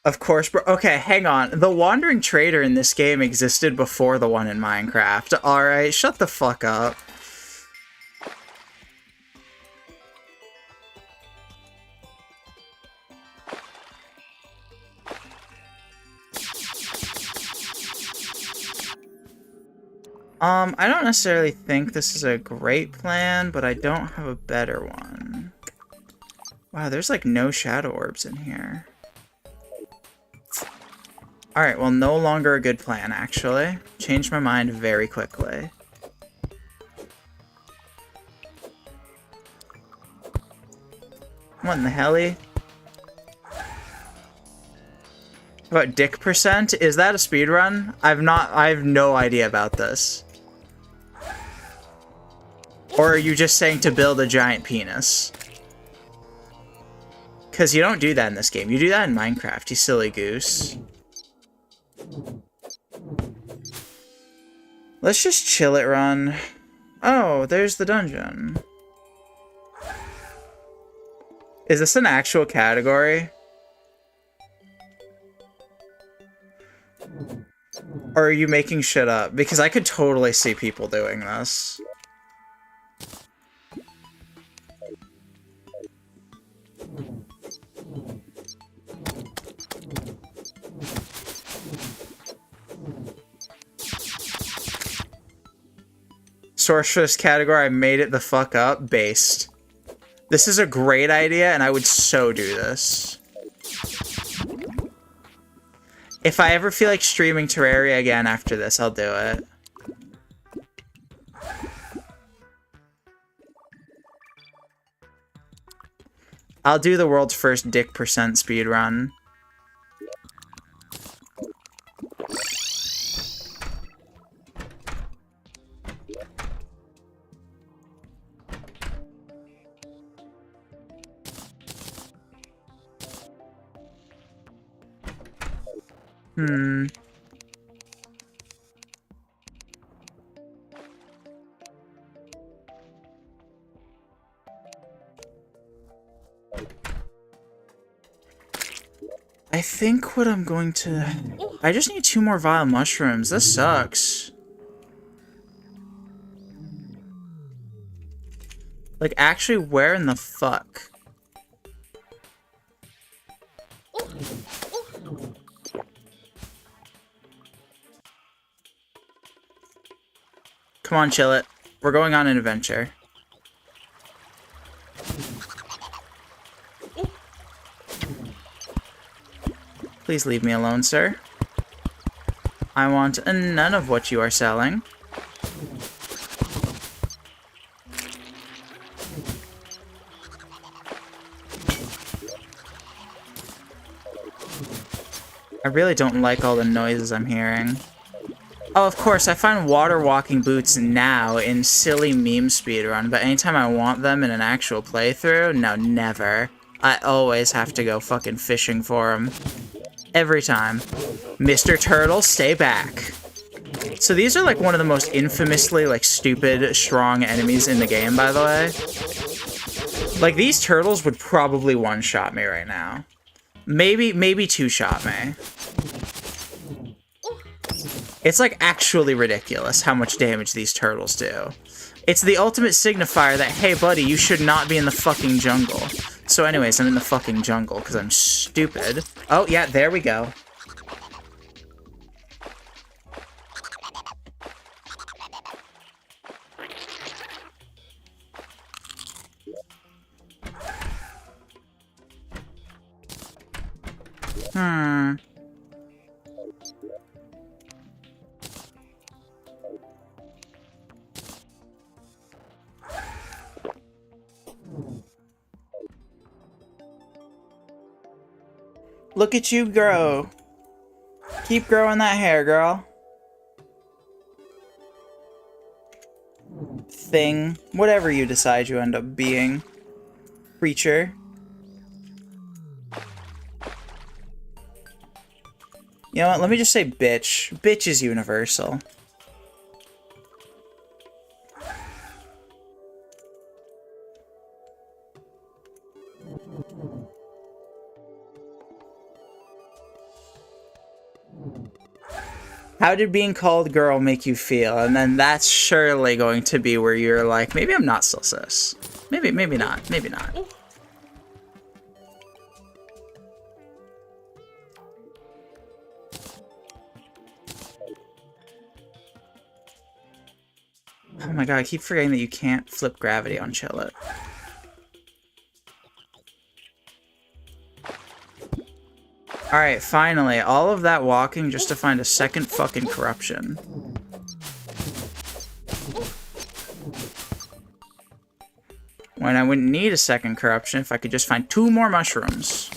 Of course, bro. Okay, hang on. The Wandering Trader in this game existed before the one in Minecraft. Alright, shut the fuck up. I don't necessarily think this is a great plan, but I don't have a better one. Wow, there's like no shadow orbs in here. Alright, well, no longer a good plan, actually. Changed my mind very quickly. What in the helly? About dick percent? Is that a speedrun? I have no idea about this. Or are you just saying to build a giant penis? Because you don't do that in this game. You do that in Minecraft, you silly goose. Let's just chill it run. Oh, there's the dungeon. Is this an actual category? Or are you making shit up? Because I could totally see people doing this. Source for this category, I made it the fuck up. Based. This is a great idea, and I would so do this. If I ever feel like streaming Terraria again after this, I'll do it. I'll do the world's first dick percent speedrun. I think what I'm going to... I just need 2 more vile mushrooms. This sucks. Like, actually, where in the fuck? Come on, chill it. We're going on an adventure. Please leave me alone, sir. I want none of what you are selling. I really don't like all the noises I'm hearing. Oh, of course, I find water walking boots now in silly meme speedrun, but anytime I want them in an actual playthrough, no, never. I always have to go fucking fishing for them. Every time. Mr. Turtle, stay back. So these are like one of the most infamously like stupid, strong enemies in the game, by the way. Like these turtles would probably one-shot me right now. Maybe two-shot me. It's like actually ridiculous how much damage these turtles do. It's the ultimate signifier that, hey buddy, you should not be in the fucking jungle. So anyways, I'm in the fucking jungle because I'm stupid. Oh yeah, there we go. Look at you grow. Keep growing that hair, girl. Thing. Whatever you decide you end up being. Creature. You know what? Let me just say bitch. Bitch is universal. How did being called girl make you feel? And then that's surely going to be where you're like, maybe I'm not still cis. Maybe not. Maybe not. Oh my god, I keep forgetting that you can't flip gravity on Chill It. Alright, finally. All of that walking just to find a second fucking corruption. When I wouldn't need a second corruption if I could just find 2 more mushrooms.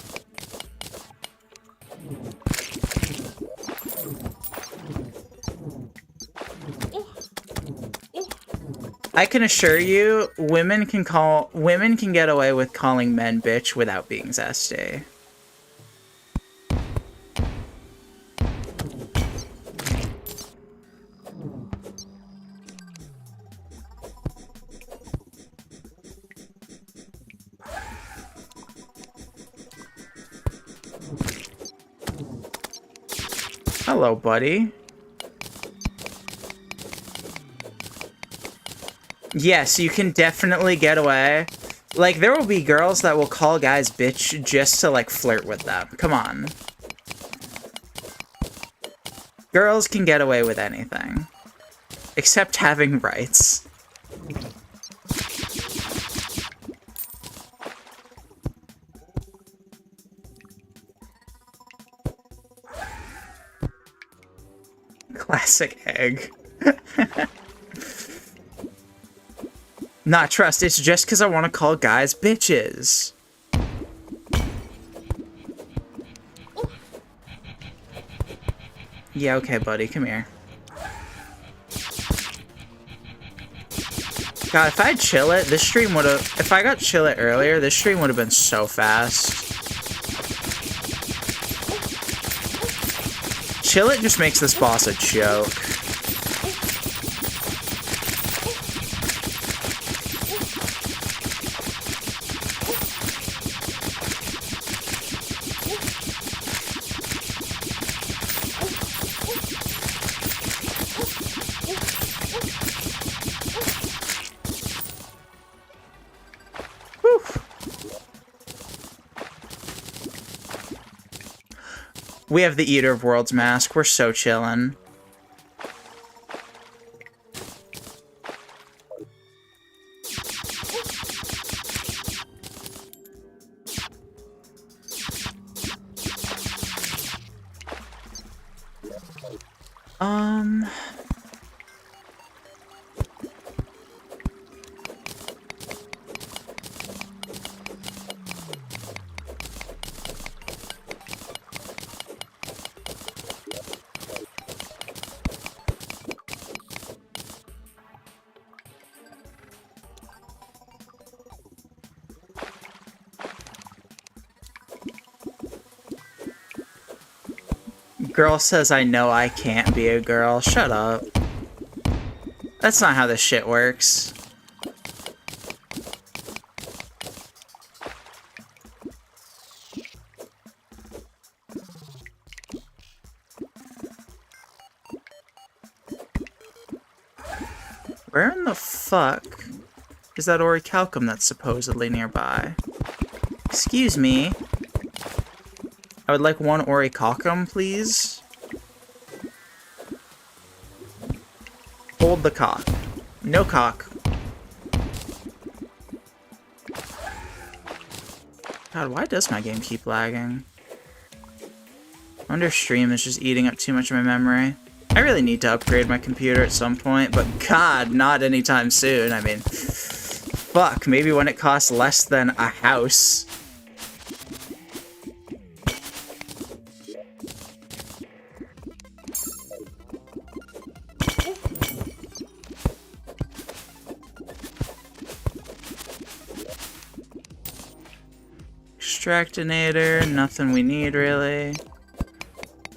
I can assure you, women can get away with calling men bitch without being zesty. Hello, buddy. Yes, you can definitely get away. Like, there will be girls that will call guys bitch just to, like, flirt with them. Come on. Girls can get away with anything. Except having rights. Classic egg. Not trust, it's just because I want to call guys bitches. Yeah, okay, buddy, come here. God, if I had Chill It, this stream would have... If I got Chill It earlier, this stream would have been so fast. Chill It just makes this boss a joke. We have the Eater of Worlds mask. We're so chillin'. Girl says I know I can't be a girl. Shut up. That's not how this shit works. Where in the fuck is that orichalcum that's supposedly nearby? Excuse me. I would like 1 orichalcum, please. Hold the cock. No cock. God, why does my game keep lagging? I wonder if stream is just eating up too much of my memory. I really need to upgrade my computer at some point, but God, not anytime soon. I mean, fuck, maybe when it costs less than a house. Extractinator, nothing we need really.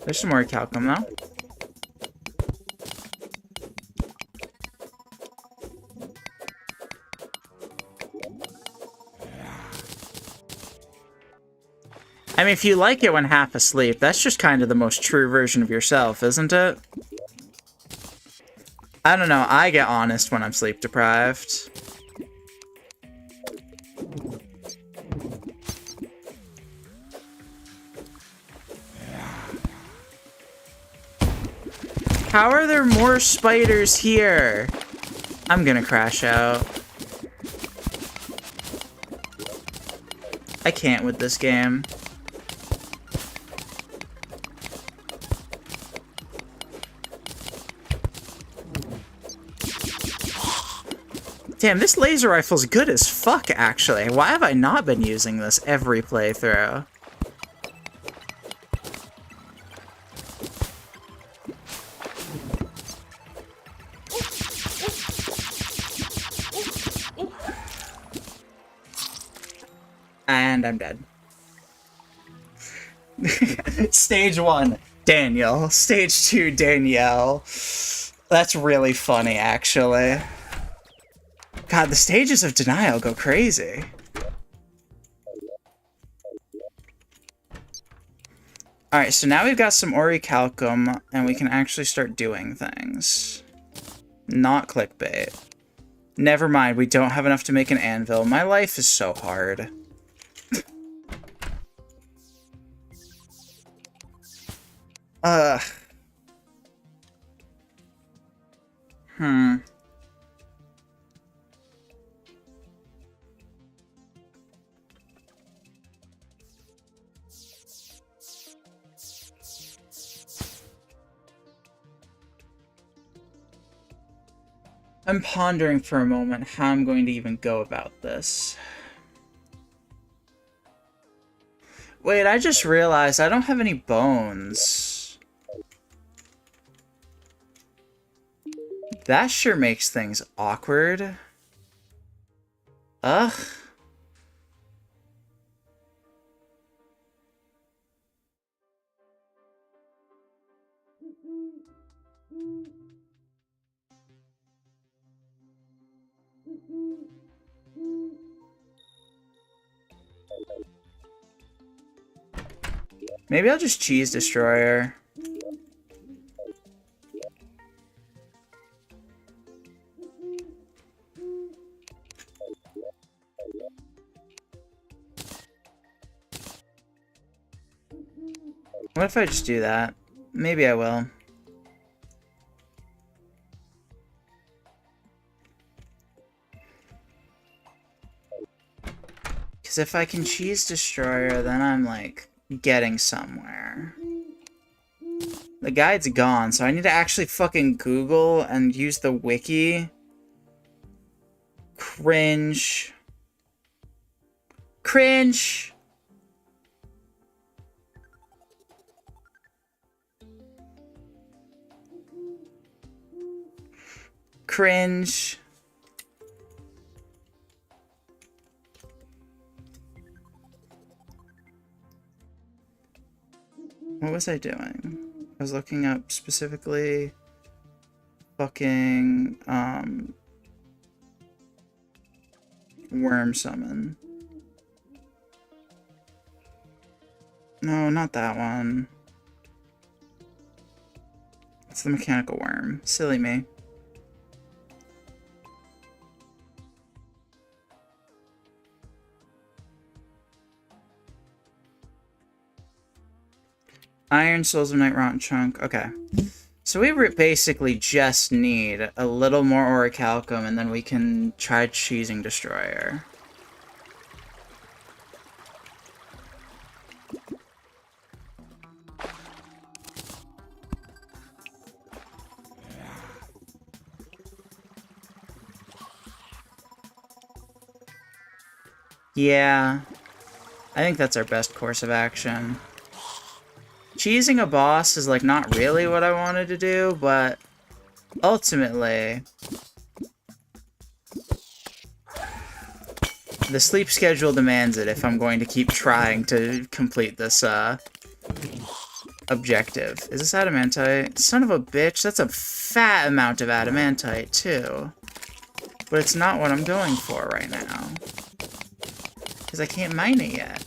There's some more calcum though. I mean, if you like it when half asleep, that's just kind of the most true version of yourself, isn't it? I don't know, I get honest when I'm sleep deprived. How are there more spiders here? I'm gonna crash out. I can't with this game. Damn, this laser rifle's good as fuck, actually. Why have I not been using this every playthrough? And I'm dead. Stage 1, Daniel. Stage 2, Danielle. That's really funny, actually. God, the stages of denial go crazy. Alright, so now we've got some orichalcum, and we can actually start doing things. Not clickbait. Never mind, we don't have enough to make an anvil. My life is so hard. Ugh. I'm pondering for a moment how I'm going to even go about this. Wait, I just realized I don't have any bones. That sure makes things awkward. Ugh. Maybe I'll just cheese destroyer. What if I just do that? Maybe I will. Because if I can cheese destroyer, then I'm like getting somewhere. The guide's gone, so I need to actually fucking Google and use the wiki. Cringe. Cringe! Cringe. What was I doing? I was looking up specifically fucking worm summon. No, not that one. It's the mechanical worm. Silly me. Iron, Souls of Night, Rotten Chunk. Okay. So we basically just need a little more orichalcum, and then we can try cheesing destroyer. Yeah. I think that's our best course of action. Cheesing a boss is, like, not really what I wanted to do, but ultimately, the sleep schedule demands it if I'm going to keep trying to complete this, objective. Is this adamantite? Son of a bitch, that's a fat amount of adamantite, too. But it's not what I'm going for right now. Because I can't mine it yet.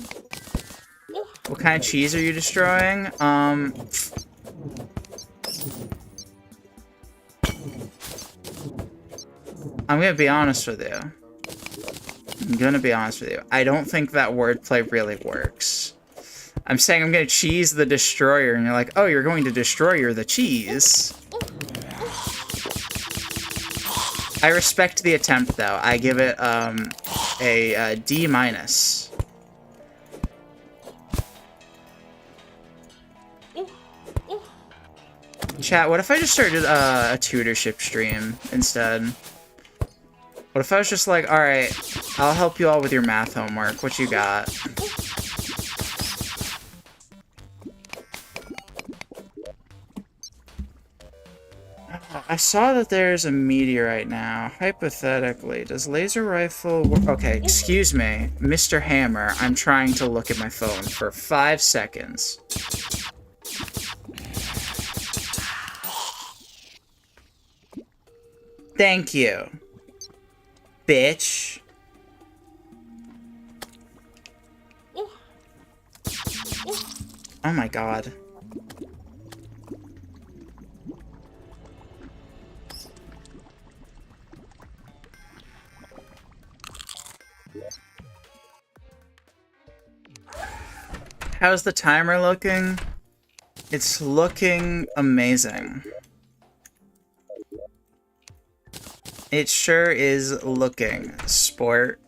What kind of cheese are you destroying? I'm gonna be honest with you. I don't think that wordplay really works. I'm saying I'm gonna cheese the destroyer, and you're like, oh, you're going to destroy the cheese. I respect the attempt, though. I give it, a D-. Chat, what if I just started a tutorship stream instead? What if I was just like, alright, I'll help you all with your math homework. What you got? I saw that there's a meteorite now. Hypothetically, does laser rifle work? Okay, excuse me, Mr. Hammer. I'm trying to look at my phone for 5 seconds. Thank you, bitch. Oh my god. How's the timer looking? It's looking amazing. It sure is looking, sport.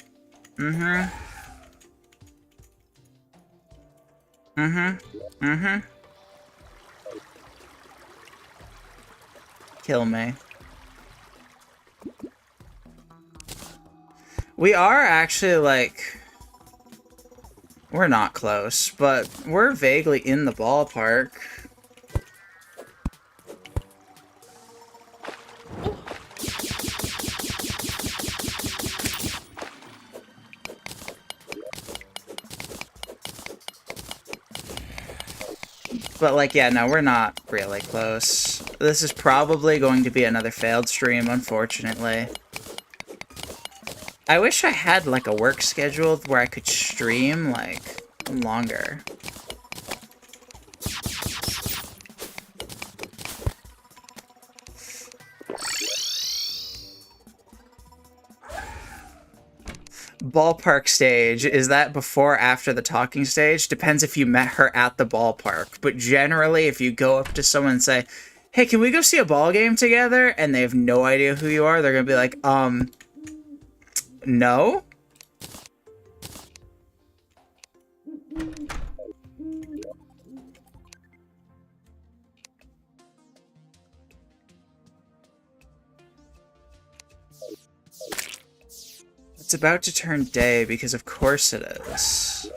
Mm-hmm. Mm-hmm. Mm-hmm. Kill me. We are actually, like... We're not close, but we're vaguely in the ballpark. But, like, yeah, no, we're not really close. This is probably going to be another failed stream, unfortunately. I wish I had, like, a work schedule where I could stream, like, longer. Ballpark stage, is that before or after the talking stage? Depends if you met her at the ballpark. But generally, if you go up to someone and say, hey, can we go see a ball game together? And they have no idea who you are, they're gonna be like, no? It's about to turn day, because of course it is.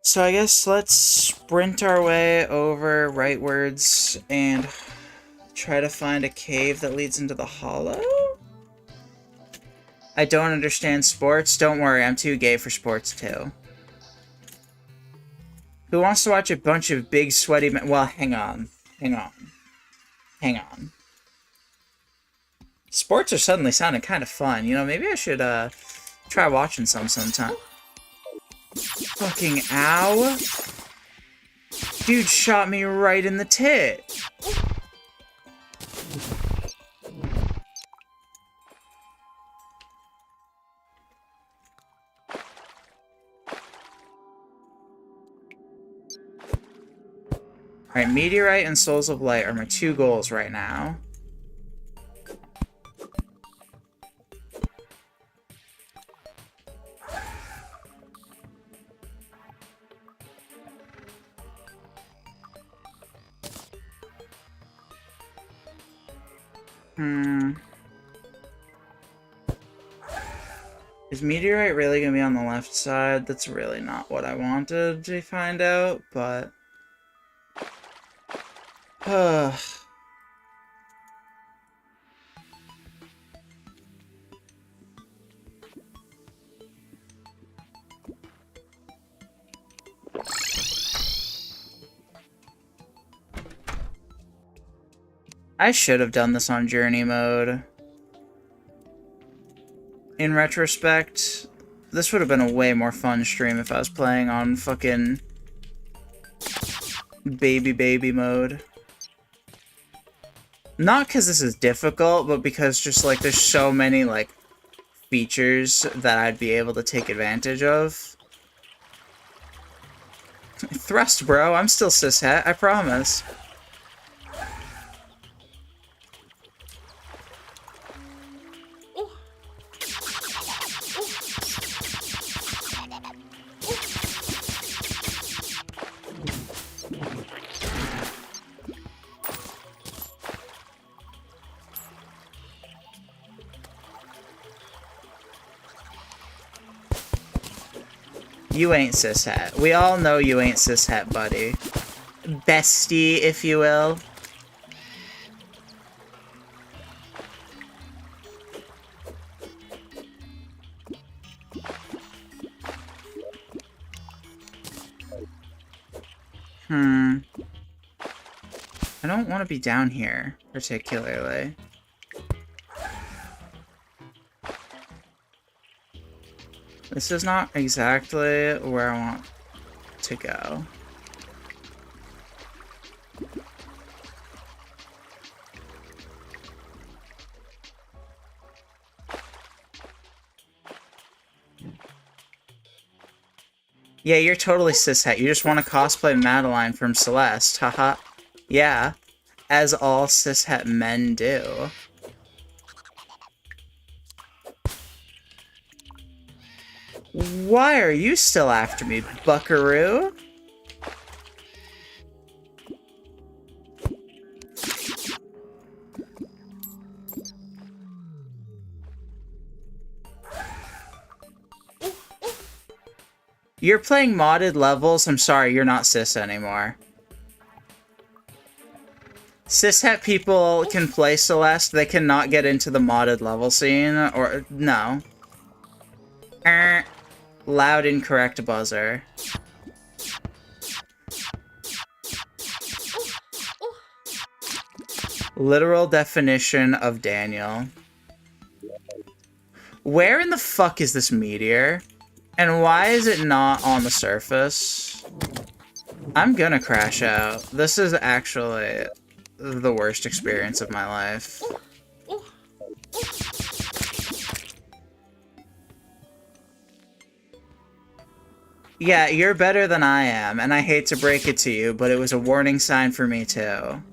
So I guess let's sprint our way over rightwards and try to find a cave that leads into the hollow? I don't understand sports. Don't worry, I'm too gay for sports too. Who wants to watch a bunch of big sweaty men? Well, hang on. Hang on. Hang on. Sports are suddenly sounding kind of fun. You know, maybe I should, try watching some sometime. Fucking ow. Dude shot me right in the tit. Alright, Meteorite and Souls of Light are my 2 goals right now. Is Meteorite really gonna be on the left side? That's really not what I wanted to find out, but... I should have done this on journey mode. in retrospect, this would have been a way more fun stream if I was playing on fucking baby mode. Not because this is difficult, but because just, like, there's so many, like, features that I'd be able to take advantage of. Thrust, bro. I'm still cishet, I promise. You ain't cishet. We all know you ain't cishet, buddy. Bestie, if you will. I don't want to be down here, particularly. This is not exactly where I want to go. Yeah, you're totally cishet. You just want to cosplay Madeline from Celeste, haha. Yeah, as all cishet men do. Why are you still after me, buckaroo? You're playing modded levels? I'm sorry, you're not cis anymore. Cishet people can play Celeste, they cannot get into the modded level scene, or no. Loud incorrect buzzer. Literal definition of Daniel. Where in the fuck is this meteor? And why is it not on the surface? I'm gonna crash out. This is actually the worst experience of my life. Yeah, you're better than I am, and I hate to break it to you, but it was a warning sign for me too.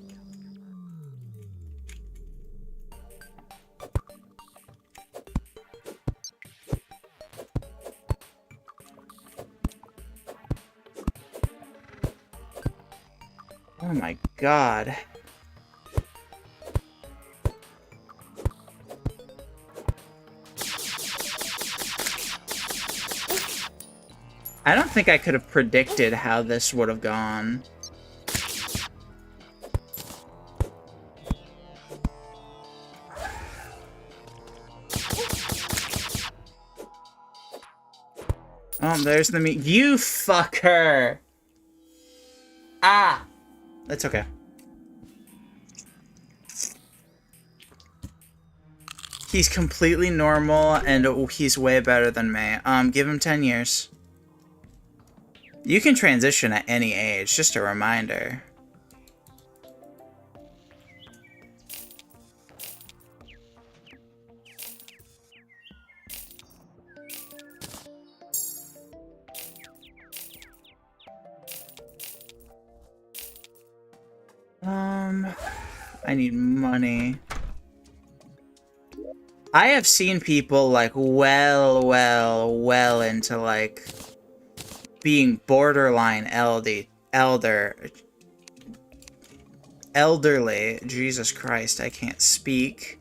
Oh my god. I don't think I could have predicted how this would have gone. Oh, there's the meat. You fucker! Ah! That's okay. He's completely normal, and he's way better than me. Give him 10 years. You can transition at any age, just a reminder. I need money. I have seen people, like, well into, like, being borderline elderly. Jesus Christ, I can't speak.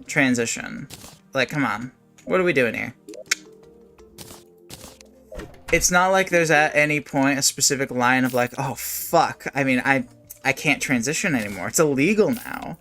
Transition. Like, come on. What are we doing here? It's not like there's at any point a specific line of, like, oh, fuck. I mean, I can't transition anymore. It's illegal now.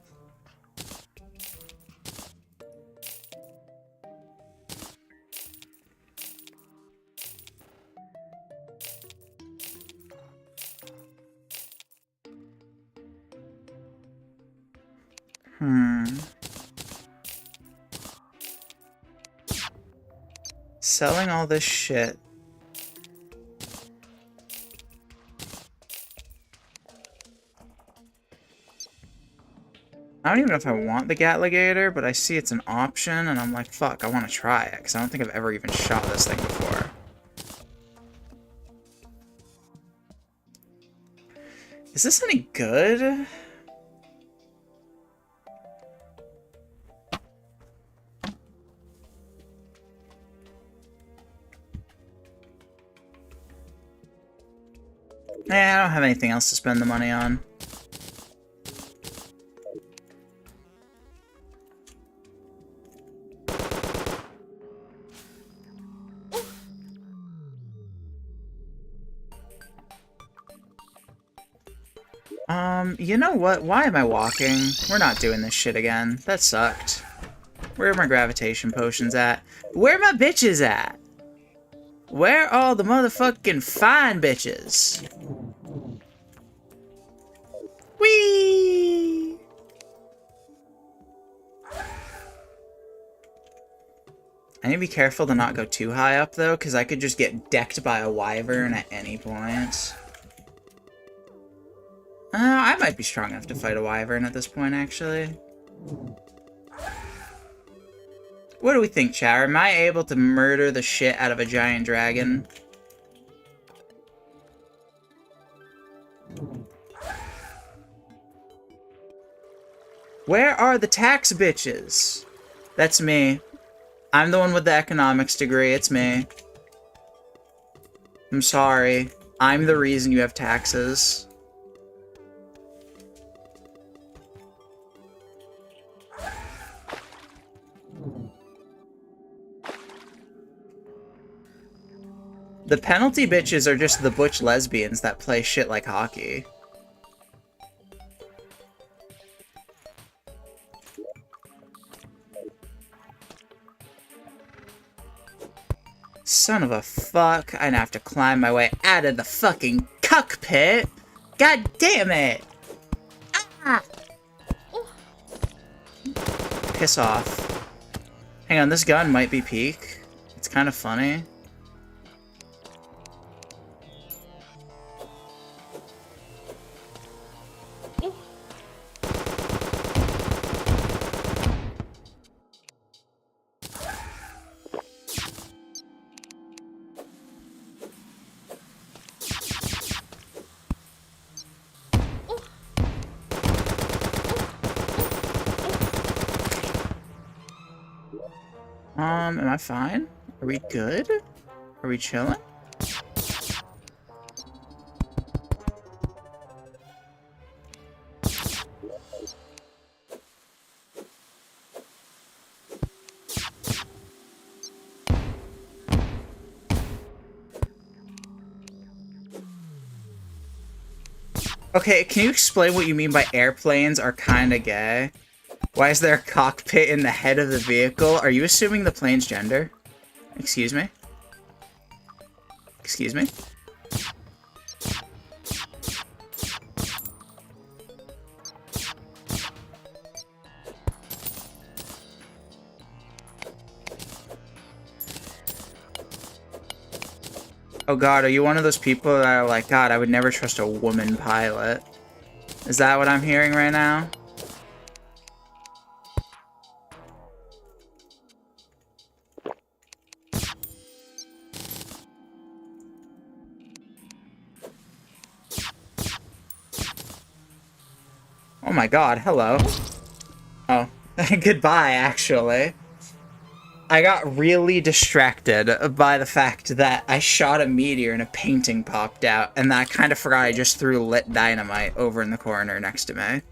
Selling all this shit. I don't even know if I want the Gatligator, but I see it's an option, and I'm like, fuck, I want to try it, because I don't think I've ever even shot this thing before. Is this any good? I don't have anything else to spend the money on. You know what? Why am I walking? We're not doing this shit again. That sucked. Where are my gravitation potions at? Where my bitches at? Where are all the motherfucking fine bitches? Whee! I need to be careful to not go too high up, though, because I could just get decked by a wyvern at any point. I might be strong enough to fight a wyvern at this point, actually. What do we think, chat? Am I able to murder the shit out of a giant dragon? Where are the tax bitches? That's me. I'm the one with the economics degree, it's me. I'm sorry. I'm the reason you have taxes. The penalty bitches are just the butch lesbians that play shit like hockey. Son of a fuck. I'd have to climb my way out of the fucking cockpit. God damn it. Ah! Piss off. Hang on, this gun might be peak. It's kind of funny. Am I fine? Are we good? Are we chilling? Okay, can you explain what you mean by airplanes are kinda gay? Why is there a cockpit in the head of the vehicle? Are you assuming the plane's gender? Excuse me? Excuse me? Oh god, are you one of those people that are like, God, I would never trust a woman pilot? Is that what I'm hearing right now? Oh my god, hello. Oh, goodbye, actually. I got really distracted by the fact that I shot a meteor and a painting popped out, and I kind of forgot I just threw lit dynamite over in the corner next to me.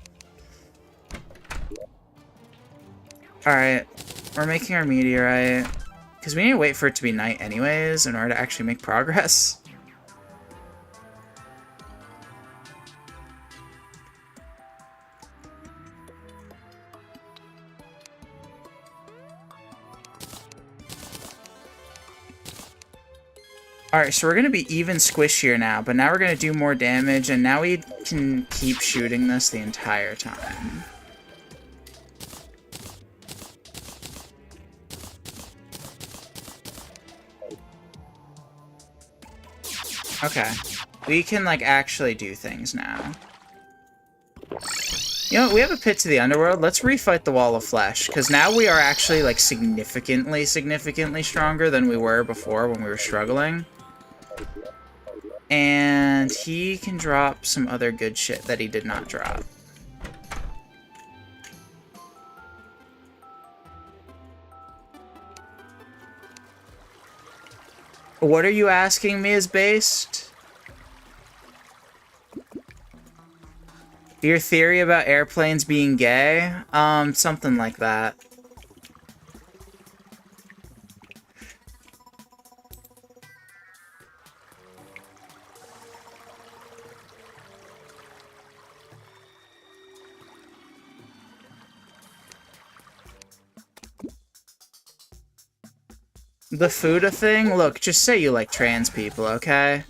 Alright, we're making our meteorite, because we need to wait for it to be night anyways in order to actually make progress. Alright, so we're going to be even squishier now, but now we're going to do more damage, and now we can keep shooting this the entire time. Okay. We can, like, actually do things now. You know what? We have a pit to the underworld. Let's refight the Wall of Flesh, because now we are actually, like, significantly stronger than we were before when we were struggling. And he can drop some other good shit that he did not drop. What are you asking me is based? Your theory about airplanes being gay? Something like that. The Fuda thing? Look, just say you like trans people, okay?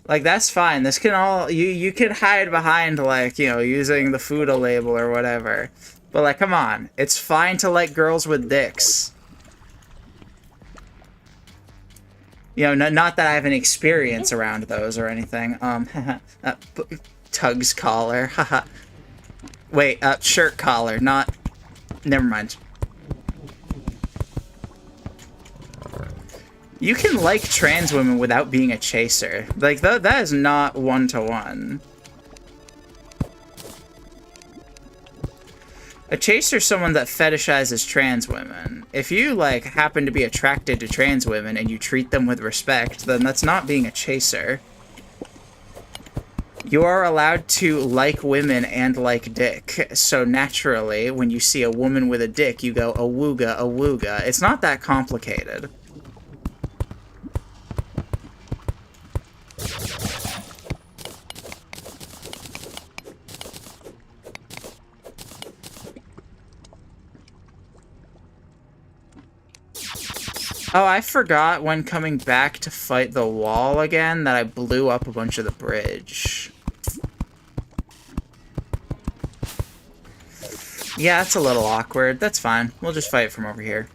Like, that's fine. This can all... You can hide behind, like, you know, using the Fuda label or whatever. But, like, come on. It's fine to like girls with dicks. You know, not that I have any experience around those or anything. Tug's collar. Haha. Wait, shirt collar, not... Never mind. You can like trans women without being a chaser. Like, that is not one-to-one. A chaser is someone that fetishizes trans women. If you, like, happen to be attracted to trans women and you treat them with respect, then that's not being a chaser. You are allowed to like women and like dick, so naturally, when you see a woman with a dick, you go, awooga, awooga. It's not that complicated. Oh, I forgot when coming back to fight the wall again that I blew up a bunch of the bridge. Yeah, that's a little awkward. That's fine. We'll just fight from over here.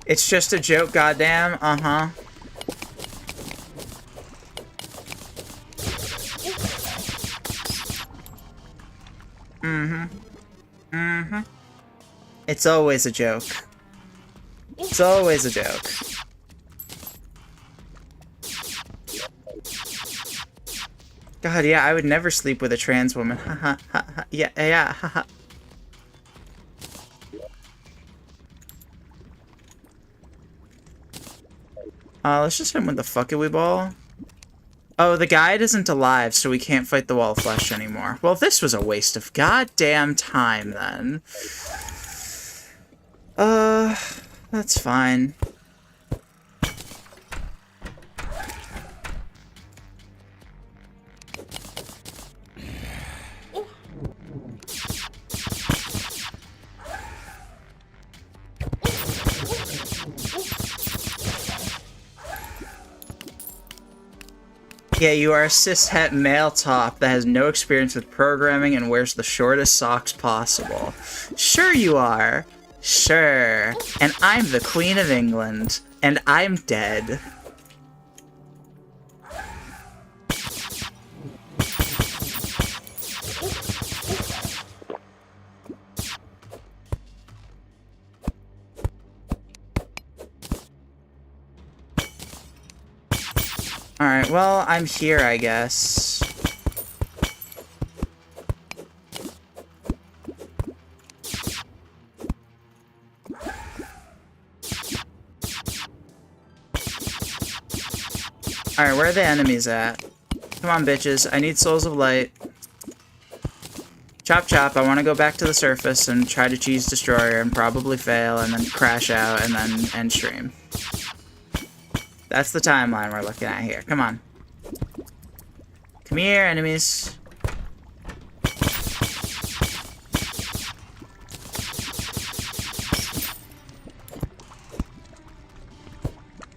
It's just a joke, goddamn. Uh-huh. Mm-hmm. Mm-hmm. It's always a joke. It's always a joke. God, yeah, I would never sleep with a trans woman. Haha, haha, yeah, yeah, haha. Let's just hit him with the fuckaway ball. Oh, the guide isn't alive, so we can't fight the Wall of Flesh anymore. Well, this was a waste of goddamn time, then. That's fine. Yeah, you are a cishet male top that has no experience with programming and wears the shortest socks possible. Sure you are. Sure. And I'm the Queen of England. And I'm dead. Alright, well, I'm here, I guess. Alright, where are the enemies at? Come on, bitches. I need souls of light. Chop chop, I want to go back to the surface and try to cheese destroyer and probably fail and then crash out and then end stream. That's the timeline we're looking at here. Come on. Come here, enemies.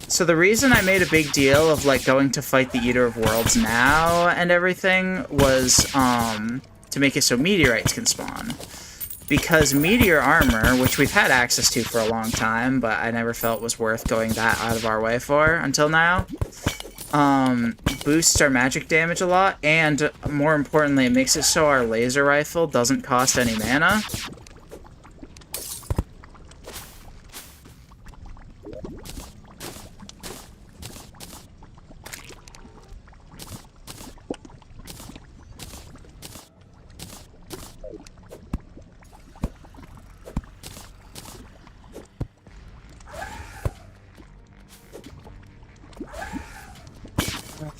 So the reason I made a big deal of, like, going to fight the Eater of Worlds now and everything was, to make it so meteorites can spawn. Because meteor armor, which we've had access to for a long time, but I never felt was worth going that out of our way for until now, boosts our magic damage a lot, and more importantly, it makes it so our laser rifle doesn't cost any mana.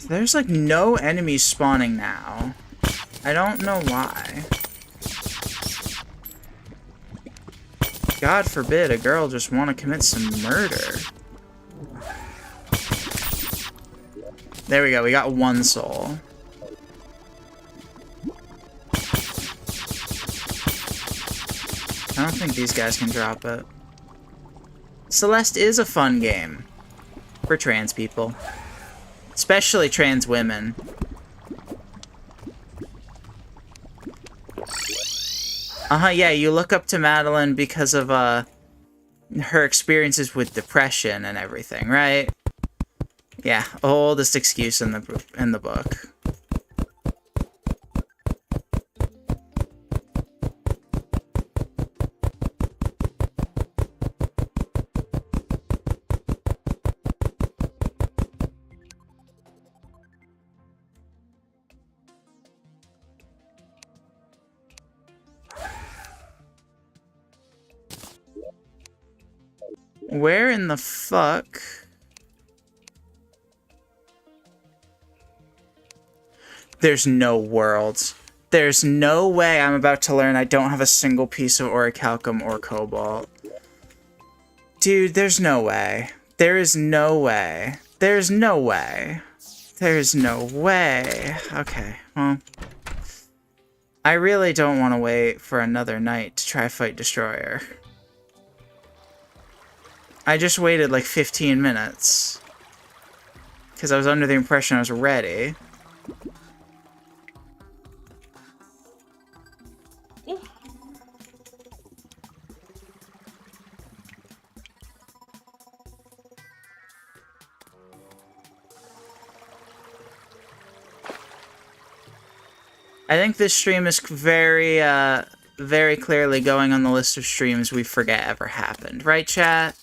There's, like, no enemies spawning now. I don't know why. God forbid a girl just want to commit some murder. There we go, we got one soul. I don't think these guys can drop it. Celeste is a fun game for trans people. Especially trans women. Yeah, you look up to Madeline because of, her experiences with depression and everything, right? Yeah, oldest excuse in the book. Where in the fuck? There's no world. There's no way I'm about to learn I don't have a single piece of orichalcum or cobalt. Dude, there's no way. There is no way. There's no way. There's no way. Okay, well. I really don't want to wait for another night to try fight Destroyer. I just waited like 15 minutes. Because I was under the impression I was ready. I think this stream is very clearly going on the list of streams we forget ever happened. Right, chat?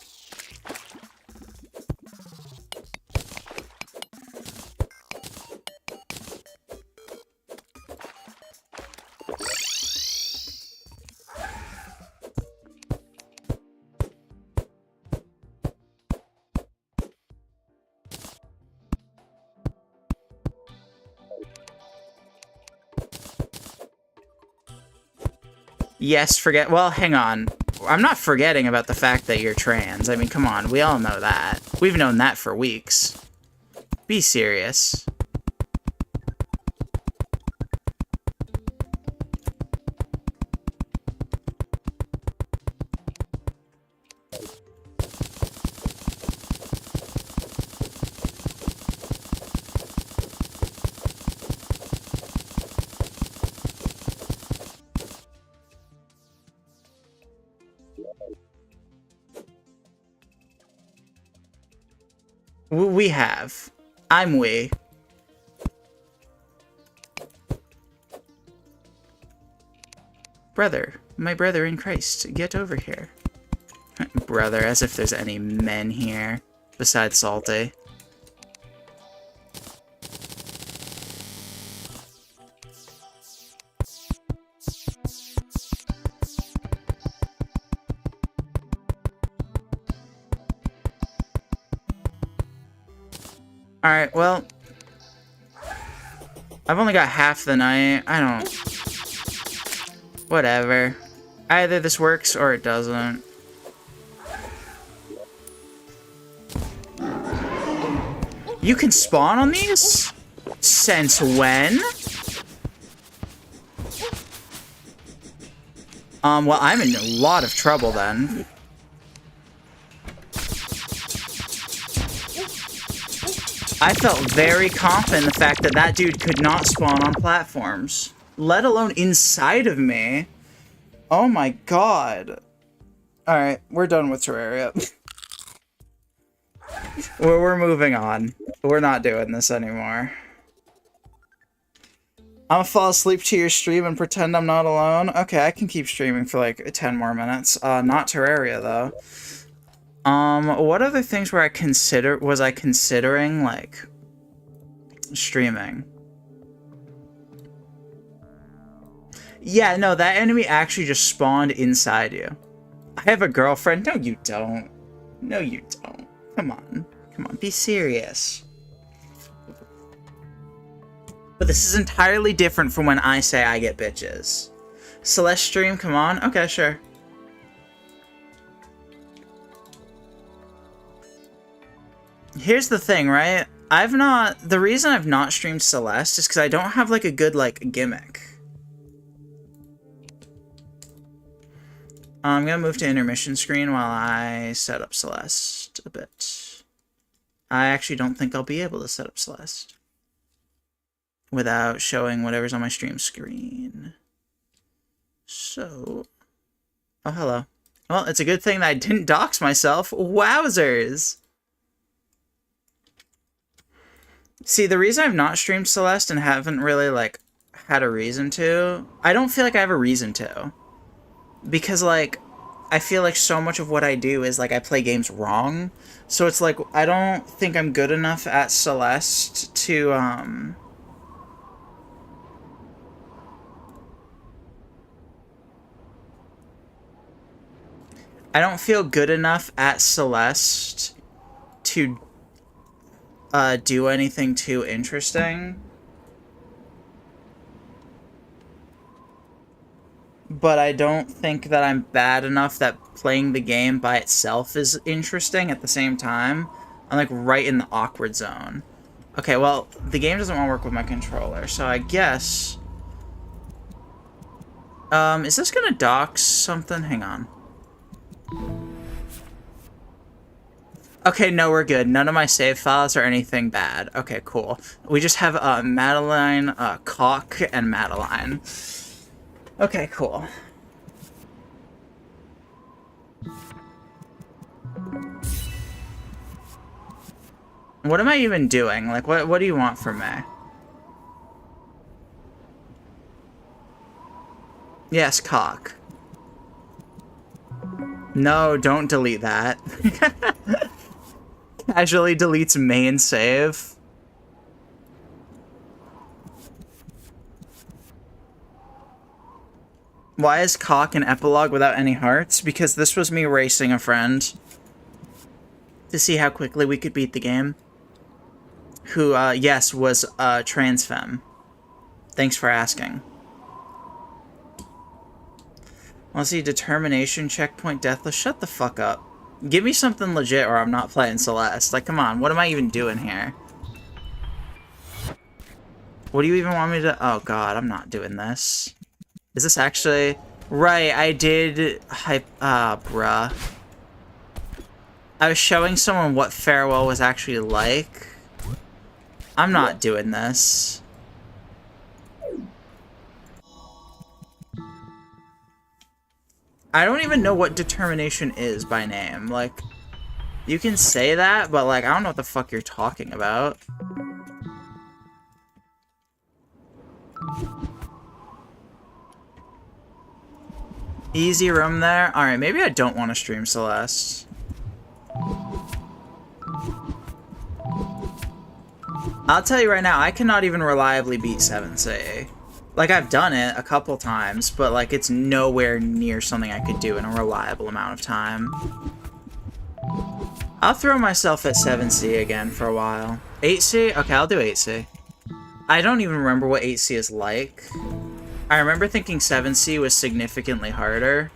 Yes, forget. Well, hang on. I'm not forgetting about the fact that you're trans. I mean, come on. We all know that. We've known that for weeks. Be serious. We have. I'm we. Brother, my brother in Christ, get over here. Brother, as if there's any men here besides Salty. Alright, well, I've only got half the night. I don't... Whatever. Either this works or it doesn't. You can spawn on these? Since when? Well, I'm in a lot of trouble then. I felt very confident in the fact that that dude could not spawn on platforms. let alone inside of me. Oh my god. Alright, we're done with Terraria. We're moving on. We're not doing this anymore. I'm gonna fall asleep to your stream and pretend I'm not alone. Okay, I can keep streaming for like 10 more minutes. Not Terraria though. What other things were was I considering, like, streaming? Yeah, no, that enemy actually just spawned inside you. I have a girlfriend. No, you don't. No, you don't. Come on. Come on, be serious. But this is entirely different from when I say I get bitches. Celeste stream, come on. Okay, sure. Here's the thing, right? The reason I've not streamed Celeste is because I don't have, like, a good, like, gimmick. I'm gonna move to intermission screen while I set up Celeste a bit. I actually don't think I'll be able to set up Celeste without showing whatever's on my stream screen. So... Oh, hello. Well, it's a good thing that I didn't dox myself. Wowzers! See, the reason I've not streamed Celeste and haven't really, like, had a reason to... I don't feel like I have a reason to. Because, like, I feel like so much of what I do is, like, I play games wrong. So it's like, I don't think I'm good enough at Celeste to, I don't feel good enough at Celeste to do anything too interesting. But I don't think that I'm bad enough that playing the game by itself is interesting at the same time. I'm, like, right in the awkward zone. Okay, well, the game doesn't want to work with my controller, so I guess... is this gonna dock something? Hang on. Okay, no, we're good. None of my save files are anything bad. Okay, cool. We just have Madeline, Cock, and Madeline. Okay, cool. What am I even doing? Like, what do you want from me? Yes, Cock. No, don't delete that. Casually deletes main save. Why is Cock an epilogue without any hearts? Because this was me racing a friend to see how quickly we could beat the game. Who, yes, was trans femme. Thanks for asking. Let's see, determination, checkpoint, deathless. Shut the fuck up. Give me something legit or I'm not playing Celeste. Like, come on, what am I even doing here? What do you even want me to... Oh, God, I'm not doing this. Is this actually... Right, I did... bruh. I was showing someone what Farewell was actually like. I'm not doing this. I don't even know what determination is by name. Like, you can say that, but, like, I don't know what the fuck you're talking about. Easy room there? Alright, maybe I don't want to stream Celeste. I'll tell you right now, I cannot even reliably beat 7C. Like, I've done it a couple times, but, like, it's nowhere near something I could do in a reliable amount of time. I'll throw myself at 7C again for a while. 8C? Okay, I'll do 8C. I don't even remember what 8C is like. I remember thinking 7C was significantly harder.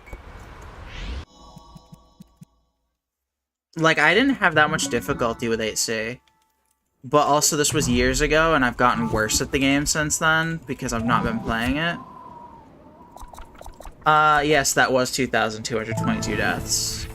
Like, I didn't have that much difficulty with 8C. But also, this was years ago, and I've gotten worse at the game since then, because I've not been playing it. Yes, that was 2,222 deaths.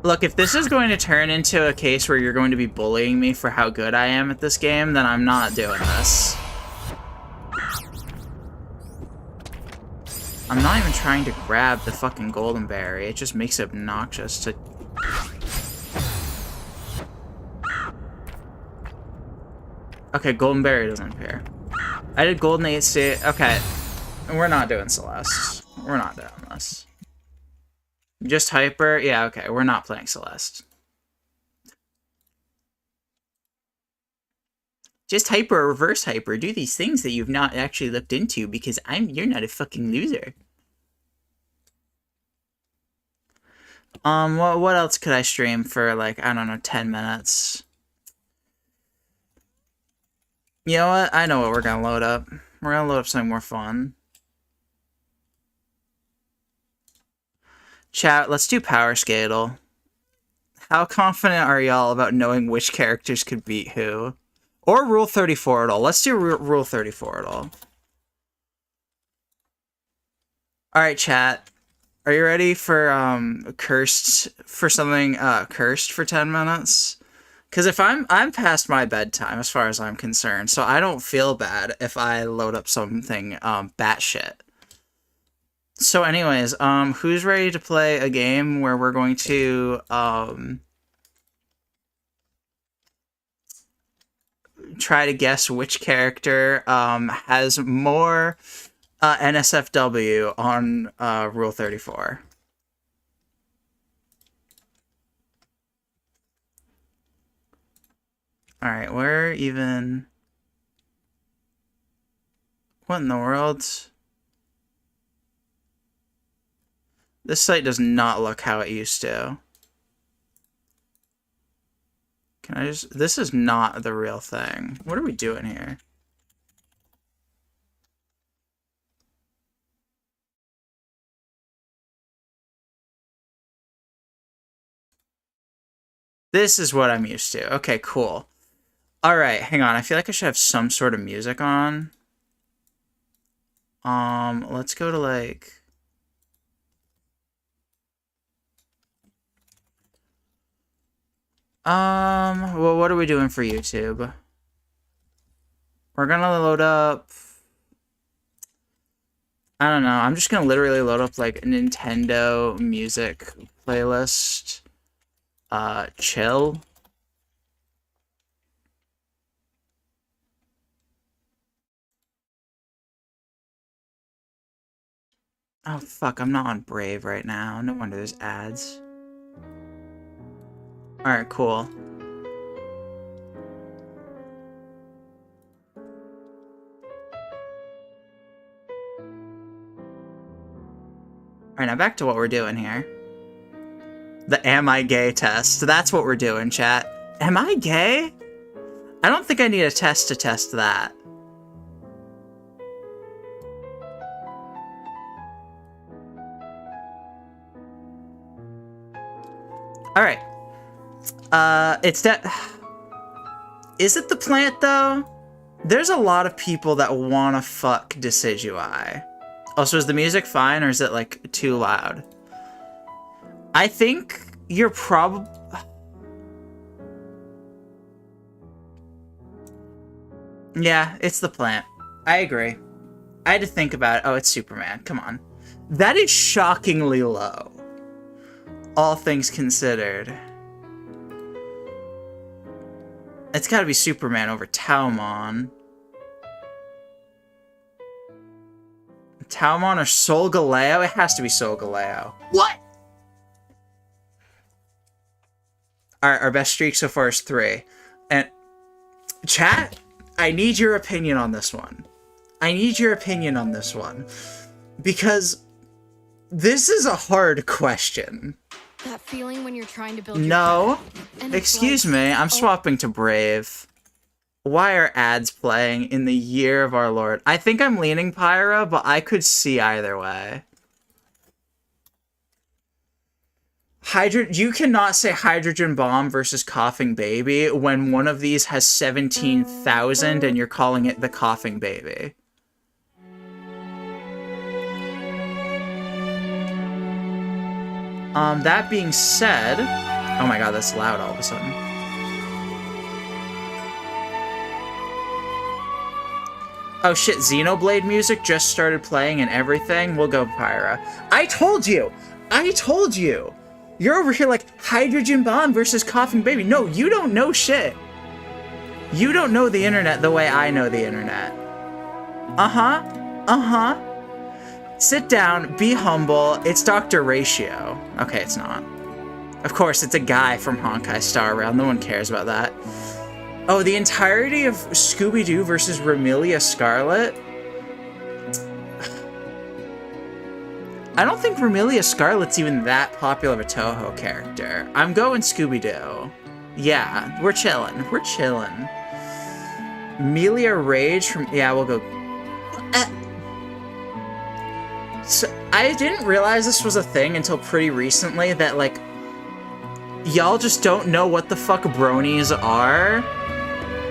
Look, if this is going to turn into a case where you're going to be bullying me for how good I am at this game, then I'm not doing this. I'm not even trying to grab the fucking golden berry. It just makes it obnoxious to... Okay, golden berry doesn't appear. I did golden 8 state. Okay, we're not doing Celeste. We're not doing this. Just hyper? Yeah, okay, we're not playing Celeste. Just hyper or reverse hyper. Do these things that you've not actually looked into because you're not a fucking loser. What else could I stream for, like, I don't know, 10 minutes? You know what? I know what we're gonna load up. We're gonna load up something more fun. Chat, let's do Power Scale. How confident are y'all about knowing which characters could beat who? Or Rule 34 at all. Let's do Rule 34 at all. Alright, chat. Are you ready for, cursed for 10 minutes? Because if I'm past my bedtime as far as I'm concerned, so I don't feel bad if I load up something, batshit. So anyways, who's ready to play a game where we're going to, try to guess which character, has more, NSFW on, Rule 34. Alright, where even... What in the world? This site does not look how it used to. Can I just... This is not the real thing. What are we doing here? This is what I'm used to. Okay, cool. Alright, hang on. I feel like I should have some sort of music on. Let's go to, like... Well, what are we doing for YouTube? We're gonna load up... I don't know. I'm just gonna literally load up, like, a Nintendo music playlist. Chill. Oh, fuck. I'm not on Brave right now. No wonder there's ads. Alright, cool. Alright, now back to what we're doing here. The am I gay test. That's what we're doing, chat. Am I gay? I don't think I need a test to test that. Alright. It's that... Is it the plant, though? There's a lot of people that wanna fuck Decidui. Also, is the music fine, or is it, like, too loud? I think you're probably... Yeah, it's the plant. I agree. I had to think about it. Oh, it's Superman. Come on. That is shockingly low. All things considered. It's gotta be Superman over Taumon. Taumon or Solgaleo? It has to be Solgaleo. What? Our best streak so far is 3. And chat, I need your opinion on this one. I need your opinion on this one. Because this is a hard question. That feeling when you're trying to build No. your Excuse me, I'm swapping to Brave. Why are ads playing in the year of our Lord? I think I'm leaning Pyra, but I could see either way. You cannot say Hydrogen Bomb versus Coughing Baby when one of these has 17,000 and you're calling it the Coughing Baby. That being said... Oh my god, that's loud all of a sudden. Oh shit, Xenoblade music just started playing and everything. We'll go Pyra. I told you! I told you! You're over here like, hydrogen bomb versus coughing baby. No, you don't know shit. You don't know the internet the way I know the internet. Uh-huh. Uh-huh. Sit down, be humble. It's Dr. Ratio. Okay, it's not. Of course, it's a guy from Honkai Star Rail. No one cares about that. Oh, the entirety of Scooby-Doo versus Romelia Scarlet? I don't think Romelia Scarlet's even that popular of a Toho character. I'm going Scooby-Doo. Yeah, we're chillin'. We're chillin'. Melia Rage from... Yeah, we'll go... So, I didn't realize this was a thing until pretty recently, that, like, y'all just don't know what the fuck bronies are.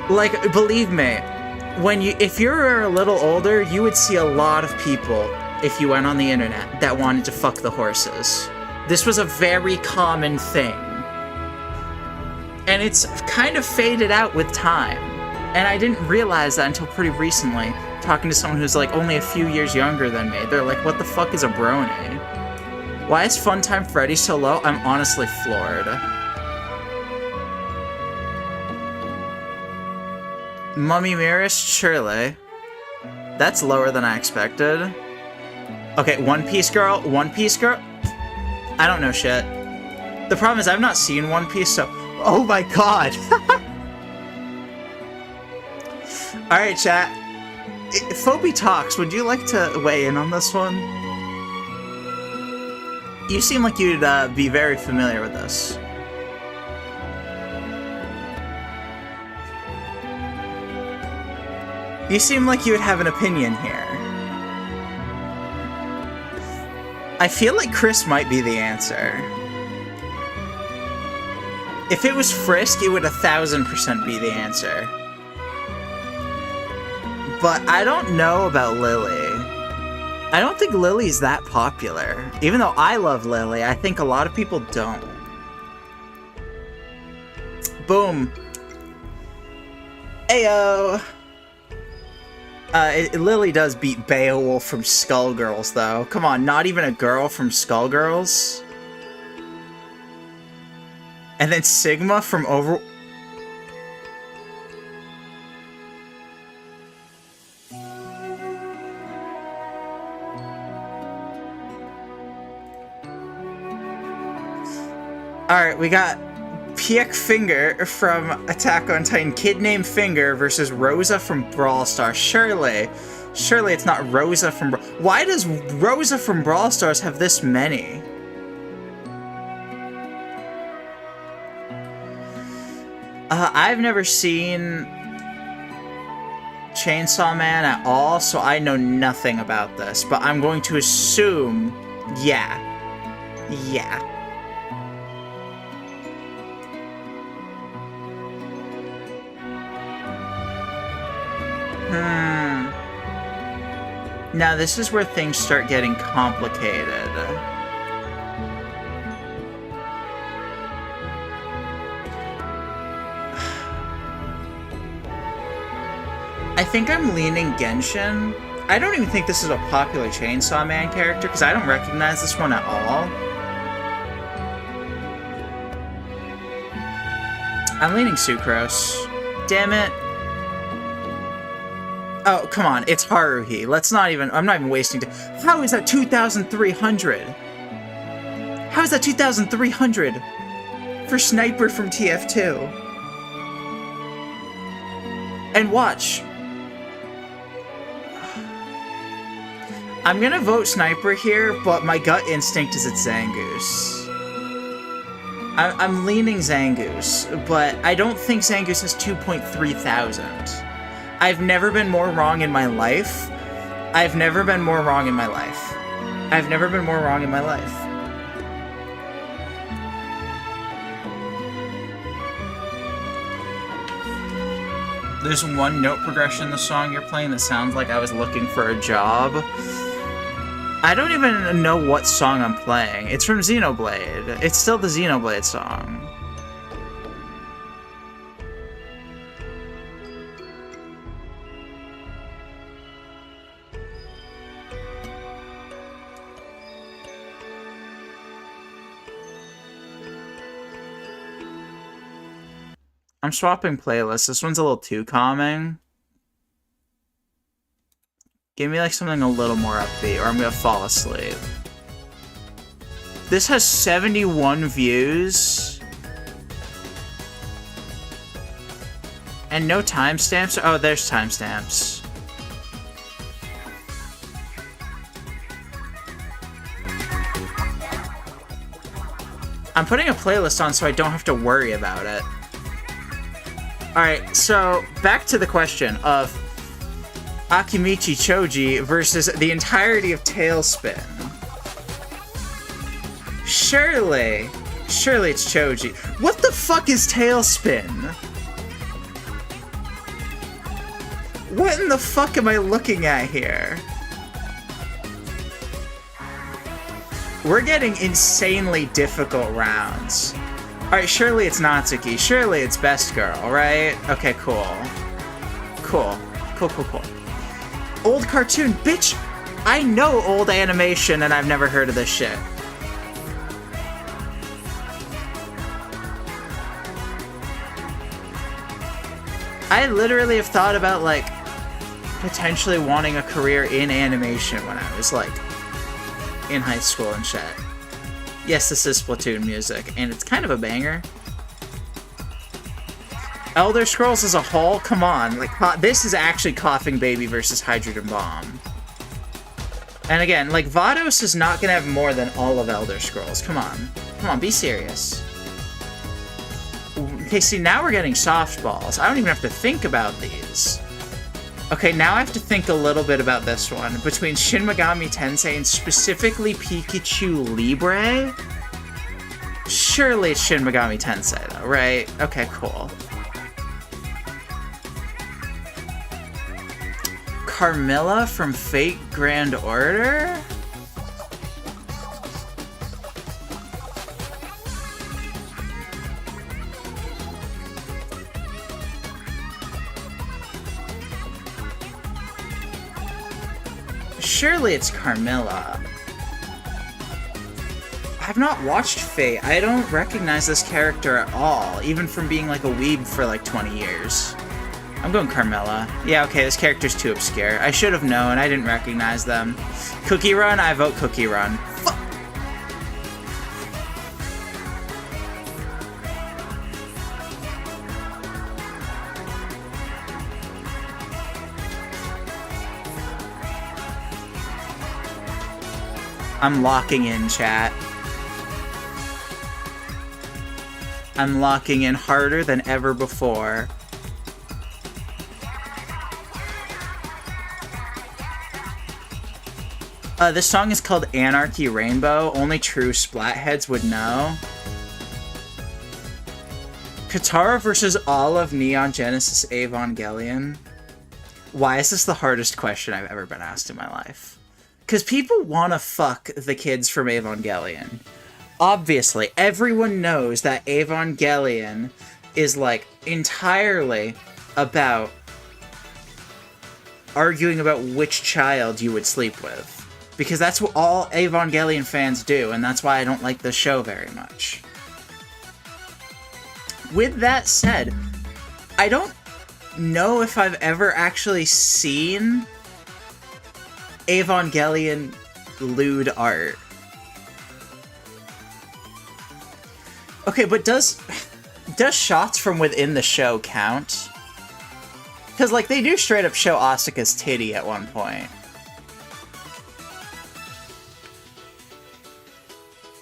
Like, believe me, if you're a little older, you would see a lot of people, if you went on the internet, that wanted to fuck the horses. This was a very common thing. And it's kind of faded out with time. And I didn't realize that until pretty recently, talking to someone who's like only a few years younger than me. They're like, what the fuck is a brony? Why is Funtime Freddy so low? I'm honestly floored. Mummy Mirrorist, surely. That's lower than I expected. Okay, One Piece Girl, One Piece Girl? I don't know shit. The problem is I've not seen One Piece, so... Oh my god! Alright, chat. Phoebe Talks, would you like to weigh in on this one? You seem like you'd be very familiar with this. You seem like you would have an opinion here. I feel like Chris might be the answer. If it was Frisk, it would 1000% be the answer. But I don't know about Lily. I don't think Lily's that popular. Even though I love Lily, I think a lot of people don't. Boom. Ayo! Lily does beat Beowulf from Skullgirls, though. Come on, not even a girl from Skullgirls? And then Sigma from Over... Alright, we got Piek Finger from Attack on Titan. Kid named Finger versus Rosa from Brawl Stars. Surely it's not Rosa from Why does Rosa from Brawl Stars have this many? I've never seen Chainsaw Man at all, so I know nothing about this. But I'm going to assume, yeah. Yeah. Now this is where things start getting complicated. I think I'm leaning Genshin. I don't even think this is a popular Chainsaw Man character, because I don't recognize this one at all. I'm leaning Sucrose. Damn it. Oh, come on, it's Haruhi. I'm not even wasting time. How is that 2,300? How is that 2,300 for Sniper from TF2? And watch. I'm gonna vote Sniper here, but my gut instinct is it's Zangoose. I'm leaning Zangoose, but I don't think Zangoose has 2.3 thousand. I've never been more wrong in my life. I've never been more wrong in my life. I've never been more wrong in my life. There's one note progression in the song you're playing that sounds like I was looking for a job. I don't even know what song I'm playing. It's from Xenoblade. It's still the Xenoblade song. I'm swapping playlists. This one's a little too calming. Give me like something a little more upbeat, or I'm gonna fall asleep. This has 71 views. And no timestamps? Oh, there's timestamps. I'm putting a playlist on so I don't have to worry about it. Alright, so back to the question of Akimichi Choji versus the entirety of Tailspin. Surely it's Choji. What the fuck is Tailspin? What in the fuck am I looking at here? We're getting insanely difficult rounds. Alright, surely it's Natsuki. Surely it's Best Girl, right? Okay, cool. Cool. Old cartoon. Bitch, I know old animation and I've never heard of this shit. I literally have thought about, like, potentially wanting a career in animation when I was, like, in high school and shit. Yes, this is Splatoon music, and it's kind of a banger. Elder Scrolls as a whole, come on, like, this is actually Coughing Baby versus Hydrogen Bomb. And again, like, Vados is not gonna have more than all of Elder Scrolls. Come on, be serious. Okay, see, now we're getting softballs. I don't even have to think about these. Okay, now I have to think a little bit about this one. Between Shin Megami Tensei and specifically Pikachu Libre? Surely it's Shin Megami Tensei, though, right? Okay, cool. Carmilla from Fate Grand Order? Surely it's Carmilla. I've not watched Fate. I don't recognize this character at all, even from being like a weeb for like 20 years. I'm going Carmilla. Yeah, okay, this character's too obscure. I should have known. I didn't recognize them. Cookie Run? I vote Cookie Run. Fuck! I'm locking in, chat. I'm locking in harder than ever before. This song is called Anarchy Rainbow. Only true Splatheads would know. Katara versus all of Neon Genesis Evangelion. Why is this the hardest question I've ever been asked in my life? Because people want to fuck the kids from Evangelion. Obviously, everyone knows that Evangelion is, like, entirely about arguing about which child you would sleep with. Because that's what all Evangelion fans do, and that's why I don't like the show very much. With that said, I don't know if I've ever actually seen Evangelion lewd art. Okay, but does shots from within the show count? Because, like, they do straight up show Asuka's titty at one point.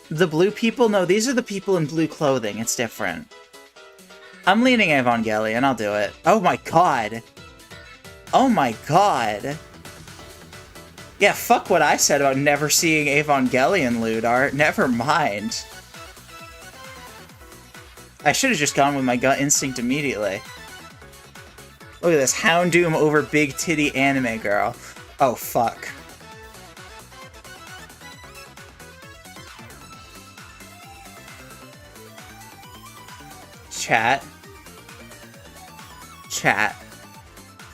The blue people? No, these are the people in blue clothing. It's different. I'm leaning Evangelion. I'll do it. Oh my god. Oh my god. Yeah, fuck what I said about never seeing Evangelion lewd art. Never mind. I should have just gone with my gut instinct immediately. Look at this. Houndoom over big titty anime girl. Oh, fuck. Chat.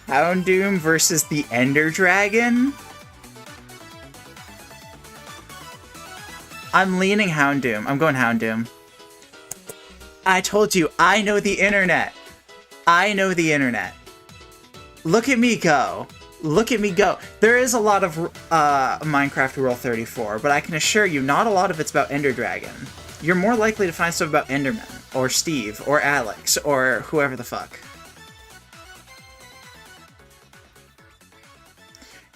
Houndoom versus the Ender Dragon? I'm leaning Houndoom. I'm going Houndoom. I told you, I know the internet. I know the internet. Look at me go. Look at me go. There is a lot of Minecraft Rule 34, but I can assure you not a lot of it's about Ender Dragon. You're more likely to find stuff about Enderman, or Steve, or Alex, or whoever the fuck.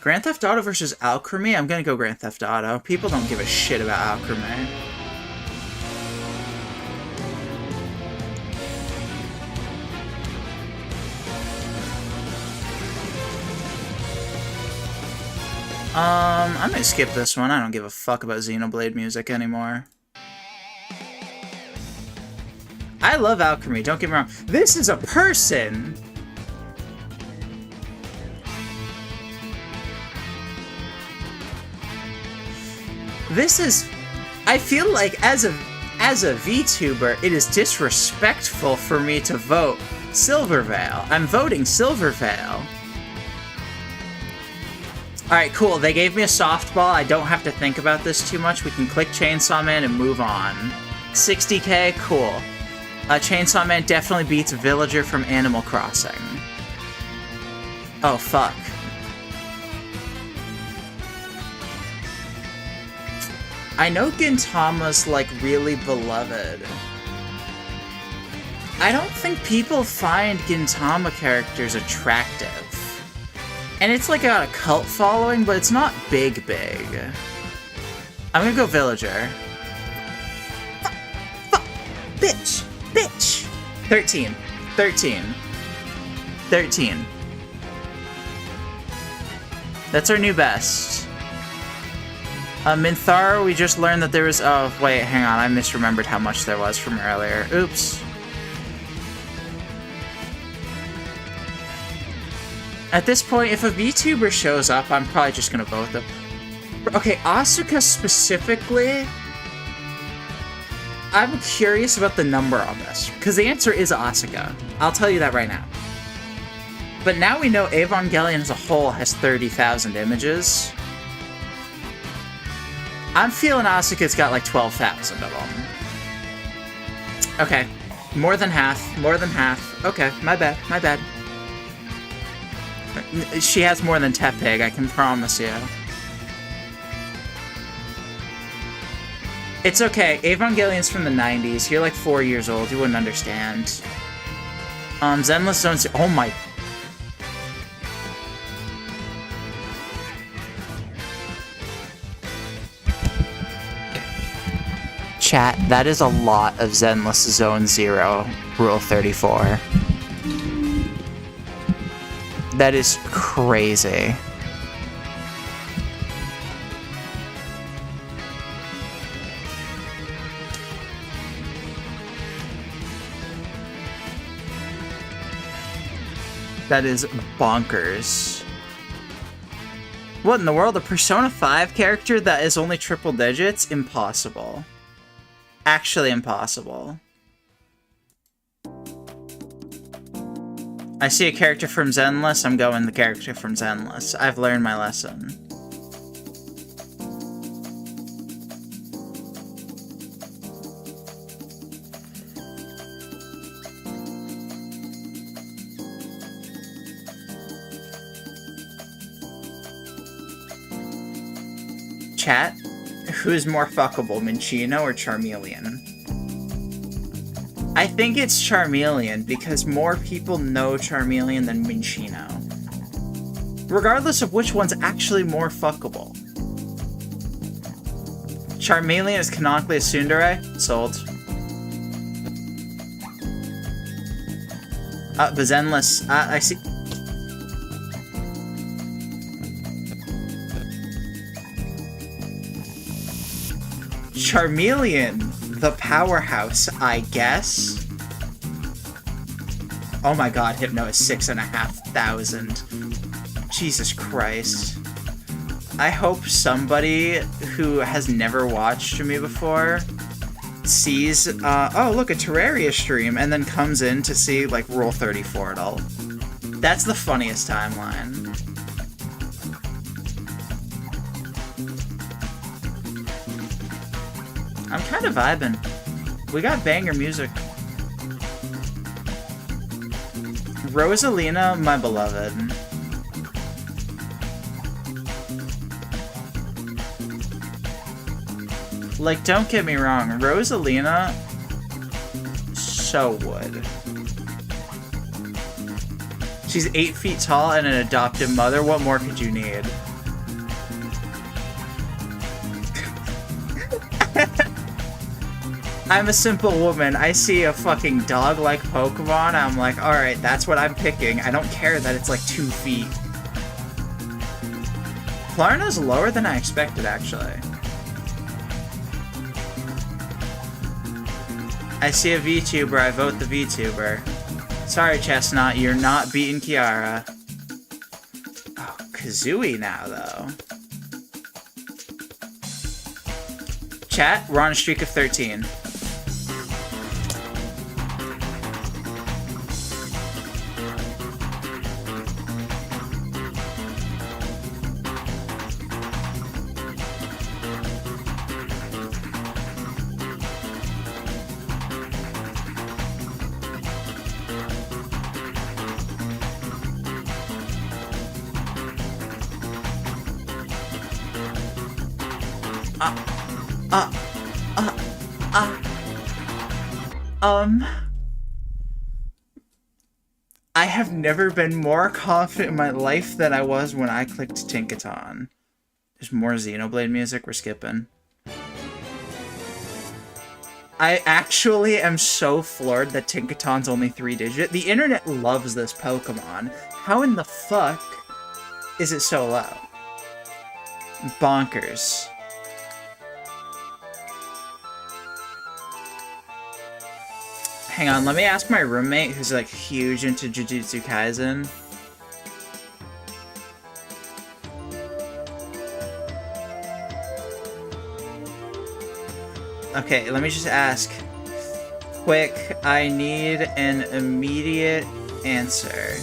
Grand Theft Auto versus Alchemy? I'm gonna go Grand Theft Auto. People don't give a shit about Alchemy. I'm gonna skip this one. I don't give a fuck about Xenoblade music anymore. I love Alchemy, don't get me wrong. This is a person! This is... I feel like as a VTuber, it is disrespectful for me to vote Silvervale. I'm voting Silvervale. Alright, cool. They gave me a softball. I don't have to think about this too much. We can click Chainsaw Man and move on. 60k? Cool. Chainsaw Man definitely beats Villager from Animal Crossing. Oh, fuck. I know Gintama's, like, really beloved. I don't think people find Gintama characters attractive. And it's, like, got a cult following, but it's not big. I'm gonna go Villager. Fuck! Bitch! Bitch! 13. 13. 13. That's our new best. Minthara, we just learned that there was... Oh, wait, hang on. I misremembered how much there was from earlier. Oops. At this point, if a VTuber shows up, I'm probably just gonna vote them. Okay, Asuka specifically... I'm curious about the number on this, because the answer is Asuka. I'll tell you that right now. But now we know Evangelion as a whole has 30,000 images. I'm feeling Asuka's got like 12,000 of them. Okay, more than half, more than half. Okay, my bad, my bad. She has more than Tepig, I can promise you. It's okay, Evangelion's from the 90s. You're like 4 years old, you wouldn't understand. Zenless Zone... Oh my... Chat, that is a lot of Zenless Zone 0, Rule 34. That is crazy. That is bonkers. What in the world? A Persona 5 character that is only triple digits? Impossible. Actually impossible. I see a character from Zenless, I'm going the character from Zenless. I've learned my lesson. Chat, who's more fuckable, Minchino or Charmeleon? I think it's Charmeleon, because more people know Charmeleon than Minchino. Regardless of which one's actually more fuckable. Charmeleon is canonically a tsundere? Sold. The Zenless, I see... Charmeleon, the powerhouse, I guess. Oh my god, Hypno is 6,500. Jesus Christ. I hope somebody who has never watched me before sees, oh look, a Terraria stream, and then comes in to see, like, Rule 34 at all. That's the funniest timeline. I'm kind of vibing. We got banger music. Rosalina, my beloved. Like, don't get me wrong, Rosalina, so would. She's 8 feet tall and an adoptive mother. What more could you need? I'm a simple woman. I see a fucking dog-like Pokemon, I'm like, alright, that's what I'm picking. I don't care that it's like 2 feet. Klarna's lower than I expected, actually. I see a VTuber, I vote the VTuber. Sorry, Chestnut, you're not beating Kiara. Oh, Kazooie now, though. Chat, we're on a streak of 13. I have never been more confident in my life than I was when I clicked Tinkaton. There's more Xenoblade music, we're skipping. I actually am so floored that Tinkaton's only 3-digit. The internet loves this Pokemon. How in the fuck is it so low? Bonkers. Hang on, let me ask my roommate, who's like huge into Jujutsu Kaisen. Okay, let me just ask. Quick, I need an immediate answer.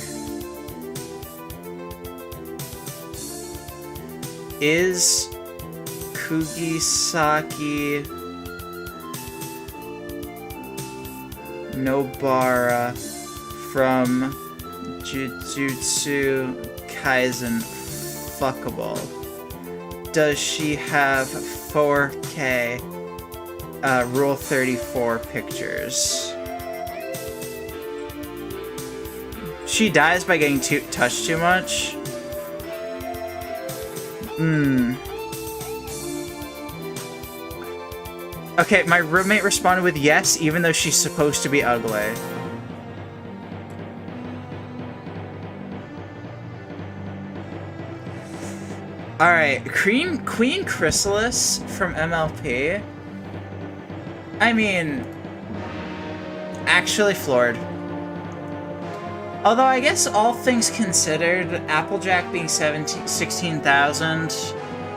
Is Kugisaki Nobara from Jujutsu Kaisen fuckable? Does she have 4K Rule 34 pictures? She dies by getting touched too much? Okay, my roommate responded with yes, even though she's supposed to be ugly. Alright, Queen Chrysalis from MLP. I mean, actually floored. Although I guess all things considered, Applejack being 16,000,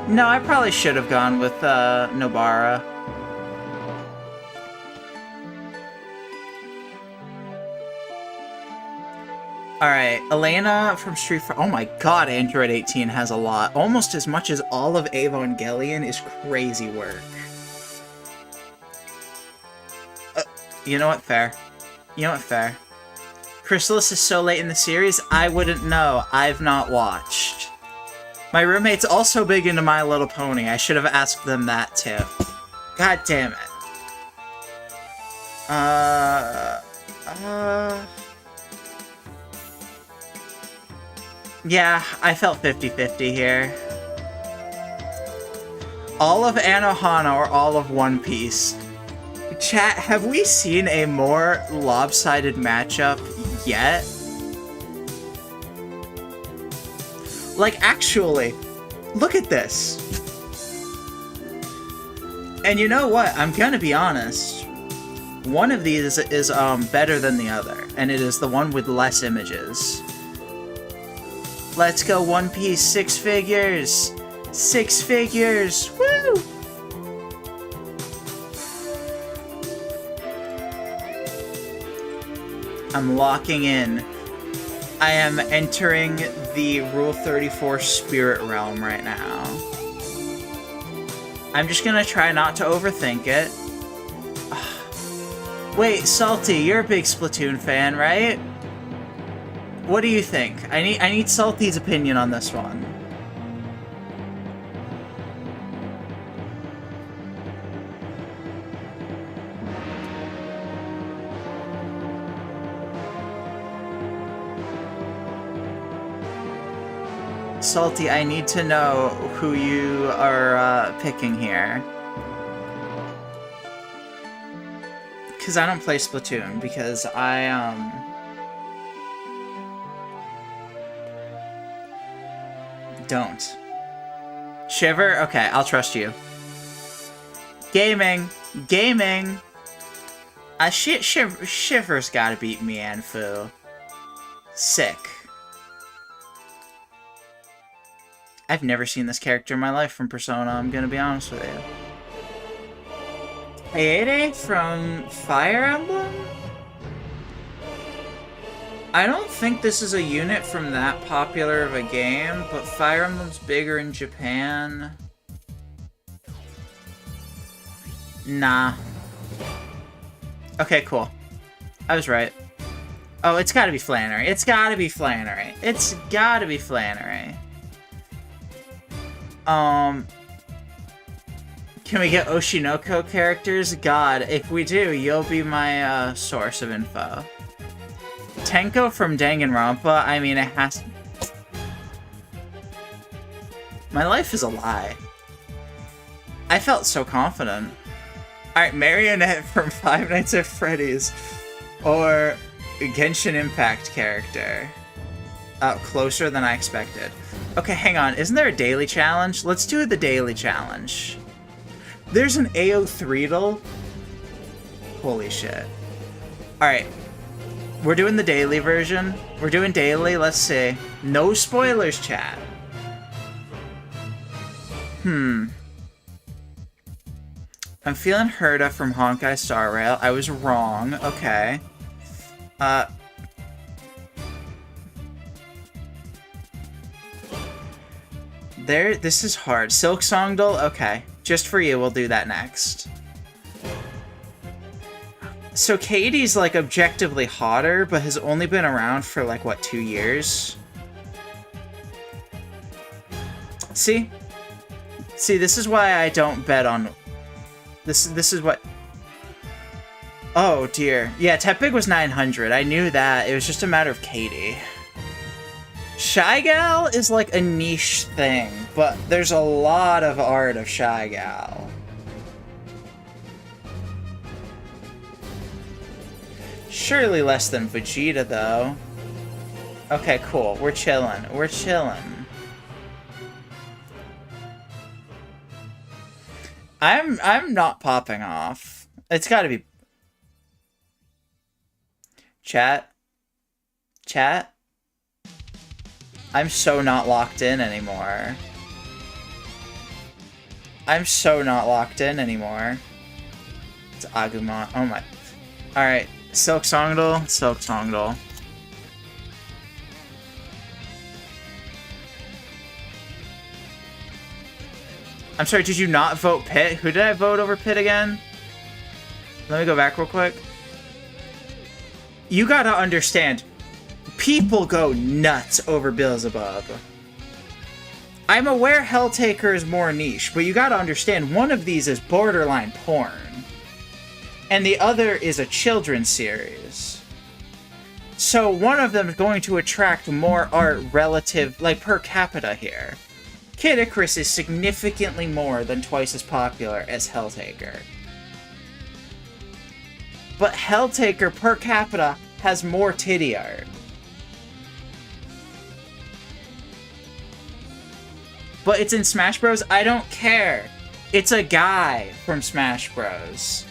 no, I probably should have gone with Nobara. Alright, Elena from Street Fighter. Oh my god, Android 18 has a lot. Almost as much as all of Evangelion is crazy work. You know what? Fair. You know what? Fair. Chrysalis is so late in the series, I wouldn't know. I've not watched. My roommate's also big into My Little Pony. I should have asked them that too. God damn it. Yeah, I felt 50-50 here. All of Anohana or all of One Piece? Chat, have we seen a more lopsided matchup yet? Like, actually, look at this. And you know what? I'm gonna be honest. One of these is better than the other, and it is the one with less images. Let's go One Piece, 6 figures! 6 figures! Woo! I'm locking in. I am entering the Rule 34 Spirit Realm right now. I'm just gonna try not to overthink it. Wait, Salty, you're a big Splatoon fan, right? What do you think? I need Salty's opinion on this one. Salty, I need to know who you are picking here. Because I don't play Splatoon, because I, don't. Shiver? Okay, I'll trust you. Gaming! Gaming! Shiver's gotta beat Mianfu. Sick. I've never seen this character in my life from Persona, I'm gonna be honest with you. Kaede from Fire Emblem? I don't think this is a unit from that popular of a game, but Fire Emblem's bigger in Japan. Nah. Okay, cool. I was right. Oh, it's gotta be Flannery. It's gotta be Flannery. It's gotta be Flannery. Can we get Oshinoko characters? God, if we do, you'll be my, source of info. Tenko from Danganronpa? I mean, it has to... My life is a lie. I felt so confident. Alright, Marionette from Five Nights at Freddy's. Or Genshin Impact character. Closer than I expected. Okay, hang on. Isn't there a daily challenge? Let's do the daily challenge. There's an AO3dle? Holy shit. Alright. We're doing the daily version. We're doing daily. Let's see. No spoilers, chat. I'm feeling Herda from Honkai Star Rail. I was wrong. Okay. This is hard. Silk Songdal? Okay. Just for you, we'll do that next. So Katie's, like, objectively hotter, but has only been around for, like, what, 2 years? See? See, this is why I don't bet on... This is what... Oh, dear. Yeah, Tepig was 900. I knew that. It was just a matter of Katie. Shy Gal is, like, a niche thing, but there's a lot of art of Shy Gal. Surely less than Vegeta, though. Okay, cool. We're chillin'. We're chillin'. I'm not popping off. It's gotta be... Chat? Chat? I'm so not locked in anymore. I'm so not locked in anymore. It's Agumon. Oh my... Alright. Silk Songdal. Silk Songdal. I'm sorry, did you not vote Pit? Who did I vote over Pit again? Let me go back real quick. You gotta understand, people go nuts over Beelzebub. I'm aware Helltaker is more niche, but you gotta understand, one of these is borderline porn. And the other is a children's series. So one of them is going to attract more art relative, like, per capita here. Kid Icarus is significantly more than twice as popular as Helltaker. But Helltaker per capita has more titty art. But it's in Smash Bros. I don't care. It's a guy from Smash Bros.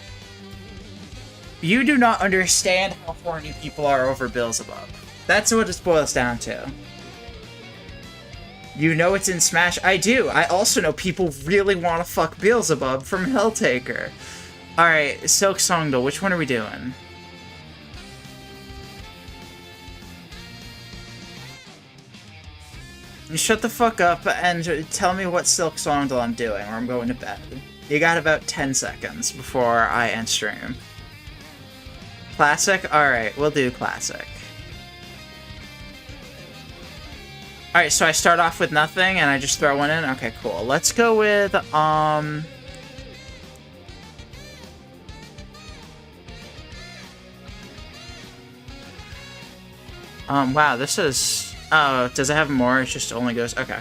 You do not understand how horny people are over Beelzebub. That's what it boils down to. You know it's in Smash? I do. I also know people really want to fuck Beelzebub from Helltaker. Alright, Silk Songdal, which one are we doing? Shut the fuck up and tell me what Silk Songdal I'm doing, or I'm going to bed. You got about 10 seconds before I end stream. Classic? Alright, we'll do Classic. Alright, so I start off with nothing and I just throw one in? Okay, cool. Let's go with, wow, this is... Oh, does it have more? It just only goes... Okay.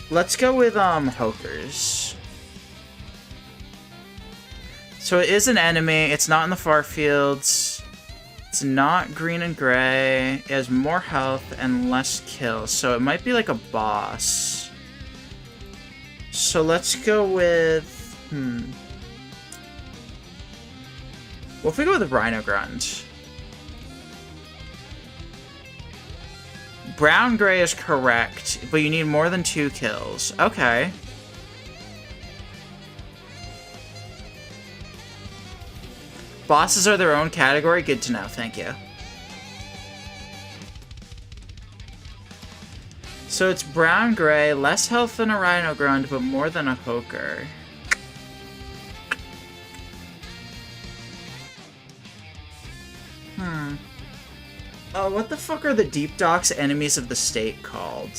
Let's go with, Hokers. So it is an enemy. It's not in the far fields. It's not green and gray. It has more health and less kills. So it might be like a boss. So let's go with... What if we go with Rhino Grunt? Brown-gray is correct, but you need more than 2 kills. Okay. Bosses are their own category? Good to know, thank you. So it's brown-gray, less health than a Rhino Grunt, but more than a Hoker. What the fuck are the Deep Docks enemies of the state called?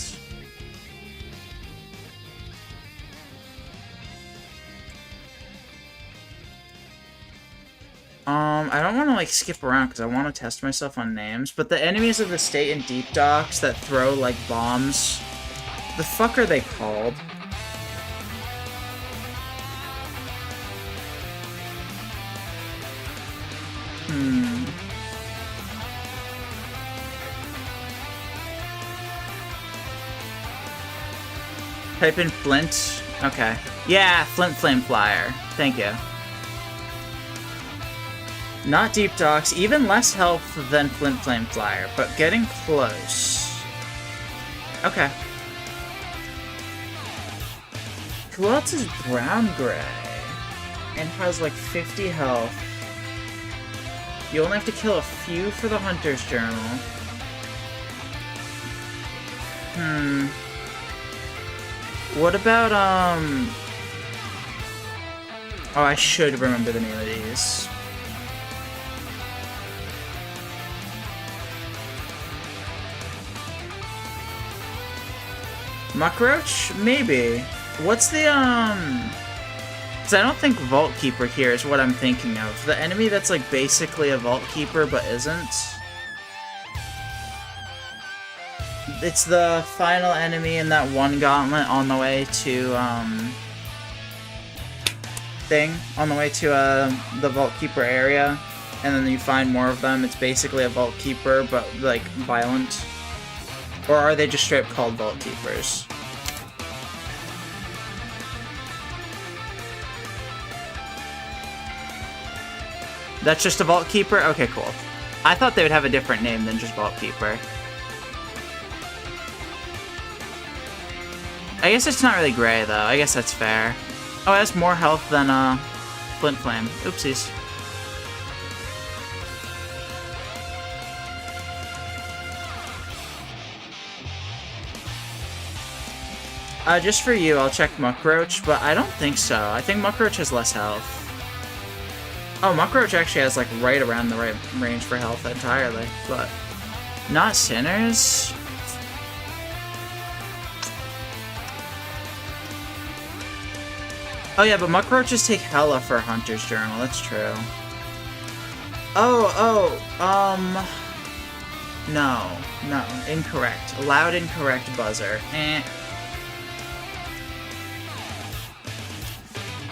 I don't want to, like, skip around because I want to test myself on names, but the enemies of the state in Deep Docks that throw, like, bombs, the fuck are they called? Type in Flint. Okay. Yeah, Flint Flame Flyer. Thank you. Not Deep Docks, even less health than Flint Flame Flyer, but getting close. Okay. Who else is brown-gray and has like 50 health? You only have to kill a few for the Hunter's Journal. What about, Oh, I should remember the name of these. Muckroach? Maybe. What's the, Because I don't think Vault Keeper here is what I'm thinking of. The enemy that's, like, basically a Vault Keeper but isn't. It's the final enemy in that one gauntlet on the way to, on the way to, the Vault Keeper area. And then you find more of them. It's basically a Vault Keeper, but, like, violent. Or are they just straight up called Vault Keepers? That's just a Vault Keeper? Okay, cool. I thought they would have a different name than just Vault Keeper. I guess it's not really gray, though. I guess that's fair. Oh, it has more health than, Flint Flame. Oopsies. Just for you, I'll check Muckroach, but I don't think so. I think Muckroach has less health. Oh, Muckroach actually has, like, right around the right range for health entirely, but not Sinners? Oh yeah, but Muckroaches take hella for Hunter's Journal, that's true. No, incorrect. Loud incorrect buzzer.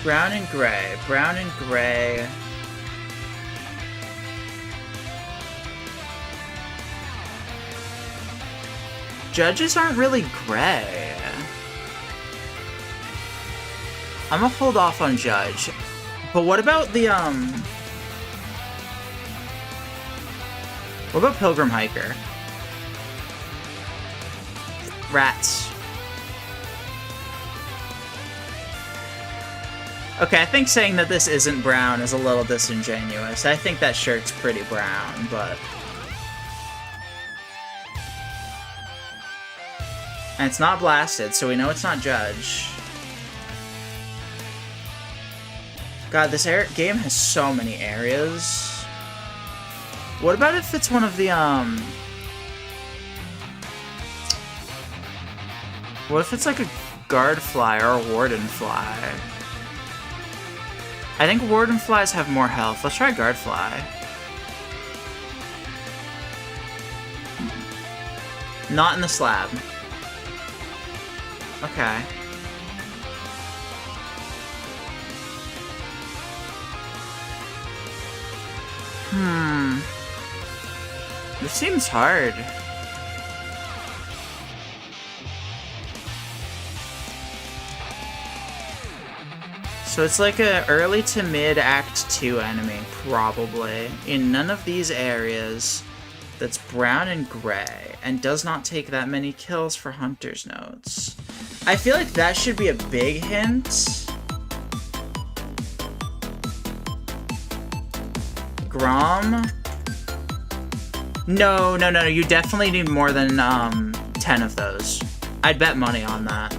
Brown and gray, brown and gray. Judges aren't really gray. I'm gonna hold off on Judge. But what about the, What about Pilgrim Hiker? Rats. Okay, I think saying that this isn't brown is a little disingenuous. I think that shirt's pretty brown, but... And it's not blasted, so we know it's not Judge. God, this game has so many areas. What about if it's one of the, What if it's like a guard fly or a warden fly? I think warden flies have more health. Let's try guard fly. Not in the slab. Okay. This seems hard. So it's like a early to mid Act 2 enemy, probably. In none of these areas that's brown and gray, and does not take that many kills for Hunter's Notes. I feel like that should be a big hint. Grom? No, you definitely need more than 10 of those. I'd bet money on that.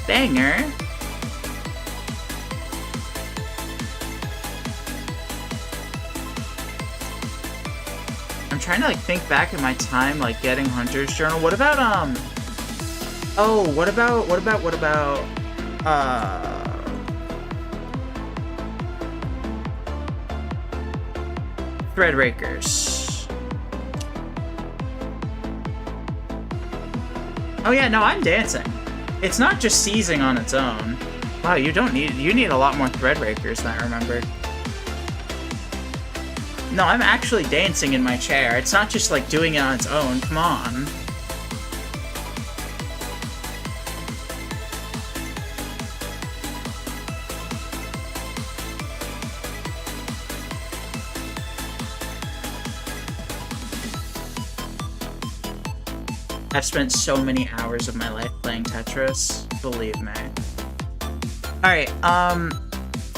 Banger. I'm trying to like think back in my time like getting Hunter's Journal. What about oh, what about Threadrakers? Oh yeah, no, I'm dancing. It's not just seizing on its own. Wow, you need a lot more Threadrakers than I remembered. No, I'm actually dancing in my chair. It's not just like doing it on its own. Come on. I've spent so many hours of my life playing Tetris, believe me. Alright,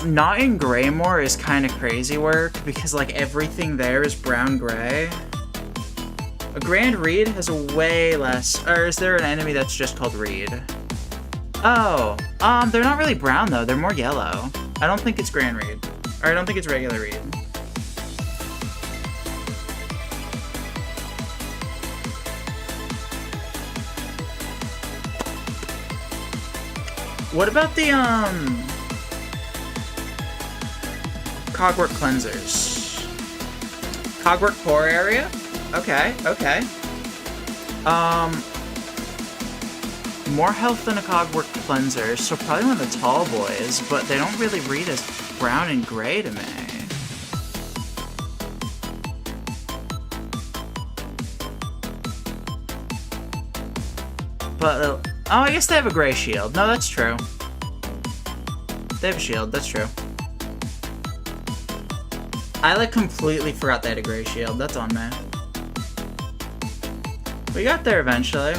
not in Greymore is kind of crazy work, because like everything there is brown-gray. A Grand Reed has a way less, or is there an enemy that's just called Reed? Oh, they're not really brown though, they're more yellow. I don't think it's Grand Reed, or I don't think it's regular Reed. What about the, Cogwork Cleansers? Cogwork Core Area? Okay. More health than a Cogwork Cleanser, so probably one of the tall boys, but they don't really read as brown and gray to me. But, oh, I guess they have a gray shield. No, that's true. They have a shield, that's true. I, like, completely forgot they had a gray shield. That's on me. We got there eventually.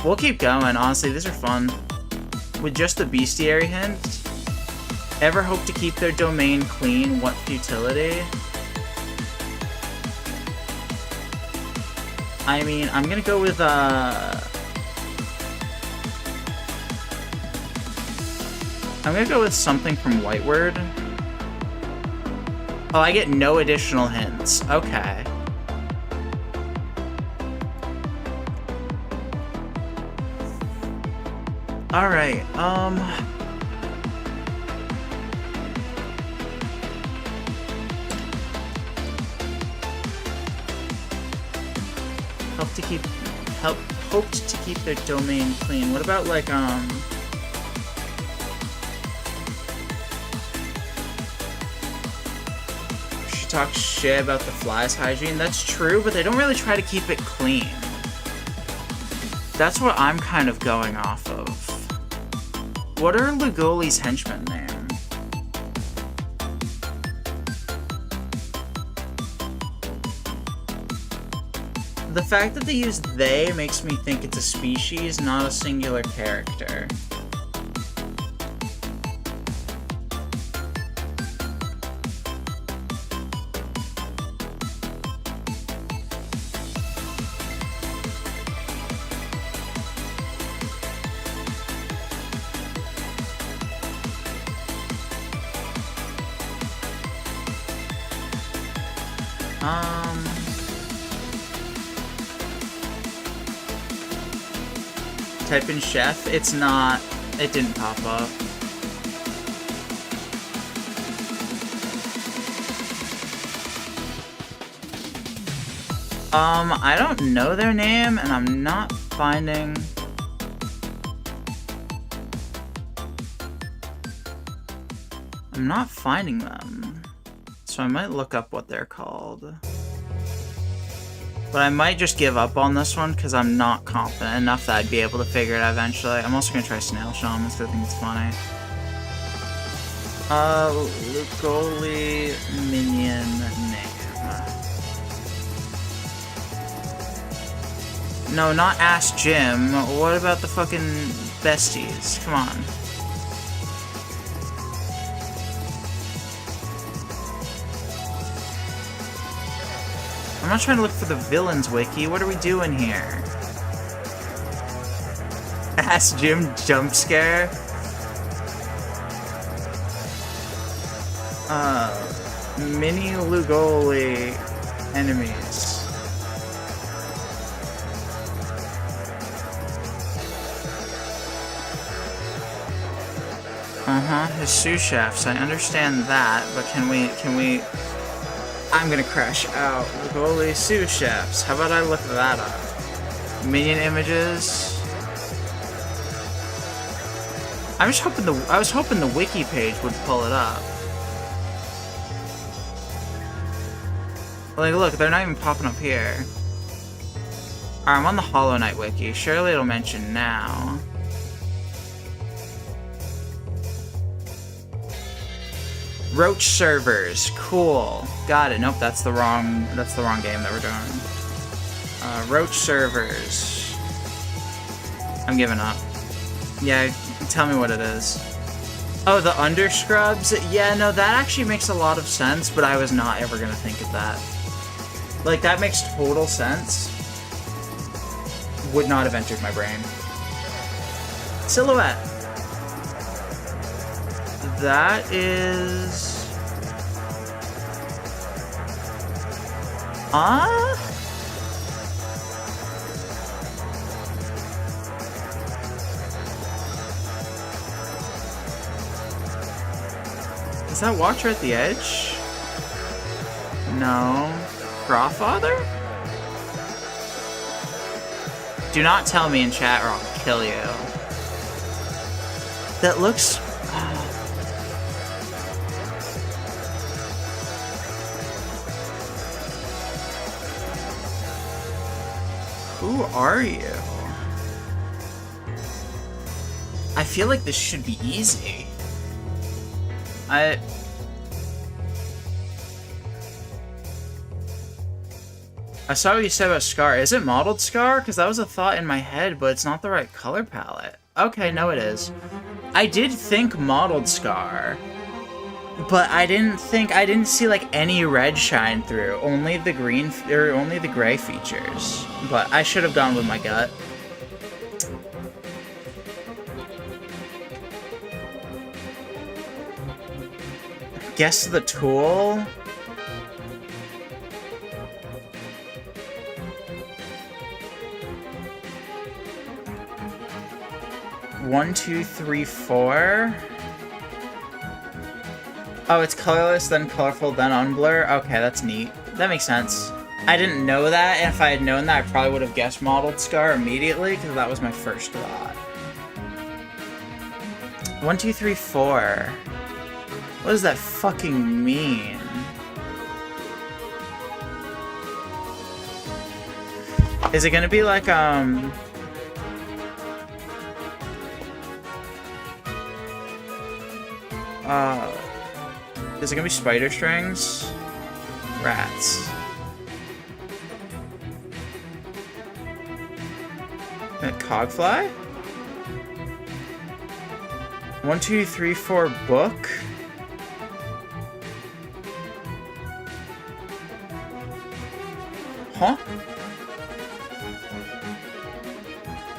We'll keep going, honestly. These are fun. With just the bestiary hint. Ever hope to keep their domain clean? What futility? I mean, I'm gonna go with, I'm gonna go with something from Whiteword. Oh, I get no additional hints. Okay. Alright, hoped to keep their domain clean. What about, like, talk shit about the flies' hygiene. That's true, but they don't really try to keep it clean. That's what I'm kind of going off of. What are Lugoli's henchmen name? The fact that they use they makes me think it's a species, not a singular character. Type in chef. It's not. It didn't pop up. I don't know their name, and I'm not finding... I'm not finding them. So I might look up what they're called. But I might just give up on this one, because I'm not confident enough that I'd be able to figure it out eventually. I'm also going to try Snail Shamans, because I think it's funny. Lugoli minion name. No, not Ask Jim. What about the fucking besties? Come on. I'm not trying to look for the villains wiki. What are we doing here? Ask Jim jump scare? Mini Lugoli enemies. His sous chefs, I understand that, but can we... I'm gonna crash out. Lugoli sous chefs. How about I look that up? Minion images. I was hoping the wiki page would pull it up. Like, look, they're not even popping up here. Alright, I'm on the Hollow Knight wiki. Surely it'll mention now. Roach servers, cool. Got it. Nope, that's the wrong game that we're doing. Roach servers. I'm giving up. Yeah, tell me what it is. Oh, the underscrubs? Yeah, no, that actually makes a lot of sense, but I was not ever gonna think of that. Like, that makes total sense. Would not have entered my brain. Silhouette. That is... Is that Watcher at the Edge? No. Grandfather? Do not tell me in chat or I'll kill you. That looks... Who are you? I feel like this should be easy. I saw what you said about Scar. Is it modeled Scar? Because that was a thought in my head, but it's not the right color palette. Okay, no it is. I did think modeled Scar, but I didn't see like any red shine through. Only the green, or only the gray features. But I should have gone with my gut. Guess the tool? One, two, three, four. Oh, it's colorless, then colorful, then unblur? Okay, that's neat. That makes sense. I didn't know that, and if I had known that, I probably would have guessed modeled Scar immediately, because that was my first thought. 1, 2, 3, 4. What does that fucking mean? Is it gonna be like, is it gonna be spider strings? Rats. Cogfly? 1, 2, 3, 4 book? Huh?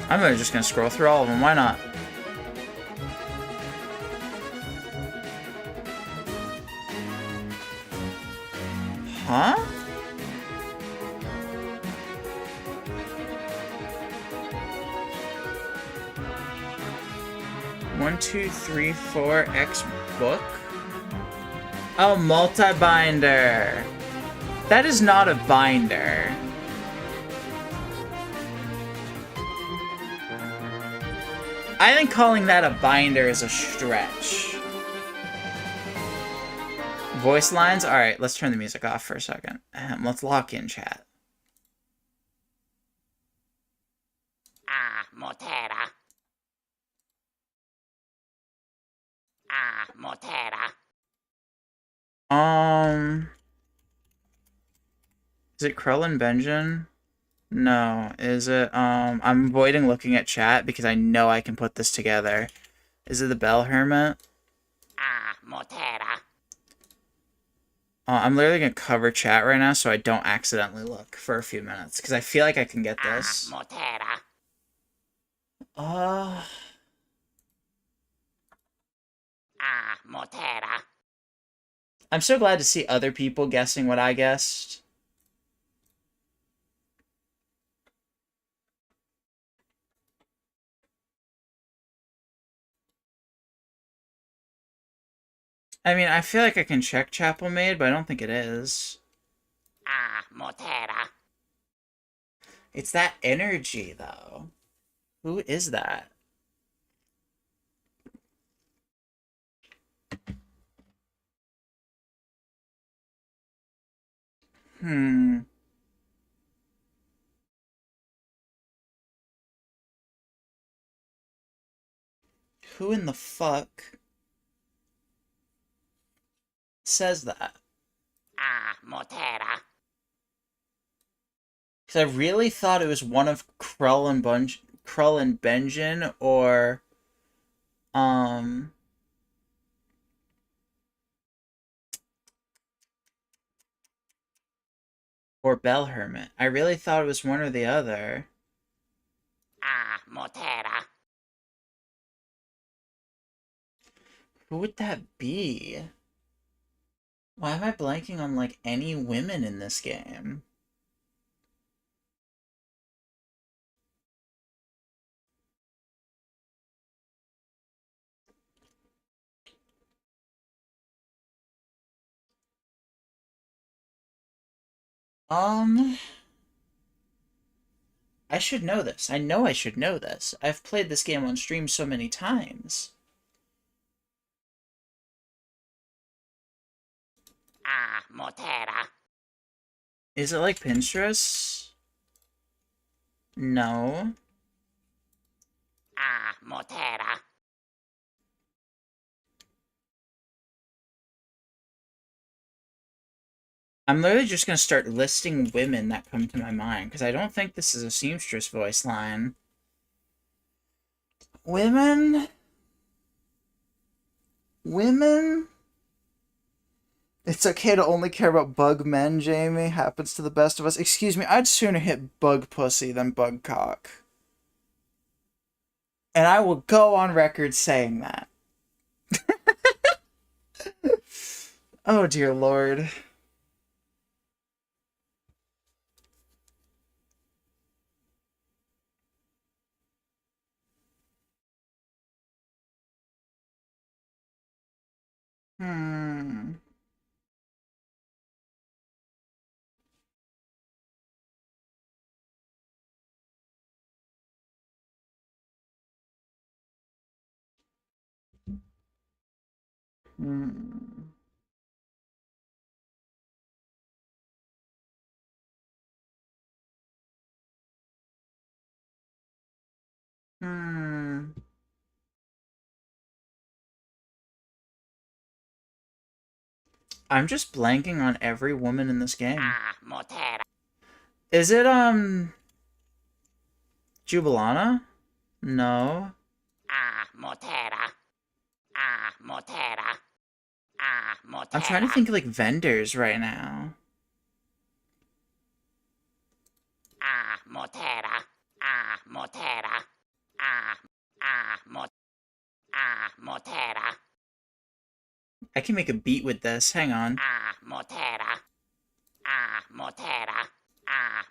I'm just gonna scroll through all of them, why not? Huh? 1, 2, 3, 4, X book? Oh, multi-binder. That is not a binder. I think calling that a binder is a stretch. Voice lines? Alright, let's turn the music off for a second. Let's lock in chat. Motera. Motera. Is it Krellin Benjen? No. Is it, I'm avoiding looking at chat because I know I can put this together. Is it the Bell Hermit? Motera. I'm literally gonna cover chat right now so I don't accidentally look for a few minutes because I feel like I can get this. Motera. Motera. I'm so glad to see other people guessing what I guessed. I mean, I feel like I can check Chapel Maid, but I don't think it is. Motera. It's that energy, though. Who is that? Hmm. Who in the fuck says that? Motera. Because I really thought it was one of Krull and Benjen, or or Bell Hermit. I really thought it was one or the other. Motera. Who would that be? Why am I blanking on, like, any women in this game? I should know this. I know I should know this. I've played this game on stream so many times. Motera. Is it like Pinterest? No. Motera. I'm literally just gonna start listing women that come to my mind, because I don't think this is a seamstress voice line. Women? Women? It's okay to only care about bug men, Jamie. Happens to the best of us. Excuse me, I'd sooner hit bug pussy than bug cock. And I will go on record saying that. Oh, dear Lord. Hmm. Hmm. Hmm. I'm just blanking on every woman in this game. Motera. Is it, Jubilana? No. Motera. Motera. Motera. I'm trying to think of, like, vendors right now. Motera. Motera. Motera. I can make a beat with this. Hang on. Motera. Motera.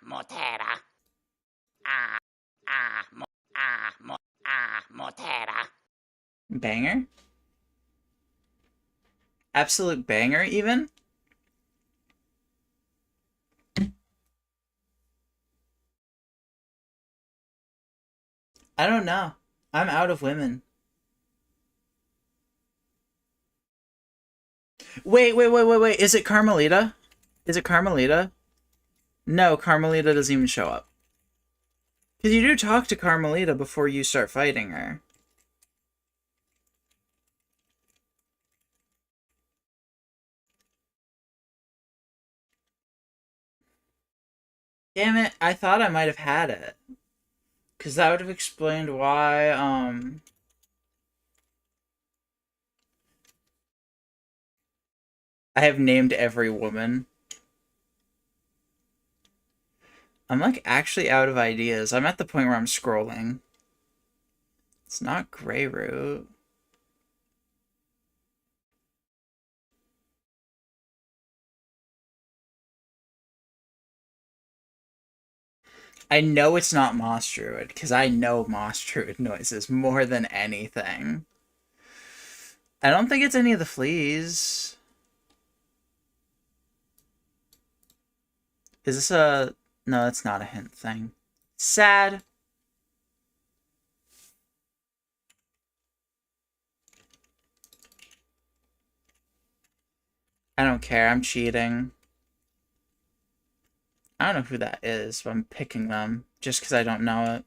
Motera. Motera. Banger? Absolute banger, even? I don't know. I'm out of women. Wait. Is it Carmelita? Is it Carmelita? No, Carmelita doesn't even show up. Because you do talk to Carmelita before you start fighting her. Damn it, I thought I might have had it. Because that would have explained why, I have named every woman. I'm, like, actually out of ideas. I'm at the point where I'm scrolling. It's not Greyroot. I know it's not Moss Druid, because I know Moss Druid noises more than anything. I don't think it's any of the fleas. Is this a... No, it's not a hint thing. Sad. I don't care, I'm cheating. I don't know who that is, but I'm picking them just because I don't know it.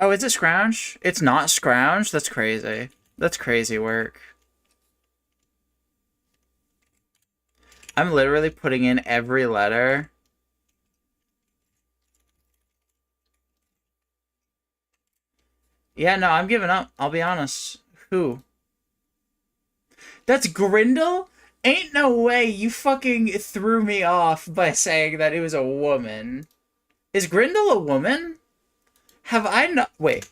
Oh, is it Scrounge? It's not Scrounge? That's crazy. That's crazy work. I'm literally putting in every letter. Yeah, no, I'm giving up. I'll be honest. Who? That's Grindel? Ain't no way you fucking threw me off by saying that it was a woman. Is Grindel a woman? Have I not... Wait.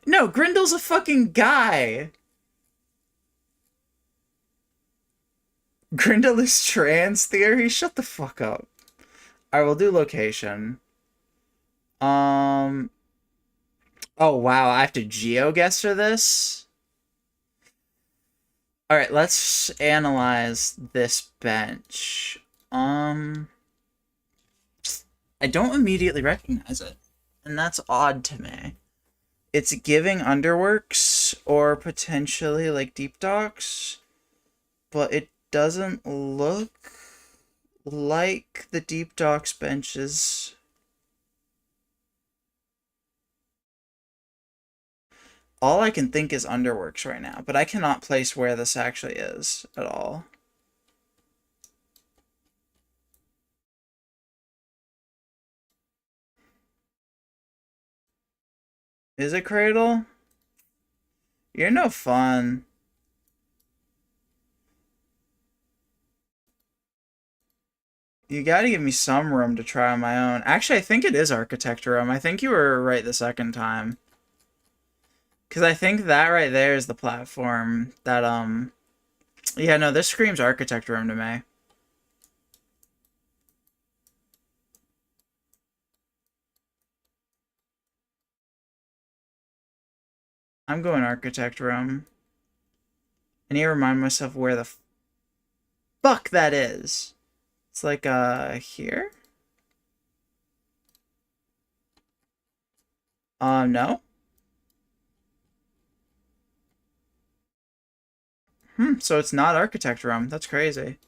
No, Grindel's a fucking guy. Grindel is trans theory? Shut the fuck up. Alright, we'll do location. Oh wow, I have to geo-guess for this? Alright, let's analyze this bench. I don't immediately recognize it. And that's odd to me. It's giving Underworks or potentially like Deep Docks, but it doesn't look like the Deep Docks benches. All I can think is Underworks right now, but I cannot place where this actually is at all. Is it Cradle? You're no fun. You gotta give me some room to try on my own. Actually, I think it is Architect Room. I think you were right the second time. Because I think that right there is the platform that, Yeah, no, this screams Architect Room to me. I'm going Architect Room. I need to remind myself where the fuck that is. It's like, here? No? So it's not Architect Room. That's crazy.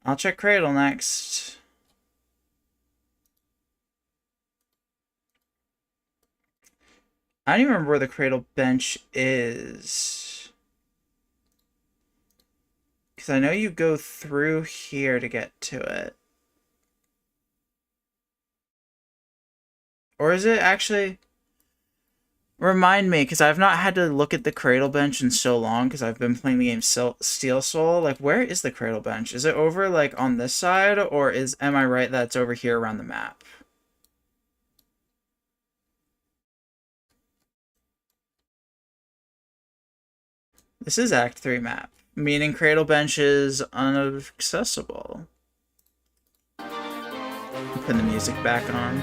I'll check Cradle next. I don't even remember where the Cradle bench is. Because I know you go through here to get to it. Or is it actually... Remind me, because I've not had to look at the Cradle bench in so long, because I've been playing the game Steel Soul. Like, where is the Cradle bench? Is it over, like, on this side, or am I right that it's over here around the map? This is Act 3 map. Meaning cradle bench is inaccessible. Putting the music back on.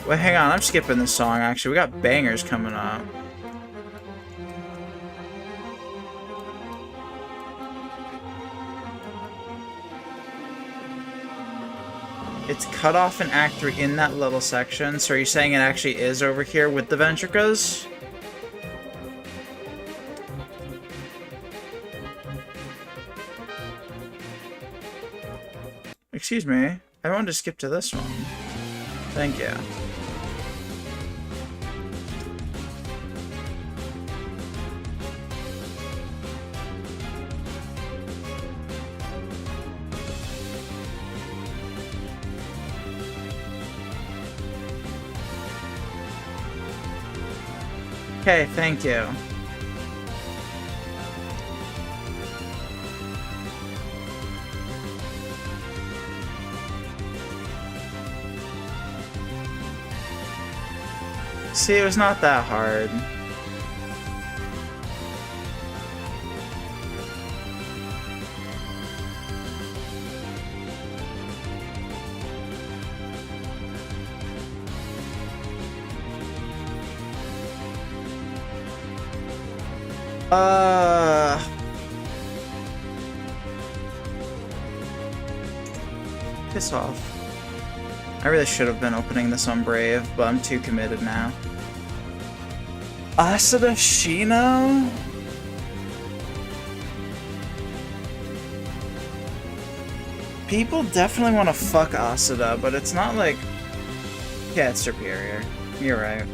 Wait, hang on, I'm skipping this song, actually. We got bangers coming up. It's cut off in Act 3 in that little section, so are you saying it actually is over here with the ventricles? Excuse me, I wanted to skip to this one. Thank you. Okay, thank you. See, it was not that hard. Piss off. I really should have been opening this on Brave, but I'm too committed now. Asada Shino? People definitely want to fuck Asada, but it's not like... Yeah, it's superior. You're right.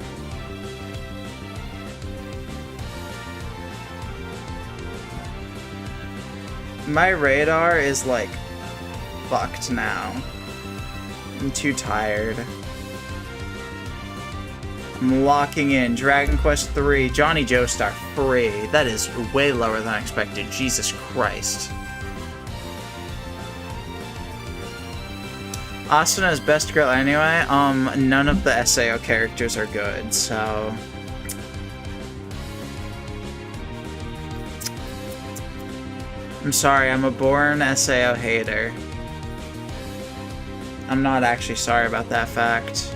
My radar is like fucked now. I'm too tired. I'm locking in Dragon Quest III, Johnny Joestar free. That is way lower than I expected. Jesus Christ. Asuna is best girl anyway. None of the SAO characters are good, so... I'm sorry, I'm a born SAO hater. I'm not actually sorry about that fact.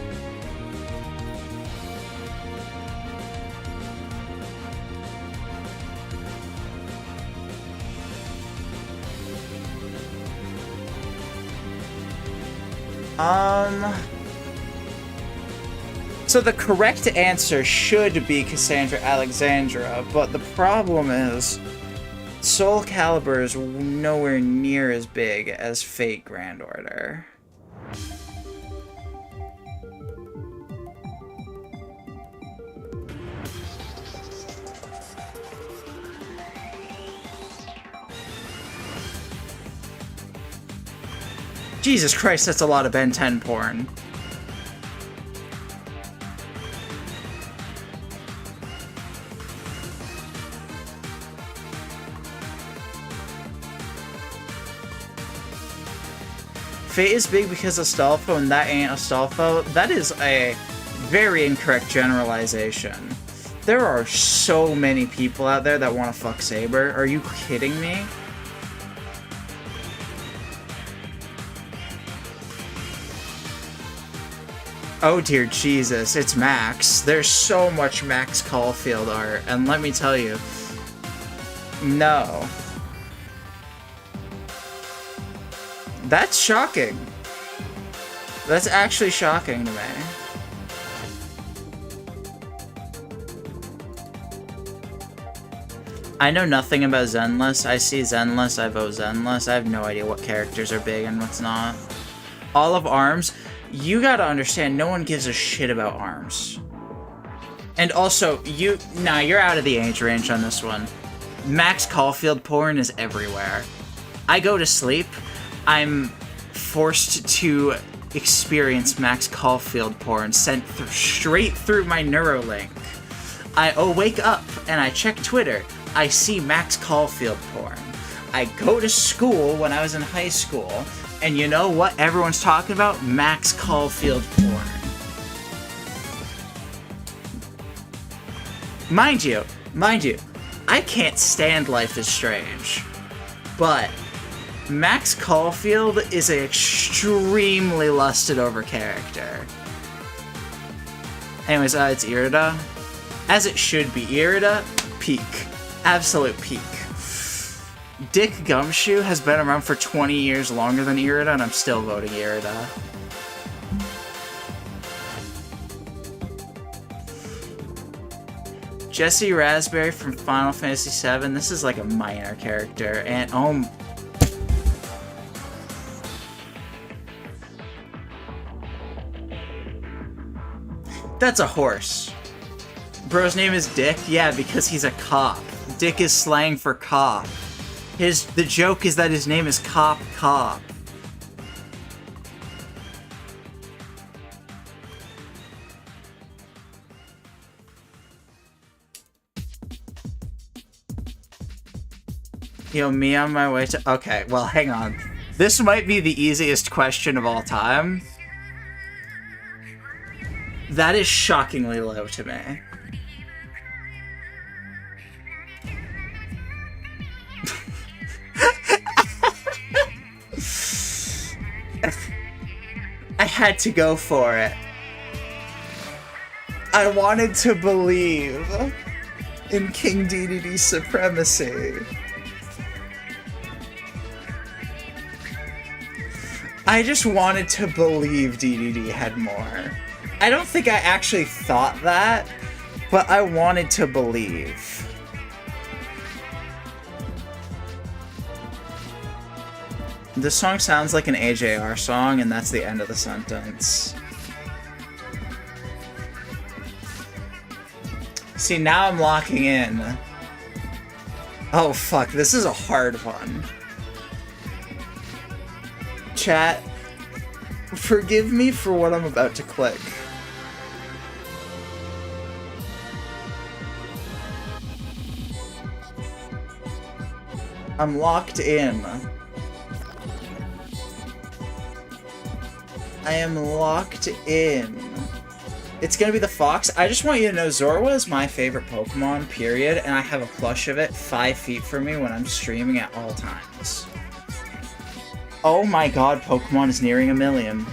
So the correct answer should be Cassandra Alexandra, but the problem is Soul Calibur is nowhere near as big as Fate Grand Order. Jesus Christ, that's a lot of Ben 10 porn. Fate is big because of Astolfo and that ain't Astolfo. That is a very incorrect generalization. There are so many people out there that want to fuck Saber. Are you kidding me? Oh dear Jesus, it's Max. There's so much Max Caulfield art, and let me tell you, no. That's shocking. That's actually shocking to me. I know nothing about Zenless. I see Zenless, I vote Zenless. I have no idea what characters are big and what's not. All of ARMS, you gotta understand, no one gives a shit about ARMS. And also, you're out of the age range on this one. Max Caulfield porn is everywhere. I go to sleep, I'm forced to experience Max Caulfield porn sent straight through my Neuralink. I wake up and I check Twitter. I see Max Caulfield porn. I go to school when I was in high school, and you know what everyone's talking about? Max Caulfield porn. Mind you, I can't stand Life is Strange, but Max Caulfield is an extremely lusted over character. Anyways, it's Irida. As it should be. Irida, peak. Absolute peak. Dick Gumshoe has been around for 20 years longer than Irida, and I'm still voting Irida. Jesse Raspberry from Final Fantasy VII. This is like a minor character, and that's a horse. Bro's name is Dick? Yeah, because he's a cop. Dick is slang for cop. The joke is that his name is Cop. Yo, me on my way to... Okay, well, hang on. This might be the easiest question of all time. That is shockingly low to me. I had to go for it. I wanted to believe in King DDD's supremacy. I just wanted to believe DDD had more. I don't think I actually thought that, but I wanted to believe. This song sounds like an AJR song, and that's the end of the sentence. See, now I'm locking in. Oh fuck, this is a hard one. Chat, forgive me for what I'm about to click. I'm locked in. I am locked in. It's gonna be the fox. I just want you to know Zorua is my favorite Pokemon, period, and I have a plush of it 5 feet from me when I'm streaming at all times. Oh my god, Pokemon is nearing 1 million.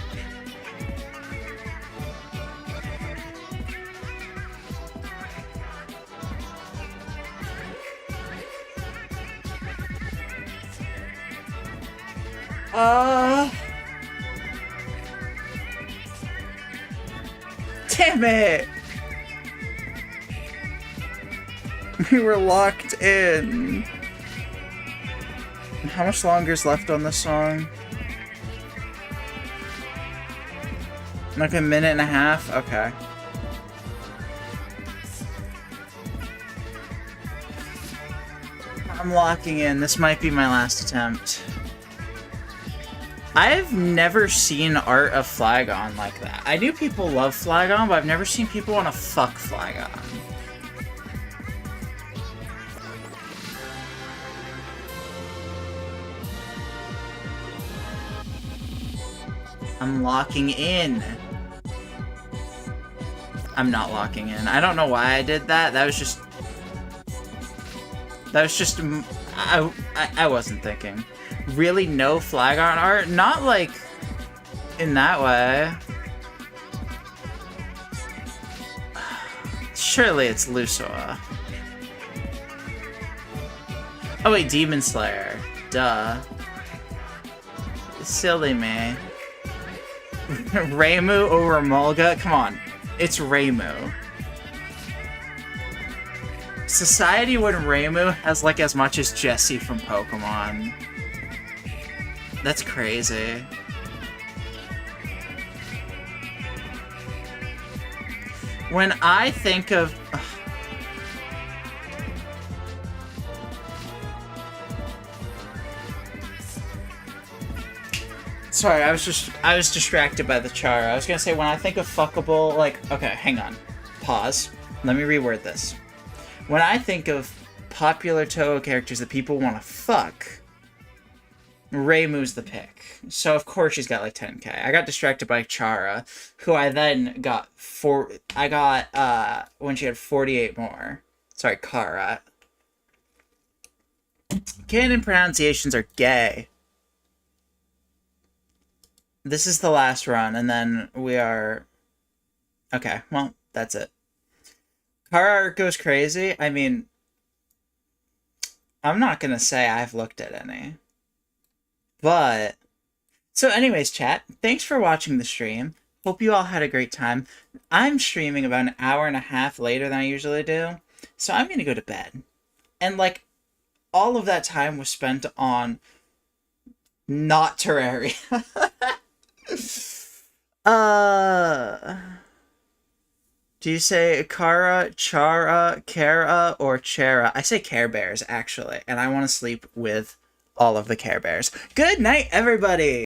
Damn it! We were locked in. How much longer is left on this song? Like 1.5 minutes? Okay. I'm locking in. This might be my last attempt. I've never seen art of Flagon like that. I knew people love Flagon, but I've never seen people want to fuck Flagon. I'm locking in. I'm not locking in. I don't know why I did that. That was just... I wasn't thinking. Really no Flagon art? Not like in that way. Surely it's Lusua. Oh wait, Demon Slayer. Duh. Silly me. Reimu over Mulga? Come on. It's Reimu. Society when Reimu has like as much as Jessie from Pokemon. That's crazy. When I think of... Sorry, I was distracted by the char. I was gonna say, when I think of fuckable, like... Okay, hang on. Pause. Let me reword this. When I think of popular Toho characters that people want to fuck... Reimu's the pick. So of course she's got like 10k. I got distracted by Chara, who I then got when she had 48 more. Sorry, Kara. Canon pronunciations are gay. This is the last run, and then we are... Okay, well, that's it. Kara goes crazy. I mean, I'm not gonna say I've looked at any. But... So anyways, chat, thanks for watching the stream. Hope you all had a great time. I'm streaming about an hour and a half later than I usually do, so I'm gonna go to bed. And, like, all of that time was spent on not Terraria. Do you say Kara, Chara, Kara, or Chera? I say Care Bears, actually, and I want to sleep with all of the Care Bears. Good night, everybody!